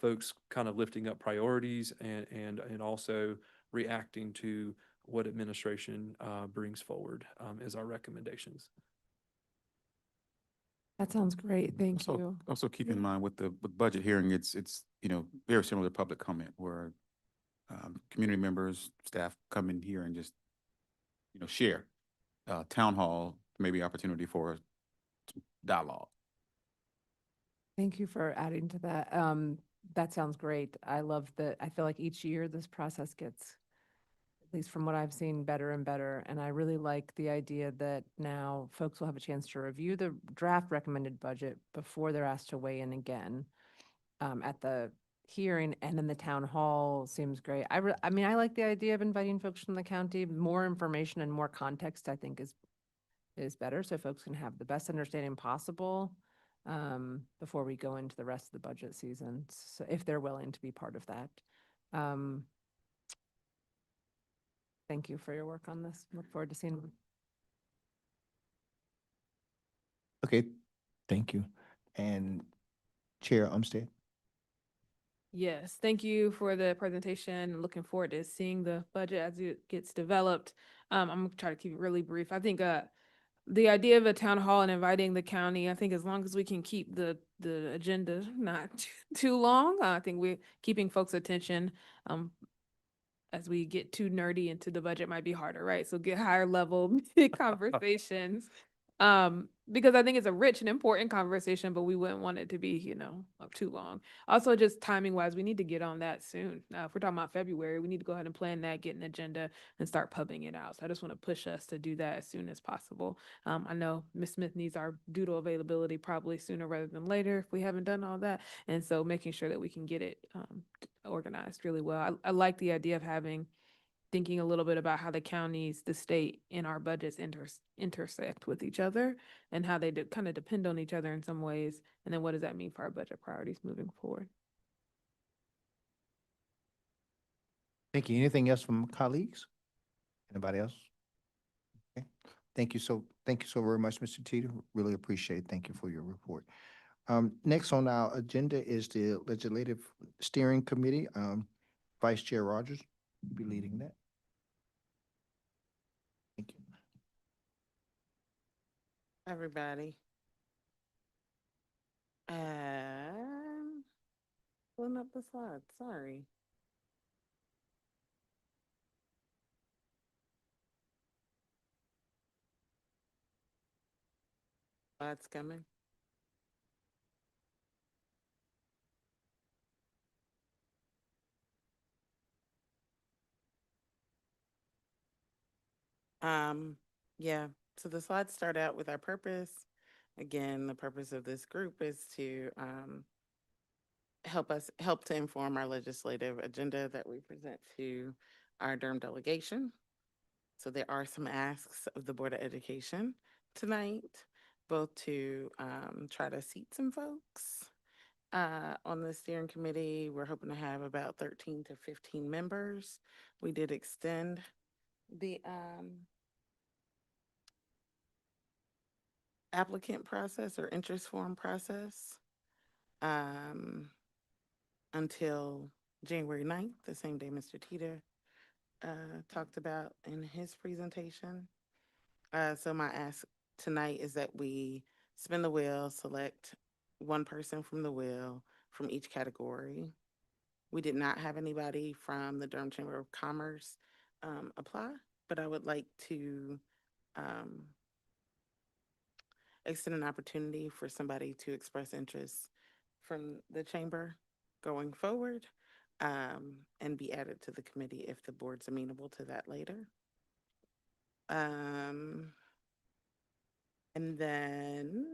folks kind of lifting up priorities and also reacting to what administration brings forward as our recommendations. That sounds great. Thank you. Also keep in mind with with budget hearing, it's, very similar to public comment where community members, staff come in here and just, share. Town hall, maybe opportunity for dialogue. Thank you for adding to that. That sounds great. I love that. I feel like each year this process gets, at least from what I've seen, better and better. And I really like the idea that now folks will have a chance to review the draft recommended budget before they're asked to weigh in again at the hearing, and then the town hall seems great. I mean, I like the idea of inviting folks from the county. More information and more context, I think, is better, so folks can have the best understanding possible before we go into the rest of the budget season, so if they're willing to be part of that. Thank you for your work on this. Look forward to seeing. Okay, thank you. And Chair Umstead? Yes, thank you for the presentation. Looking forward to seeing the budget as it gets developed. I'm gonna try to keep it really brief. I think the idea of a town hall and inviting the county, I think as long as we can keep the agenda not too long, I think we're keeping folks' attention. As we get too nerdy into the budget might be harder, right? So get higher level conversations. Because I think it's a rich and important conversation, but we wouldn't want it to be, up too long. Also, just timing wise, we need to get on that soon. If we're talking about February, we need to go ahead and plan that, get an agenda and start pubbing it out. So I just want to push us to do that as soon as possible. I know Ms. Smith needs our doodle availability probably sooner rather than later if we haven't done all that. And so making sure that we can get it organized really well. I like the idea of thinking a little bit about how the counties, the state, and our budgets intersect with each other and how they kind of depend on each other in some ways. And then what does that mean for our budget priorities moving forward? Thank you. Anything else from colleagues? Anybody else? Okay. Thank you so very much, Mr. Teeter. Really appreciate it. Thank you for your report. Next on our agenda is the Legislative Steering Committee. Vice Chair Rogers will be leading that. Thank you. Everybody. Pulling up the slides, sorry. Slides coming. Yeah, so the slides start out with our purpose. Again, the purpose of this group is to help to inform our legislative agenda that we present to our Durham delegation. So there are some asks of the Board of Education tonight, both to try to seat some folks on the steering committee. We're hoping to have about 13 to 15 members. We did extend the applicant process or interest form process until January 9th, the same day Mr. Teeter talked about in his presentation. So my ask tonight is that we spin the wheel, select one person from the wheel from each category. We did not have anybody from the Durham Chamber of Commerce apply, but I would like to extend an opportunity for somebody to express interest from the chamber going forward and be added to the committee if the board's amenable to that later. And then,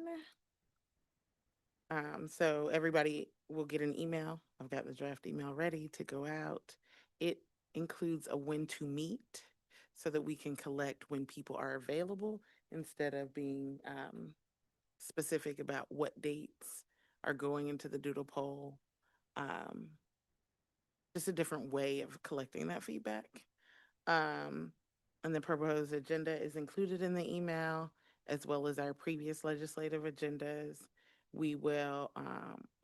so everybody will get an email. I've got the draft email ready to go out. It includes a when to meet so that we can collect when people are available instead of being specific about what dates are going into the doodle poll. Just a different way of collecting that feedback. And the proposed agenda is included in the email, as well as our previous legislative agendas. We will,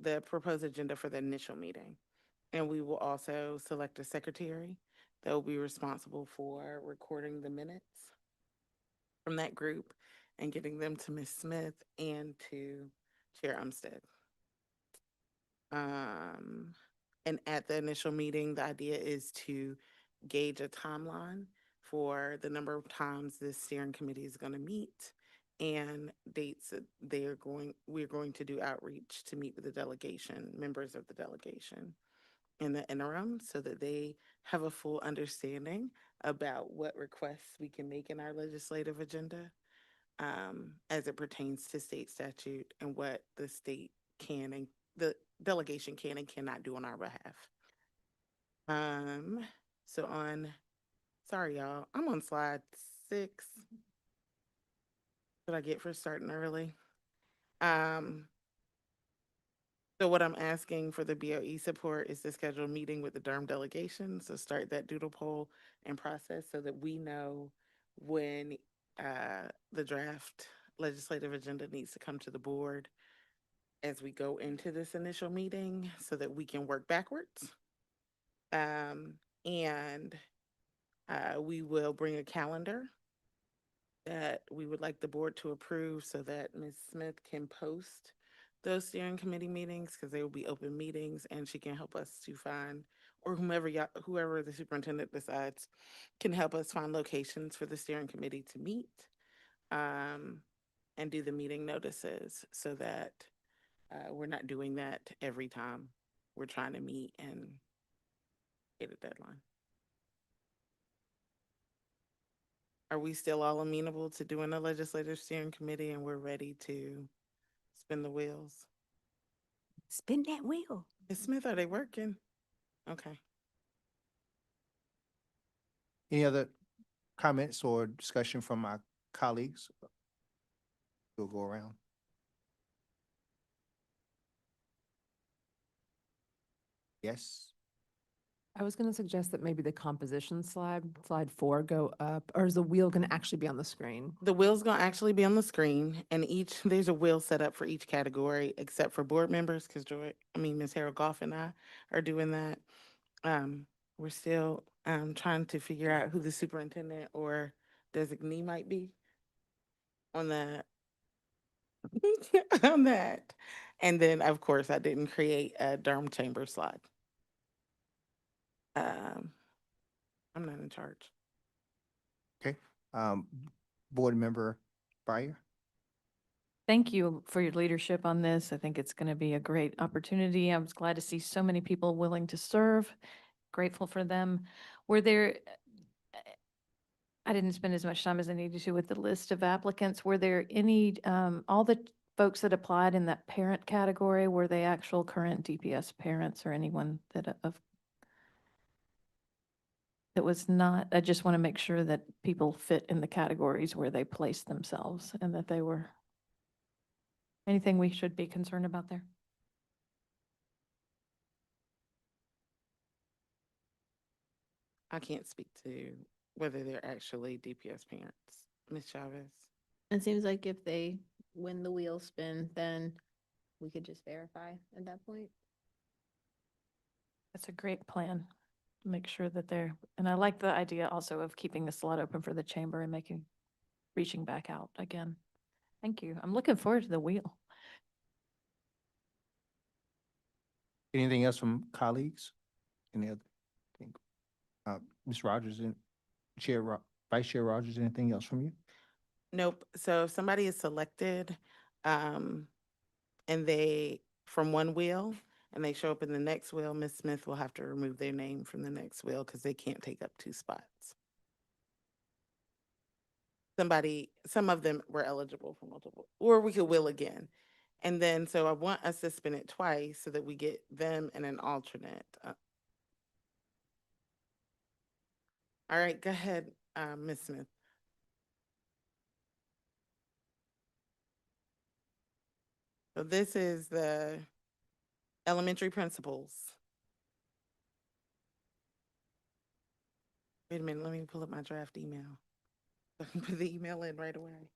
the proposed agenda for the initial meeting. And we will also select a secretary that will be responsible for recording the minutes from that group and getting them to Ms. Smith and to Chair Umstead. And at the initial meeting, the idea is to gauge a timeline for the number of times this steering committee is going to meet and dates that we're going to do outreach to meet with the delegation, members of the delegation in the interim, so that they have a full understanding about what requests we can make in our legislative agenda as it pertains to state statute and what the state can and the delegation can and cannot do on our behalf. So sorry y'all, I'm on slide 6. What I get for starting early. So what I'm asking for the BOE support is to schedule a meeting with the Durham delegation. So start that doodle poll and process so that we know when the draft legislative agenda needs to come to the board as we go into this initial meeting so that we can work backwards. And we will bring a calendar that we would like the board to approve so that Ms. Smith can post those steering committee meetings, because they will be open meetings, and she can help us to find, or whoever the superintendent decides can help us find locations for the steering committee to meet and do the meeting notices so that we're not doing that every time we're trying to meet and hit a deadline. Are we still all amenable to doing a legislative steering committee and we're ready to spin the wheels? Spin that wheel. Ms. Smith, are they working? Okay. Any other comments or discussion from my colleagues? We'll go around. Yes. I was going to suggest that maybe the composition slide 4, go up, or is the wheel going to actually be on the screen? The wheel's gonna actually be on the screen, and there's a wheel set up for each category except for board members, because Ms. Harold Goff and I are doing that. We're still trying to figure out who the superintendent or designee might be on that. On that. And then, of course, I didn't create a Durham Chamber slide. I'm not in charge. Okay. Board Member Breyer? Thank you for your leadership on this. I think it's going to be a great opportunity. I was glad to see so many people willing to serve. Grateful for them. Were there, I didn't spend as much time as I needed to with the list of applicants. Were there any, all the folks that applied in that parent category, were they actual current DPS parents or anyone that that was not, I just want to make sure that people fit in the categories where they place themselves and that they were, anything we should be concerned about there? I can't speak to whether they're actually DPS parents. Ms. Chavez? It seems like if they, when the wheels spin, then we could just verify at that point. That's a great plan. Make sure that they're, and I like the idea also of keeping the slot open for the chamber and reaching back out again. Thank you. I'm looking forward to the wheel. Anything else from colleagues? Any other thing? Ms. Rogers and Vice Chair Rogers, anything else from you? Nope. So if somebody is selected, and they, from one wheel, and they show up in the next wheel, Ms. Smith will have to remove their name from the next wheel because they can't take up 2 spots. Some of them were eligible for multiple, or we could wheel again. And then, so I want us to spin it twice so that we get them and an alternate. All right, go ahead, Ms. Smith. So this is the elementary principals. Wait a minute, let me pull up my draft email. I can put the email in right away.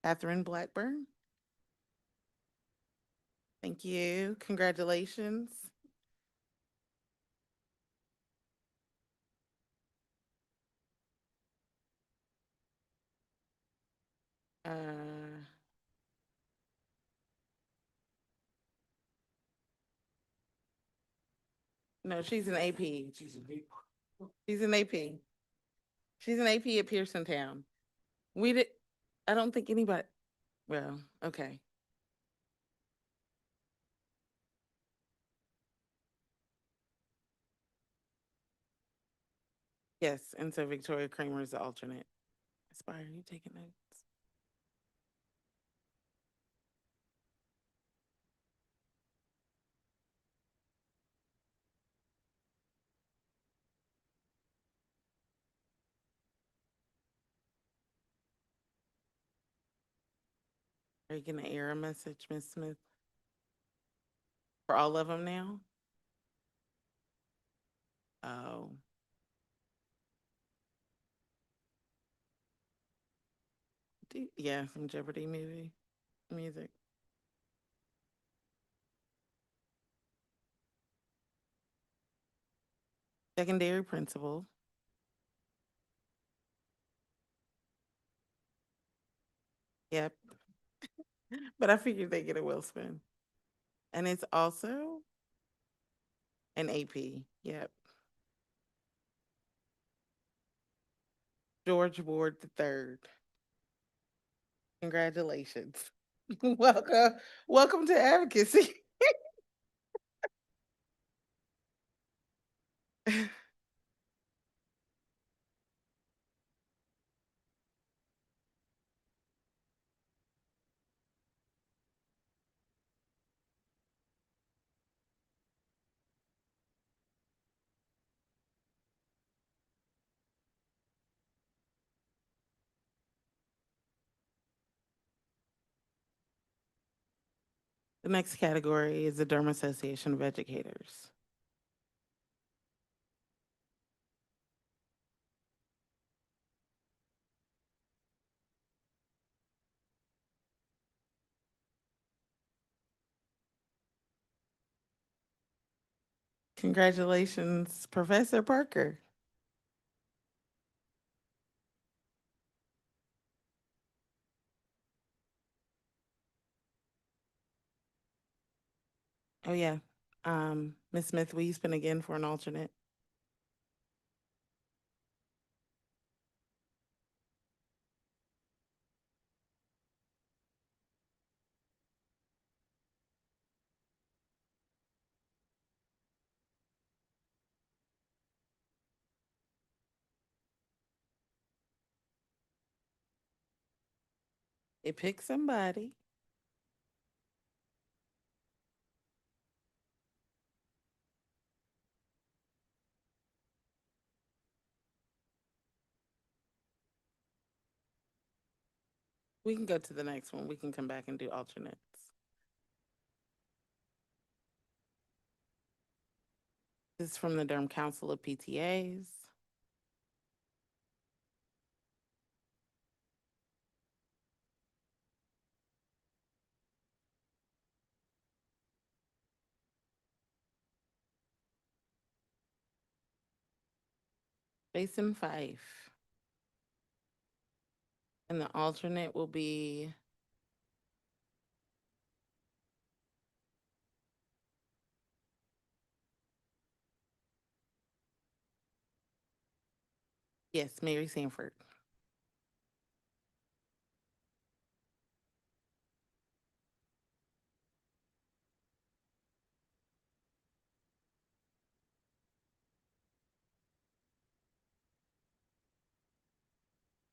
Catherine Blackburn. Thank you. Congratulations. No, she's an AP. She's an AP. She's an AP at Pearson Town. I don't think anybody, well, okay. Yes, and so Victoria Kramer is the alternate. Aspire, are you taking notes? Are you gonna air a message, Ms. Smith? For all of them now? Oh. Yeah, some Jeopardy music. Secondary principal. Yep. But I figured they get a wheel spin. And it's also an AP. Yep. George Ward III. Congratulations. Welcome to advocacy. The next category is the Durham Association of Educators. Congratulations, Professor Parker. Oh, yeah. Ms. Smith, will you spin again for an alternate? It picked somebody. We can go to the next one. We can come back and do alternates. This is from the Durham Council of PTAs. Jason Fife. And the alternate will be yes, Mary Sanford.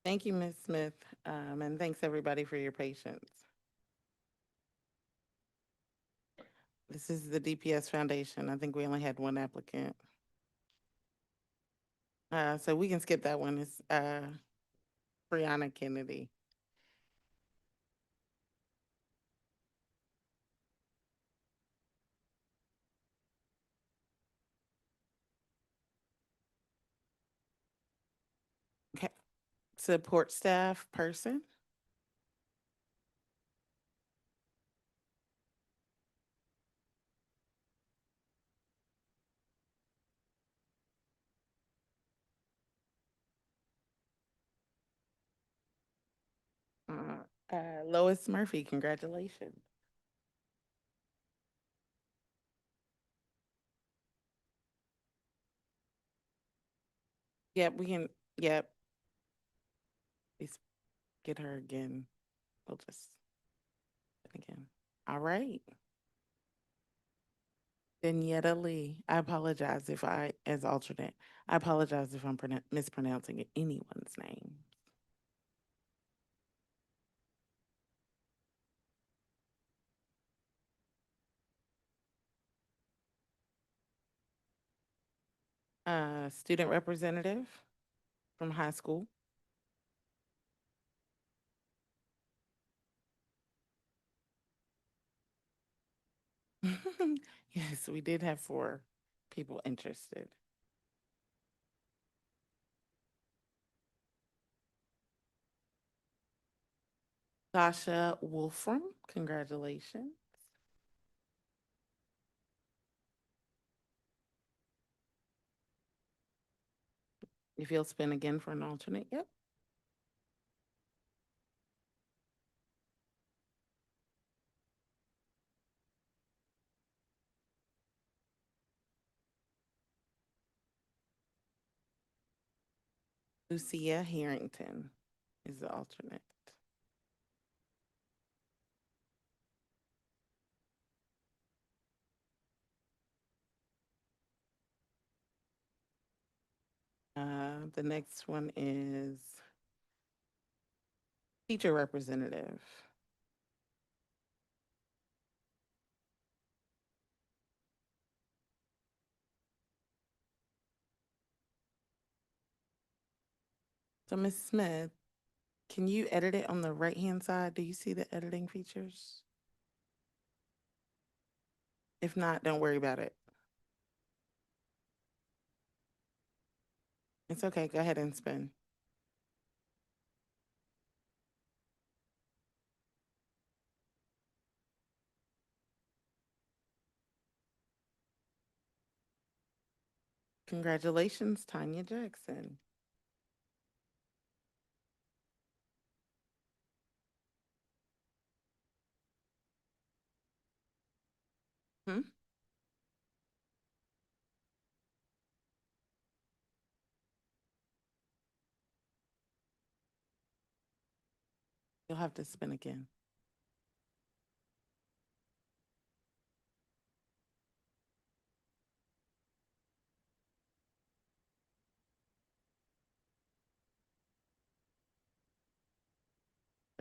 Thank you, Ms. Smith, and thanks everybody for your patience. This is the DPS Foundation. I think we only had one applicant. So we can skip that one. It's Brianna Kennedy. Okay. Support staff person. Lois Murphy, congratulations. Yep, we can, yep. Let's get her again. We'll just, again. All right. Danietta Lee, I apologize if as alternate, I apologize if I'm mispronouncing anyone's name. Student representative from high school. Yes, we did have 4 people interested. Sasha Wolfram, congratulations. If you'll spin again for an alternate, yep. Lucia Harrington is the alternate. The next one is teacher representative. So Ms. Smith, can you edit it on the right-hand side? Do you see the editing features? If not, don't worry about it. It's okay, go ahead and spin. Congratulations, Tanya Jackson. Hmm? You'll have to spin again.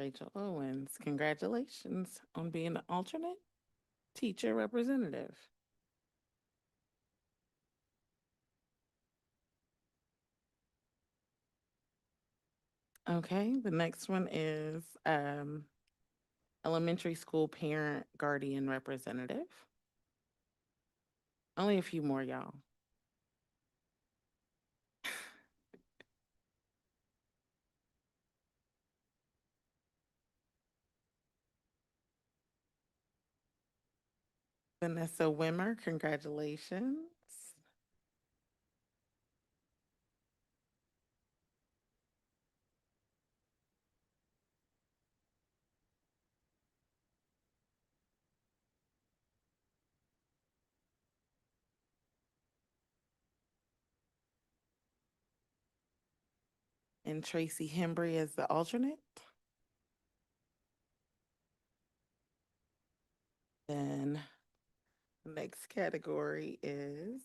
Rachel Owens, congratulations on being the alternate teacher representative. Okay, the next one is elementary school parent guardian representative. Only a few more, y'all. Vanessa Wimmer, congratulations. And Tracy Hembry as the alternate. Then the next category is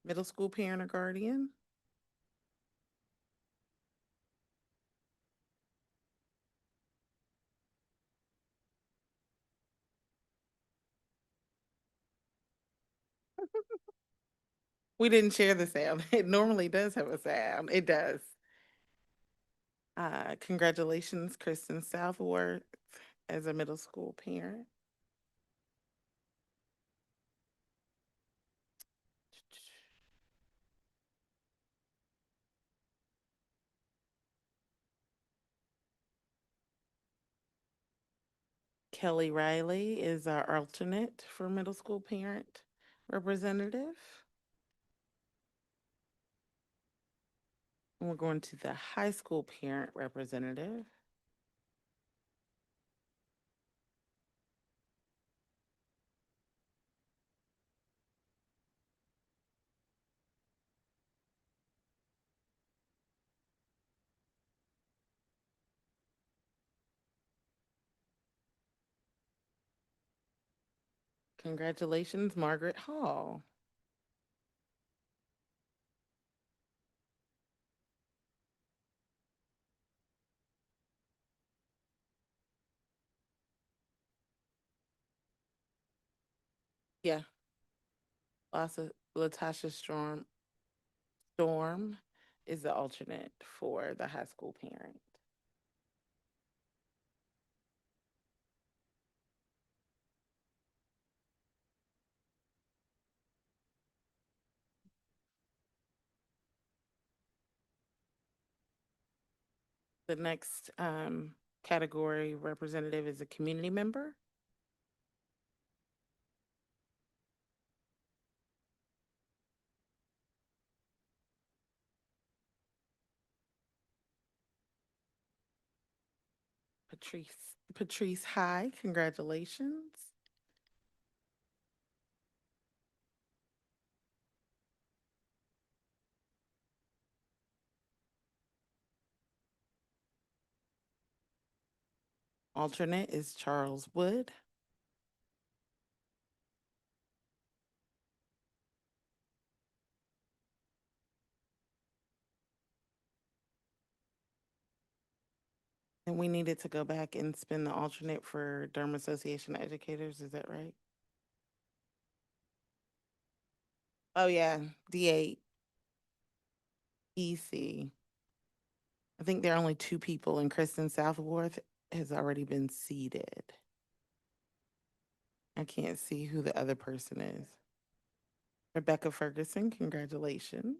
middle school parent or guardian. We didn't share the sound. It normally does have a sound. It does. Congratulations, Kristen Southworth as a middle school parent. Kelly Riley is our alternate for middle school parent representative. And we're going to the high school parent representative. Congratulations, Margaret Hall. Yeah. Also, Storm is the alternate for the high school parent. The next category representative is a community member. Patrice High, congratulations. Alternate is Charles Wood. And we needed to go back and spin the alternate for Durham Association of Educators, is that right? Oh yeah, D8, EC. I think there are only 2 people and Kristen Southworth has already been seated. I can't see who the other person is. Rebecca Ferguson, congratulations.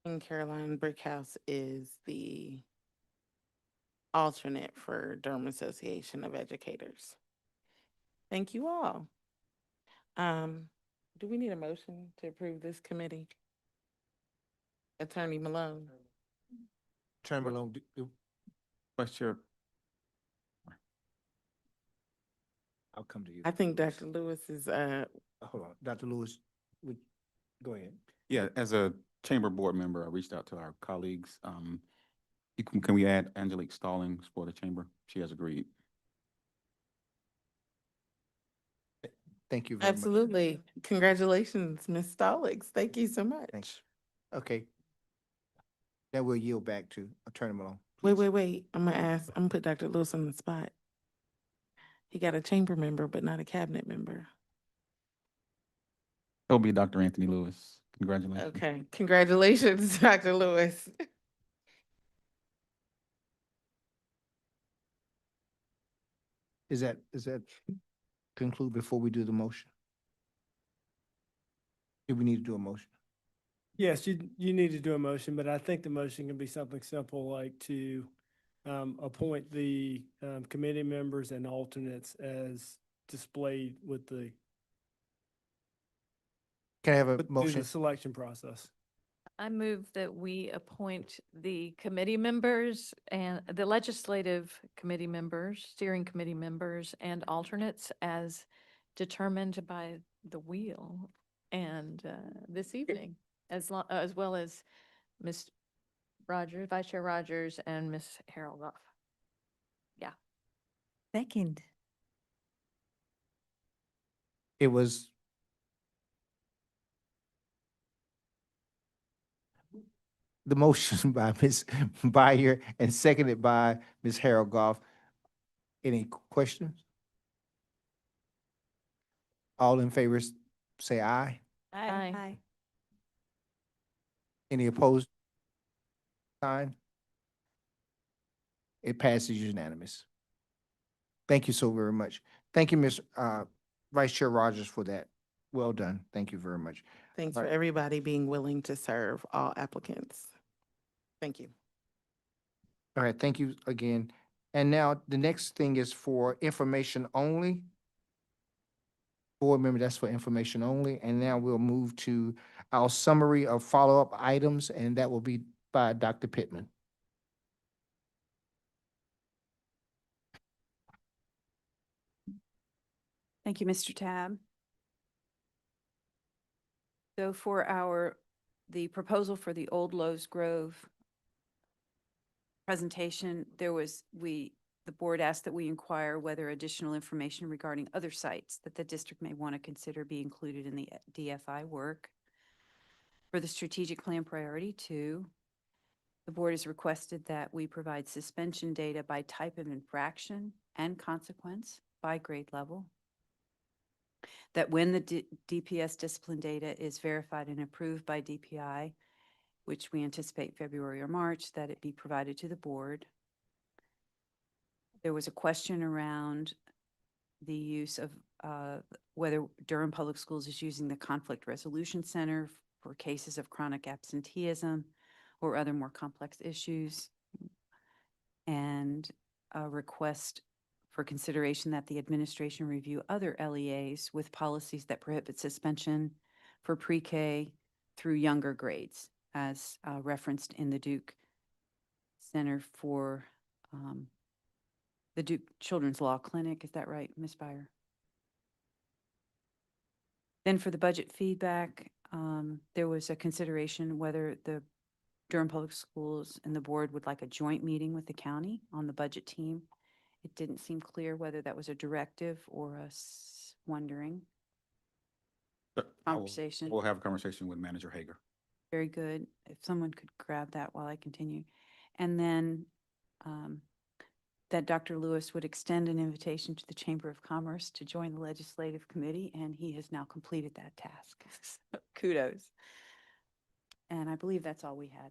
And Caroline Brickhouse is the alternate for Durham Association of Educators. Thank you all. Do we need a motion to approve this committee? Attorney Malone. Chairman Malone, Vice Chair, I'll come to you. I think Dr. Lewis is, Hold on, Dr. Lewis, go ahead. yeah, as a chamber board member, I reached out to our colleagues. Can we add Angelique Stallings for the chamber? She has agreed. Thank you very much. absolutely. Congratulations, Ms. Stallings. Thank you so much. Thanks. Okay. Now we'll yield back to Attorney Malone. Wait, please. wait. I'm gonna put Dr. Lewis on the spot. He got a chamber member, but not a cabinet member. It'll be Dr. Anthony Lewis. Congratulations. Okay, congratulations, Dr. Lewis. Is that conclude before we do the motion? Do we need to do a motion? Yes, you need to do a motion, but I think the motion can be something simple like to appoint the committee members and alternates as displayed with the Can I have a through motion? the selection process. I move that we appoint the committee members and the legislative committee members, steering committee members, and alternates as determined by the wheel and this evening, as well as Ms. Rogers, Vice Chair Rogers, and Ms. Harold Goff. Yeah. Second. It was the motion by Ms. Byer and seconded by Ms. Harold Goff. Any questions? All in favor, say aye. Aye. Any opposed? Sign. It passes unanimous. Thank you so very much. Thank you, Ms. Vice Chair Rogers, for that. Well done. Thank you very much. Thanks All for right. everybody being willing to serve, all applicants. Thank you. All right, thank you again. And now the next thing is for information only. Board member, that's for information only. And now we'll move to our summary of follow-up items, and that will be by Dr. Pittman. Thank you, Mr. Tab. So for the proposal for the Old Lowe's Grove presentation, the board asked that we inquire whether additional information regarding other sites that the district may want to consider be included in the DFI work. For the strategic plan priority 2, the board has requested that we provide suspension data by type of infraction and consequence by grade level. That when the DPS discipline data is verified and approved by DPI, which we anticipate February or March, that it be provided to the board. There was a question around the use of whether Durham Public Schools is using the Conflict Resolution Center for cases of chronic absenteeism or other more complex issues. And a request for consideration that the administration review other LEAs with policies that prohibit suspension for pre-K through younger grades, as referenced in the Duke Center for the Duke Children's Law Clinic. Is that right, Ms. Byer? Then for the budget feedback, there was a consideration whether the Durham Public Schools and the board would like a joint meeting with the county on the budget team. It didn't seem clear whether that was a directive or us wondering. Conversation. We'll have a conversation with Manager Hager. Very good. If someone could grab that while I continue. And then that Dr. Lewis would extend an invitation to the Chamber of Commerce to join the Legislative Committee, and he has now completed that task. So, kudos. And I believe that's all we had.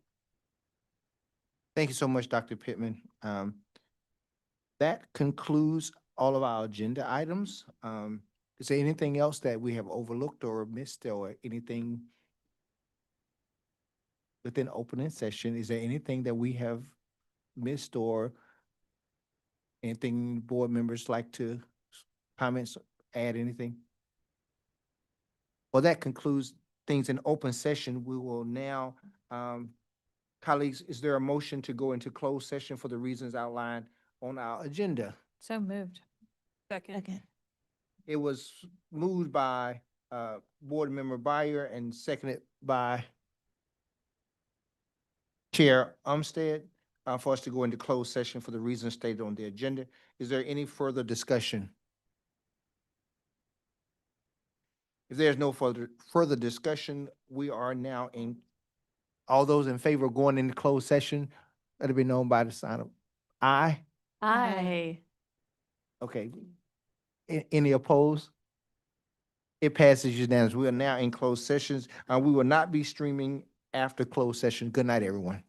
Thank you so much, Dr. Pittman. That concludes all of our agenda items. Is there anything else that we have overlooked or missed, or anything within opening session? Is there anything that we have missed, or anything board members like to comments, add anything? Well, that concludes things in open session. We will now Colleagues, is there a motion to go into closed session for the reasons outlined on our agenda? So moved. Second. Okay. It was moved by Board Member Byer and seconded by Chair Umstead for us to go into closed session for the reasons stated on the agenda. Is there any further discussion? If there's no further discussion, we are now in, all those in favor of going into closed session, let it be known by the sign of aye. Aye. Okay. Any opposed? It passes unanimously. We are now in closed sessions. We will not be streaming after closed session. Good night, everyone.